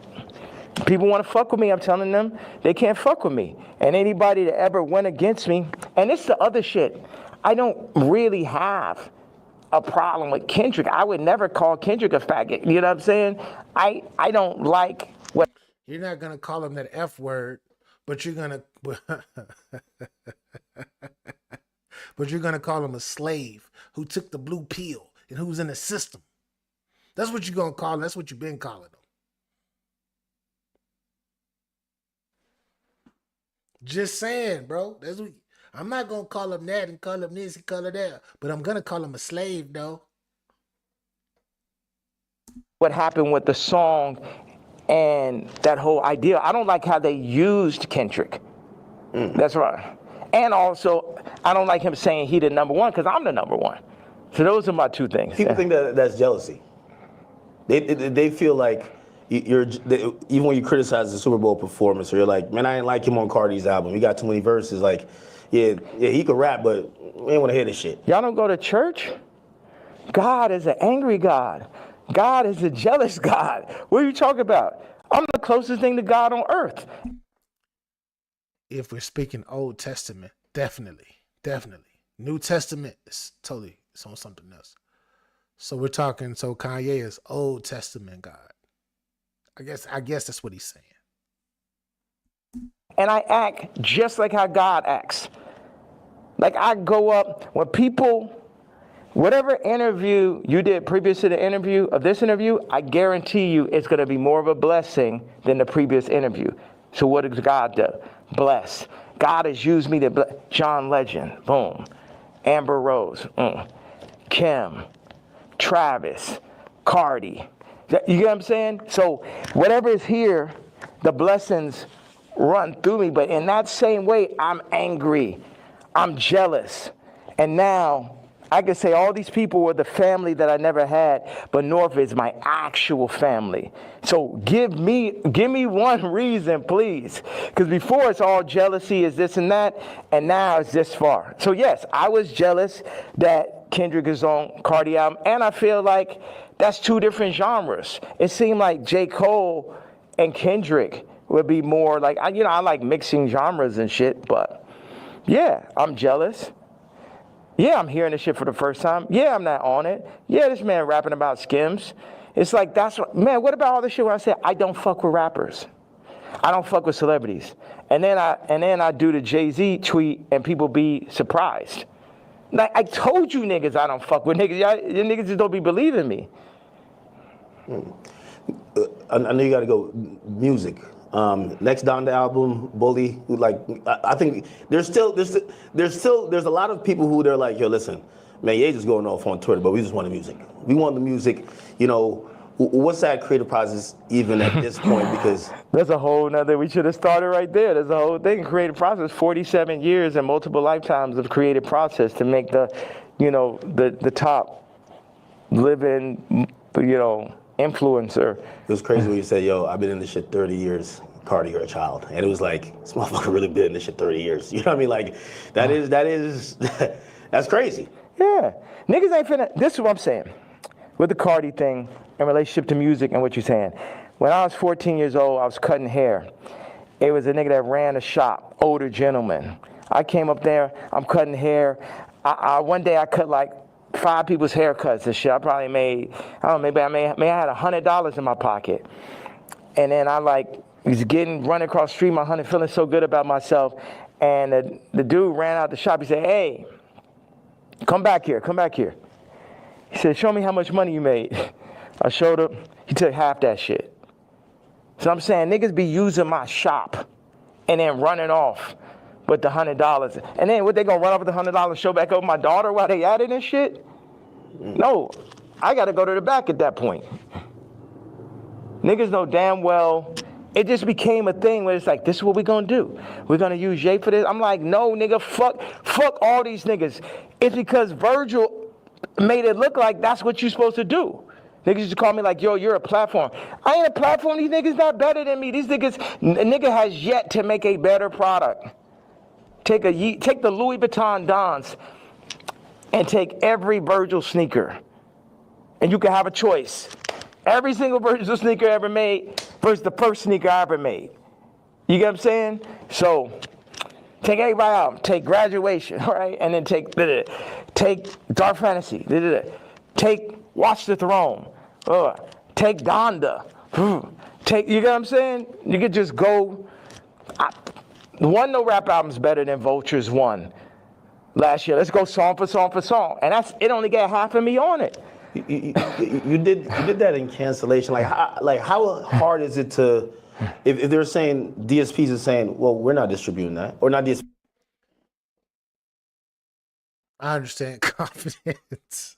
people want to fuck with me. I'm telling them they can't fuck with me. And anybody that ever went against me, and it's the other shit, I don't really have a problem with Kendrick. I would never call Kendrick a faggot. You know what I'm saying? I don't like what. You're not going to call him that F word, but you're going to but you're going to call him a slave who took the blue pill and who's in the system. That's what you're going to call him. That's what you've been calling him. Just saying, bro. That's what, I'm not going to call him that and call him this and call him that, but I'm going to call him a slave, though. What happened with the song and that whole idea. I don't like how they used Kendrick. That's right. And also, I don't like him saying he the number one because I'm the number one. So those are my two things. People think that that's jealousy. They feel like even when you criticize the Super Bowl performance, or you're like, man, I didn't like him on Cardi's album. He got too many verses. Like, yeah, he could rap, but we ain't want to hear this shit. Y'all don't go to church? God is an angry God. God is a jealous God. What are you talking about? I'm the closest thing to God on earth. If we're speaking Old Testament, definitely. New Testament is totally on something else. So we're talking, so Kanye is Old Testament God. I guess that's what he's saying. And I act just like how God acts. Like I go up, when people, whatever interview you did previous to the interview of this interview, I guarantee you it's going to be more of a blessing than the previous interview. So what does God do? Bless. God has used me to bless. John Legend, boom. Amber Rose, Kim, Travis, Cardi. You get what I'm saying? So whatever is here, the blessings run through me. But in that same way, I'm angry. I'm jealous. And now I can say all these people were the family that I never had, but North is my actual family. So give me one reason, please. Because before it's all jealousy is this and that, and now it's this far. So yes, I was jealous that Kendrick is on Cardi album, and I feel like that's two different genres. It seemed like J. Cole and Kendrick would be more like, I like mixing genres and shit, but yeah, I'm jealous. Yeah, I'm hearing this shit for the first time. Yeah, I'm not on it. Yeah, this man rapping about Skims. It's like, what about all this shit where I say, I don't fuck with rappers. I don't fuck with celebrities. And then I do the Jay-Z tweet and people be surprised. Like, I told you niggas I don't fuck with niggas. You niggas just don't be believing me. I know you got to go music. Next Donda album, Bully. Like, I think there's a lot of people who they're like, yo, listen, man, Ye just going off on Twitter, but we just want the music. We want the music. What's that creative process even at this point? Because there's a whole nother. We should have started right there. There's a whole thing. Creative process. 47 years and multiple lifetimes of creative process to make the top living, influencer. It was crazy when you said, yo, I've been in this shit 30 years. Cardi, you're a child. And it was like, this motherfucker really been in this shit 30 years. You know what I mean? Like, that's crazy. Yeah. Niggas ain't finna, this is what I'm saying. With the Cardi thing in relationship to music and what you're saying. When I was 14 years old, I was cutting hair. It was a nigga that ran a shop, older gentleman. I came up there, I'm cutting hair. One day I cut like 5 people's haircuts and shit. I probably made, I don't know, maybe I had $100 in my pocket. And then I was running across the street, feeling so good about myself. And the dude ran out the shop. He said, hey, come back here. He said, show me how much money you made. I showed him. He took half that shit. So I'm saying niggas be using my shop and then running off with the $100. And then what, they gonna run off with the $100 show back over my daughter while they at it and shit? No, I got to go to the back at that point. Niggas know damn well. It just became a thing where it's like, this is what we're going to do. We're going to use Jay for this. I'm like, no, nigga, fuck all these niggas. It's because Virgil made it look like that's what you're supposed to do. Niggas used to call me like, yo, you're a platform. I ain't a platform. These niggas not better than me. These niggas, a nigga has yet to make a better product. Take the Louis Vuitton Dons and take every Virgil sneaker. And you can have a choice. Every single Virgil sneaker ever made versus the first sneaker I ever made. You get what I'm saying? So take everybody out. Take Graduation, right? And then take Dark Fantasy. Take Watch the Throne. Take Donda. You get what I'm saying? You could just go. No rap album's better than Vulture's one last year. Let's go song for song for song. And it only got half of me on it. You did that in Cancellation. How hard is it to, if they're saying, DSPs are saying, well, we're not distributing that, or not DSPs. I understand confidence.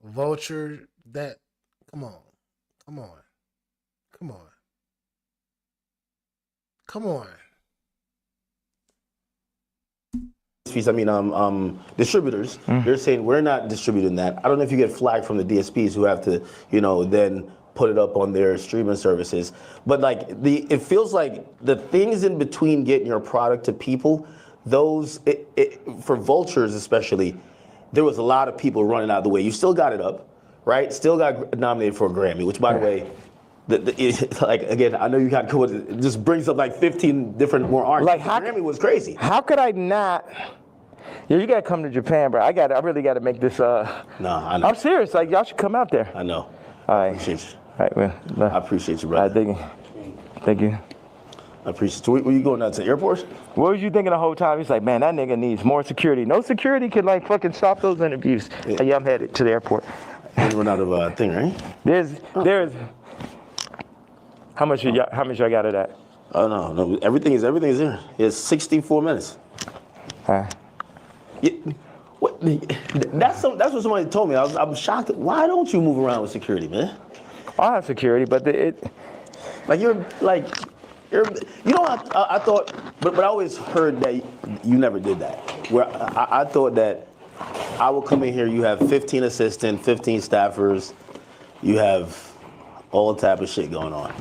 Vulture, come on. Distributors, they're saying we're not distributing that. I don't know if you get flagged from the DSPs who have to, then put it up on their streaming services. But it feels like the things in between getting your product to people, for Vultures especially, there was a lot of people running out of the way. You still got it up, right? Still got nominated for a Grammy, which, by the way, again, I know you got cool. It just brings up 15 different more artists. Grammy was crazy. How could I not? Yeah, you gotta come to Japan, bro. I really gotta make this. No, I know. I'm serious. Y'all should come out there. I know. All right. I appreciate you. All right, man. I appreciate you, brother. All right, thank you. I appreciate you. So were you going out to the airport? What was you thinking the whole time? He's like, man, that nigga needs more security. No security can fucking stop those interviews. Yeah, I'm headed to the airport. You run out of thing, right? There's. How much I got of that? Oh no, everything is there. It's 64 minutes. That's what somebody told me. I'm shocked. Why don't you move around with security, man? I have security, but I thought, but I always heard that you never did that. Where I thought that I would come in here, you have 15 assistants, 15 staffers, you have all type of shit going on.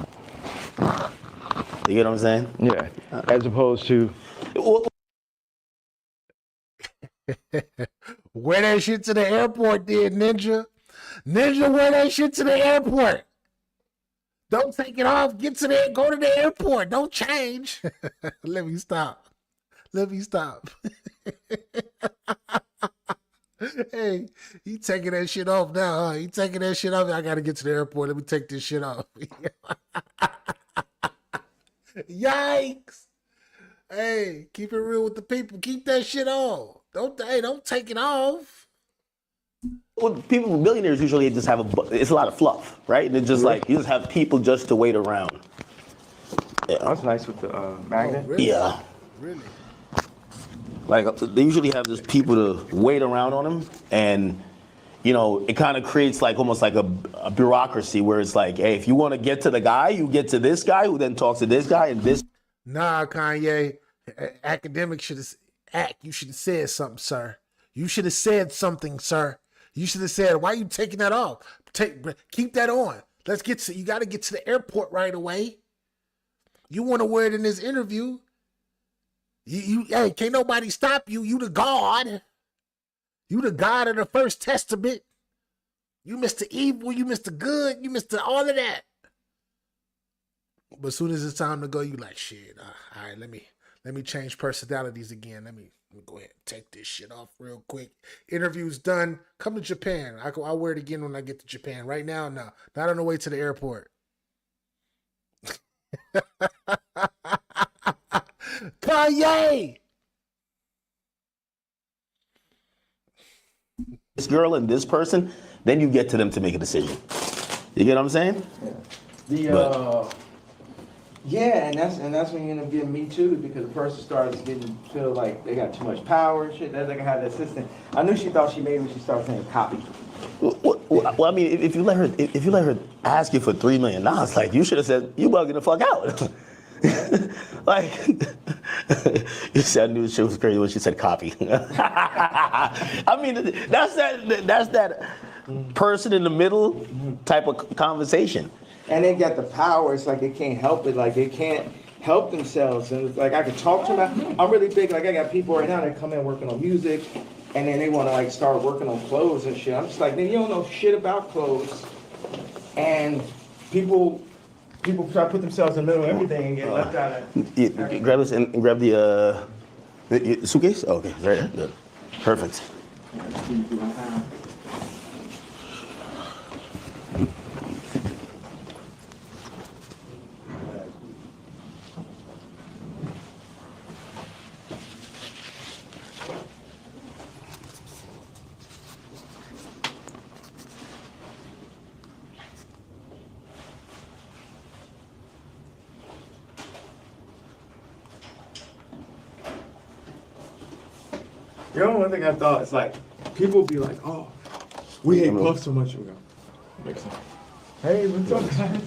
You get what I'm saying? Yeah. As opposed to. Wear that shit to the airport, then, Ninja. Wear that shit to the airport. Don't take it off. Go to the airport. Don't change. Let me stop. Hey, he taking that shit off now, huh? He taking that shit off. I gotta get to the airport. Let me take this shit off. Yikes. Hey, keep it real with the people. Keep that shit on. Don't take it off. Well, millionaires usually just have it's a lot of fluff, right? And it's just you just have people just to wait around. Yeah. That's nice with the magnet. Oh, really? Yeah. Really? They usually have just people to wait around on them, and it kind of creates almost like a bureaucracy where it's hey, if you want to get to the guy, you get to this guy who then talks to this guy and this. Nah, Kanye, Akademiks should have You should have said something, sir. You should have said something, sir. You should have said, "Why are you taking that off? Keep that on. You got to get to the airport right away. You want to wear it in this interview." Hey, can't nobody stop you. You the God. You the God of the First Testament. You Mr. Evil. You Mr. Good. You Mr. all of that. But as soon as it's time to go, you shit. All right, let me change personalities again. Let me go ahead and take this shit off real quick. Interview's done. Come to Japan. I'll wear it again when I get to Japan. Right now, no. Not on the way to the airport. Kanye! This girl and this person, then you get to them to make a decision. You get what I'm saying? Yeah, and that's when you end up getting me too, because the person starts feel like they got too much power and shit. That's like I had the assistant. I knew she thought she made me. She started saying copy. Well, I mean, if you let her ask you for $3 million, like you should have said, you bugging the fuck out. Like, you said I knew she was crazy when she said copy. I mean, that's that person in the middle type of conversation. And they got the power. It's like they can't help it. Like they can't help themselves. And it's like I can talk to them. I'm really big. Like I got people right now that come in working on music, and then they want to like start working on clothes and shit. I'm just like, man, you don't know shit about clothes. And people try to put themselves in the middle of everything and get left out of. Grab this and grab the suitcase. Oh, okay, right there. Good. Perfect. You know, one thing I thought is like, people be like, oh, we hate Puff so much. We go, makes sense. Hey, what's up, guys?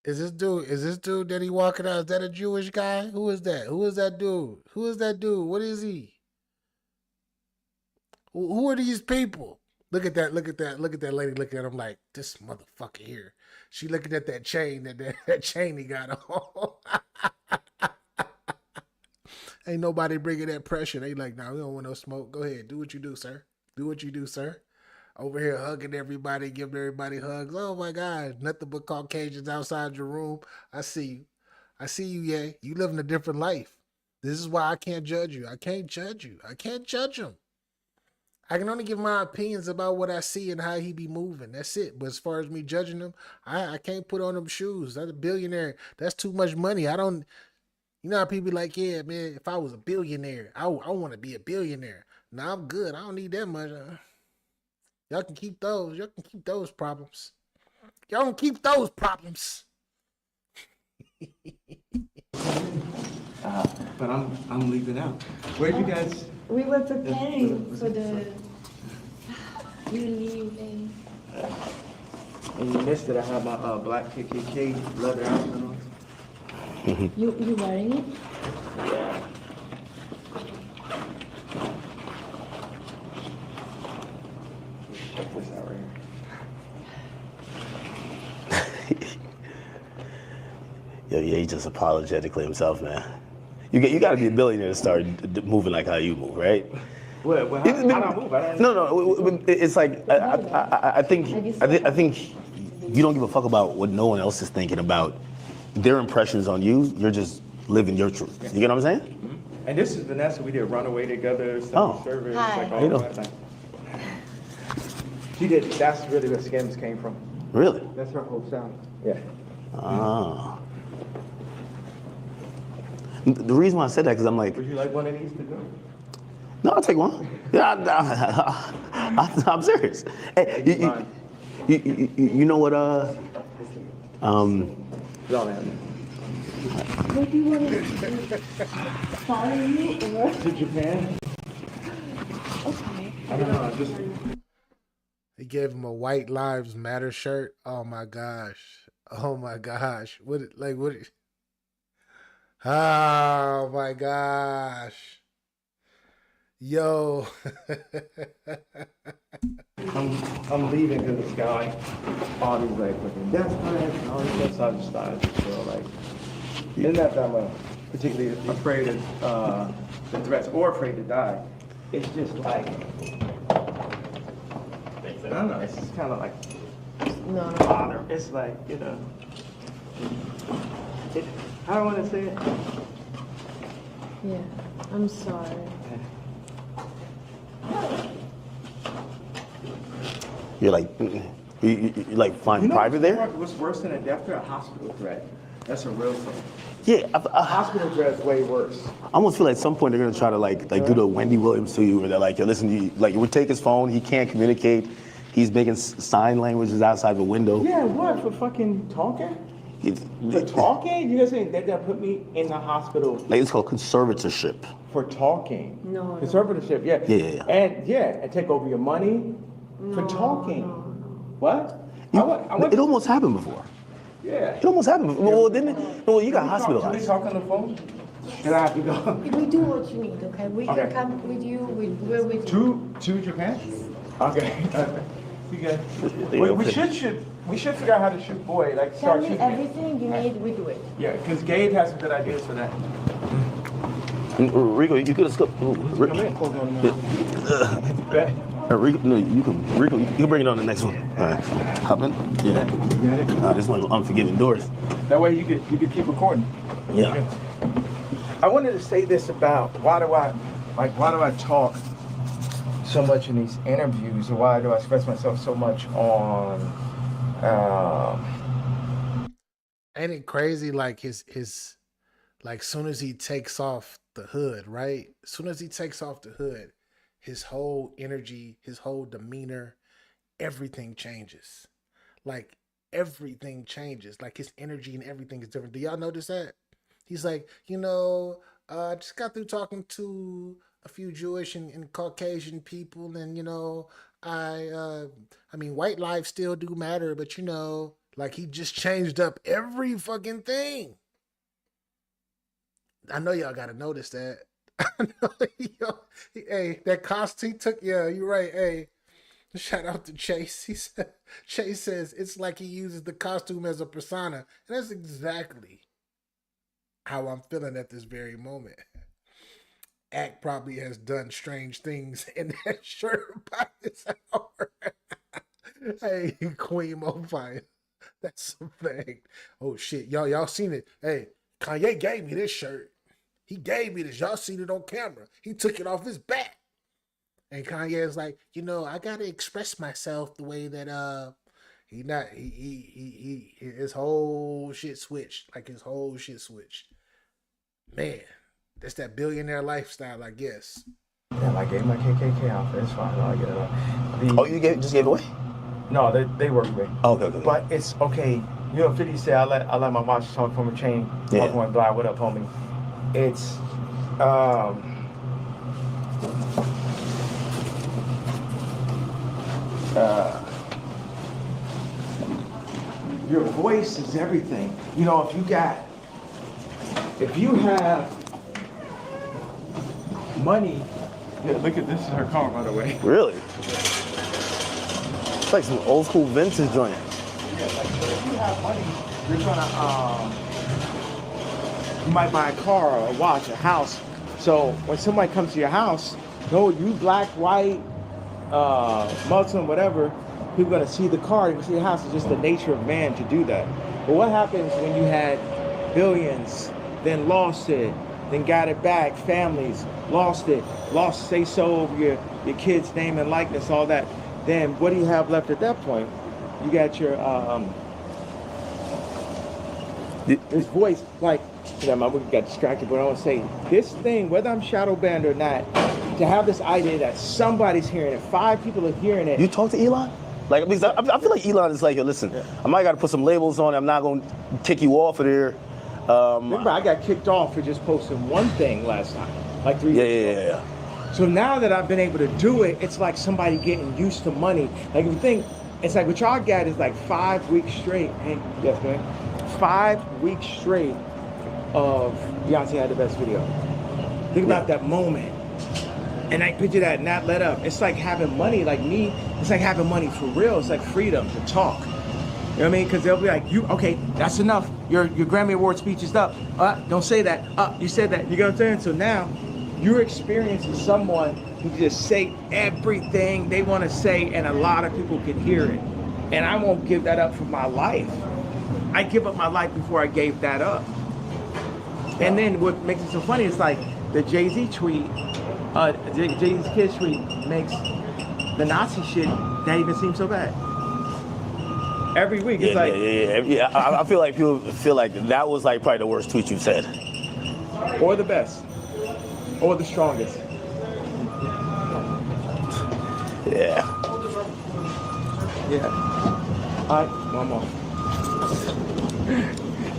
Is this dude that he walking out? Is that a Jewish guy? Who is that? Who is that dude? Who is that dude? What is he? Who are these people? Look at that lady looking at him like, this motherfucker here. She looking at that chain, that chain he got on. Ain't nobody bringing that pressure. They like, nah, we don't want no smoke. Go ahead, do what you do, sir. Do what you do, sir. Over here hugging everybody, giving everybody hugs. Oh my God, nothing but Caucasians outside your room. I see you, yeah. You living a different life. This is why I can't judge you. I can't judge you. I can't judge him. I can only give my opinions about what I see and how he be moving. That's it. But as far as me judging him, I can't put on them shoes. That's a billionaire. That's too much money. I don't, you know how people be like, yeah, man, if I was a billionaire, I want to be a billionaire. No, I'm good. I don't need that much. Y'all can keep those. Y'all can keep those problems. Y'all can keep those problems. But I'm leaving out. Where you guys? We were preparing for the leaving. And you missed it. I have my black KKK leather outfit on. You wearing it? Yeah. Check this out right here. Yo, yeah, he's just apologetically himself, man. You got to be a billionaire to start moving like how you move, right? Well, how do I move? No. It's like I think you don't give a fuck about what no one else is thinking about their impressions on you. You're just living your truth. You get what I'm saying? Mm-hmm. And this is Vanessa. We did Runaway together. Service, Hi. like all that. She did. That's really where Skims came from. Really? That's her whole sound. Yeah. Ah. The reason why I said that because I'm like, Would you like one of these to go? no, I'll take one. Yeah, I'm serious. Hey, you know what? What do you want to follow you or? To Japan? Okay. I don't know. Just. They gave him a White Lives Matter shirt. Oh my gosh. Oh my gosh. What? Oh my gosh. Yo. I'm leaving because it's got like all these like fucking death threats and all this stuff. So I just started to feel like, it's not that I'm particularly afraid of the threats or afraid to die. It's just like, I don't know. It's just kind of like No. bother. It's like, you know. I don't want to say it. Yeah. I'm sorry. you're like, you like flying private there? What's worse than a death threat? A hospital threat. That's a real thing. Yeah, Hospital dress way worse. I almost feel like at some point they're gonna try to like do the Wendy Williams to you, where they're like, yo, listen, we take his phone, he can't communicate, he's making sign languages outside the window. Yeah, what, for fucking talking? For talking? You guys saying they're gonna put me in the hospital? Like it's called conservatorship. For talking? No. Conservatorship, yeah. Yeah. And take over your money for talking. No. What? It almost happened before. Yeah. It almost happened. Well, didn't it? Well, you got Can we hospitalized. talk on the phone? Then I have to go. We do what you need, okay? We Okay. can come with you. We're with you. To Japan? Okay. We good. We should figure out how to shoot boy. Like Tell start me shooting. everything you need, we do it. Yeah, because Gabe has some good ideas for that. Rico, you could have skipped. Rico, no, you can bring it on the next one. All right, hop in. Yeah. This one's Unforgiving Doors. That way you could keep recording. Yeah. I wanted to say this about why do I talk so much in these interviews, or why do I express myself so much on Ain't it crazy? Like his like soon as he takes off the hood, right? As soon as he takes off the hood, his whole energy, his whole demeanor, everything changes. Like everything changes. Like his energy and everything is different. Do y'all notice that? He's like, I just got through talking to a few Jewish and Caucasian people, and I mean, white lives still do matter, but like he just changed up every fucking thing. I know y'all gotta notice that. I know, hey, that costume he took. Yeah, you're right. Hey, shout out to Chase. Chase says it's like he uses the costume as a persona, and that's exactly how I'm feeling at this very moment. Act probably has done strange things in that shirt by this hour. Hey, Queen Mofire. That's a thing. Oh shit, y'all seen it. Hey, Kanye gave me this shirt. He gave me this. Y'all seen it on camera. He took it off his back. And Kanye is like, I gotta express myself the way that his whole shit switched. Like his whole shit switched. Man, that's that billionaire lifestyle, I guess. Yeah, I gave my KKK outfit. It's fine. I'll get it up. You just gave it away? No, they work with me. Oh, okay. But it's okay. 50 say I let my watch talk from a chain. Yeah. Walk by. What up, homie? It's your voice is everything. If you have money. Yeah, look at this is her car, by the way. Really? It's like some old school vintage joint. Yeah, like if you have money, you're trying to you might buy a car or a watch, a house. So when somebody comes to your house, you black, white, Muslim, whatever, people are gonna see the car, you see the house. It's just the nature of man to do that. But what happens when you had billions, then lost it, then got it back, families, lost say so over your kid's name and likeness, all that. Then what do you have left at that point? You got your this voice, like, I got distracted, but I want to say this thing, whether I'm shadow banned or not, to have this idea that somebody's hearing it, 5 people are hearing it. You talk to Elon? Like, because I feel like Elon is like, yo, listen, I might got to put some labels on it. I'm not going to kick you off of there. Remember, I got kicked off for just posting one thing last time, like 3 years ago. Yeah. So now that I've been able to do it, it's like somebody getting used to money. Like, if you think, it's like what y'all got is like 5 weeks straight. Hey, yes, man. 5 weeks straight of Beyonce had the best video. Think about that moment. And I picture that not let up. It's like having money, like me, it's like having money for real. It's like freedom to talk. You know what I mean? Because they'll be like, okay, that's enough. Your Grammy Award speech is up. Don't say that. You said that. You know what I'm saying? So now you're experiencing someone who can just say everything they want to say, and a lot of people can hear it. And I won't give that up for my life. I give up my life before I gave that up. And then what makes it so funny is like the Jay-Z tweet, Jay-Z's kids tweet makes the Nazi shit not even seem so bad. Every week, it's I feel like people feel like that was like probably the worst tweet you've said. Or the best. Or the strongest. Yeah. Yeah. All right, one more.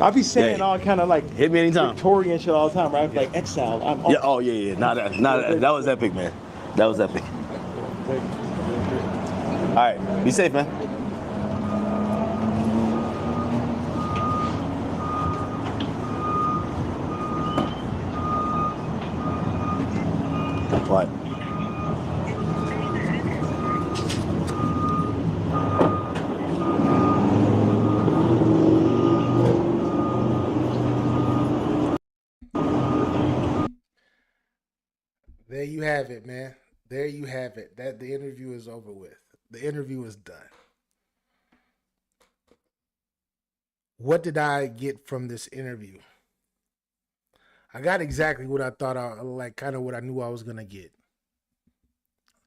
I'll be saying all kind of like hit me anytime. Victorian shit all the time, right? Like exile. Yeah. Oh yeah. That was epic, man. That was epic. All right. Be safe, man. What? There you have it, man. There you have it. That the interview is over with. The interview is done. What did I get from this interview? I got exactly what I thought kind of what I knew I was gonna get.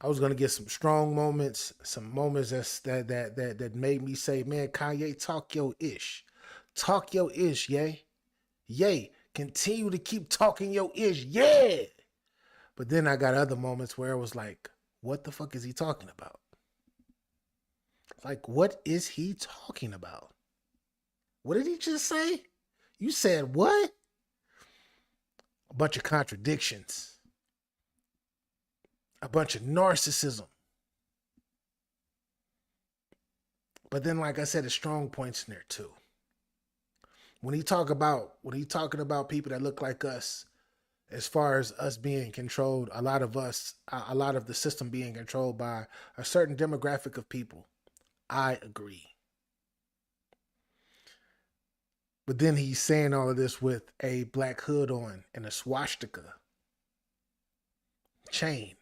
I was gonna get some strong moments, some moments that made me say, man, Kanye, talk your ish. Talk your ish, yay. Yay. Continue to keep talking your ish, yeah. But then I got other moments where I was like, what the fuck is he talking about? Like, what is he talking about? What did he just say? You said what? A bunch of contradictions. A bunch of narcissism. But then, like I said, there's strong points in there too. When he talking about people that look like us, as far as us being controlled, a lot of the system being controlled by a certain demographic of people, I agree. But then he's saying all of this with a black hood on and a swastika chain.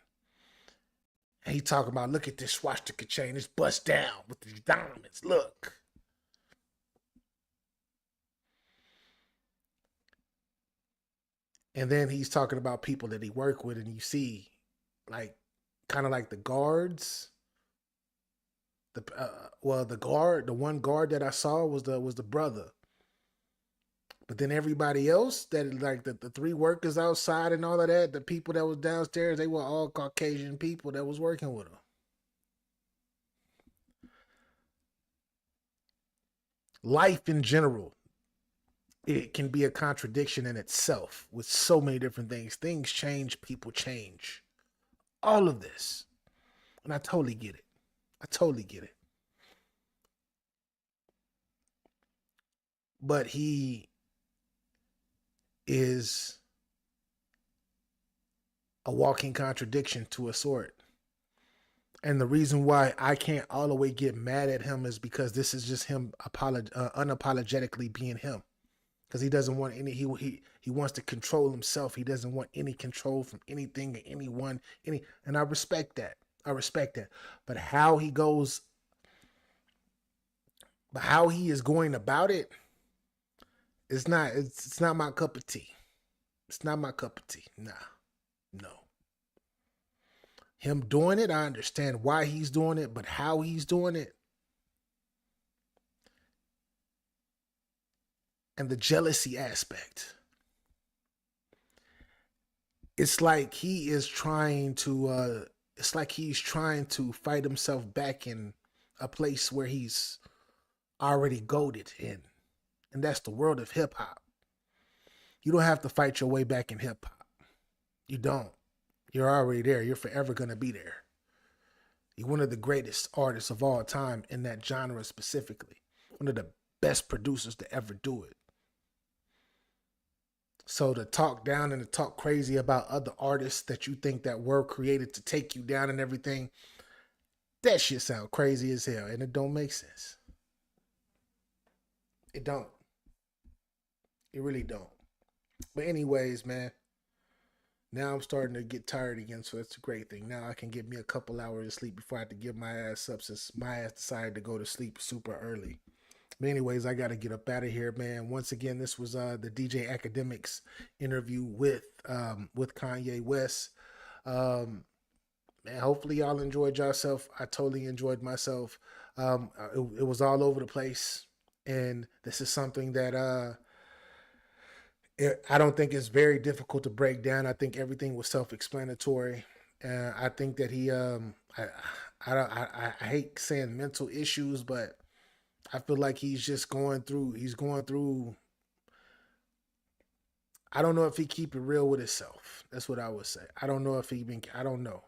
And he talking about, look at this swastika chain. It's bust down with these diamonds. Look. And then he's talking about people that he work with, and you see, like, kind of like the guards. The one guard that I saw was the brother. But then everybody else, that like the three workers outside and all of that, the people that was downstairs, they were all Caucasian people that was working with him. Life in general, it can be a contradiction in itself with so many different things. Things change, people change. All of this. And I totally get it. I totally get it. But he is a walking contradiction to a sort. And the reason why I can't all the way get mad at him is because this is just him unapologetically being him. Because he doesn't want any, he wants to control himself. He doesn't want any control from anything or anyone, and I respect that. I respect that. But how he is going about it, it's not my cup of tea. It's not my cup of tea. Nah. No. Him doing it, I understand why he's doing it, but how he's doing it, and the jealousy aspect. It's like he's trying to fight himself back in a place where he's already goated in. And that's the world of hip hop. You don't have to fight your way back in hip hop. You don't. You're already there. You're forever going to be there. You're one of the greatest artists of all time in that genre specifically. One of the best producers to ever do it. So to talk down and to talk crazy about other artists that you think that were created to take you down and everything, that shit sound crazy as hell, and it don't make sense. It don't. It really don't. But anyways, man, now I'm starting to get tired again, so that's a great thing. Now I can get me a couple hours of sleep before I have to give my ass up, since my ass decided to go to sleep super early. But anyways, I got to get up out of here, man. Once again, this was the DJ Akademiks interview with Kanye West. Man, hopefully y'all enjoyed yourself. I totally enjoyed myself. It was all over the place, and this is something that I don't think it's very difficult to break down. I think everything was self-explanatory. I think that he, I hate saying mental issues, but I feel like he's just going through. He's going through. I don't know if he keep it real with himself. That's what I would say. I don't know if he been. I don't know.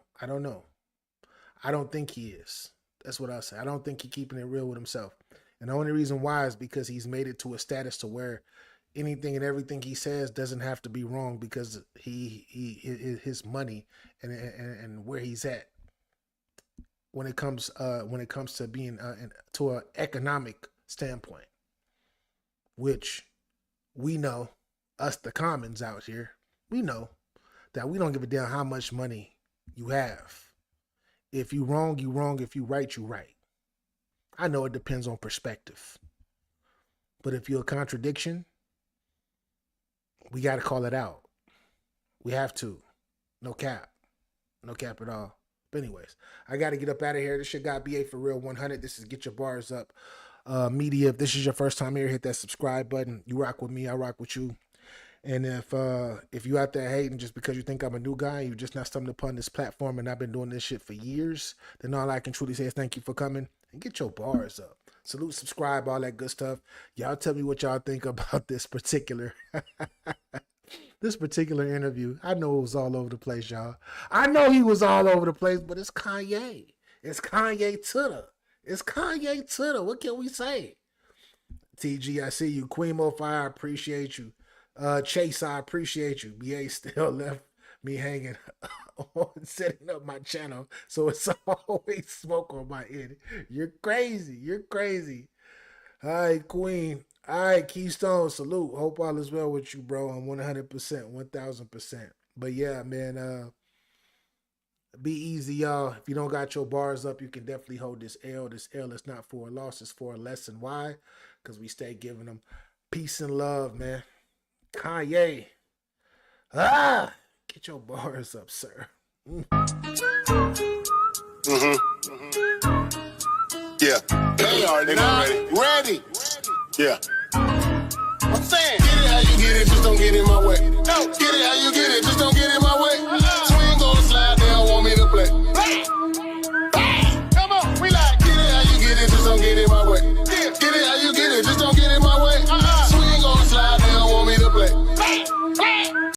I don't think he is. That's what I say. I don't think he keeping it real with himself. And the only reason why is because he's made it to a status to where anything and everything he says doesn't have to be wrong because his money and where he's at when it comes to being to an economic standpoint, which we know, us the commons out here, we know that we don't give a damn how much money you have. If you wrong, you wrong. If you right, you right. I know it depends on perspective, but if you're a contradiction, we got to call it out. We have to. No cap. No cap at all. But anyways, I got to get up out of here. This shit got BA for real 100. This is Get Your Bars Up Media. If this is your first time here, hit that subscribe button. You rock with me, I rock with you. And if you out there hating just because you think I'm a new guy, you just not stumbled upon this platform and I've been doing this shit for years, then all I can truly say is thank you for coming and get your bars up. Salute, subscribe, all that good stuff. Y'all tell me what y'all think about this particular interview. I know it was all over the place, y'all. I know he was all over the place, but it's Kanye. It's Kanye to the. What can we say? TG, I see you. Queen Fire, I appreciate you. Chase, I appreciate you. BA still left me hanging on setting up my channel, so it's always smoke on my end. You're crazy. All right, Queen. All right, Keystone, salute. Hope all is well with you, bro. I'm 100%, 1000%. But yeah, man, be easy, y'all. If you don't got your bars up, you can definitely hold this L. This L is not for a loss, it's for a lesson. Why? Because we stay giving them peace and love, man. Kanye. Get your bars up, sir. Yeah. They are not ready. Yeah. I'm saying, get it how you get it, just don't get in my way. No.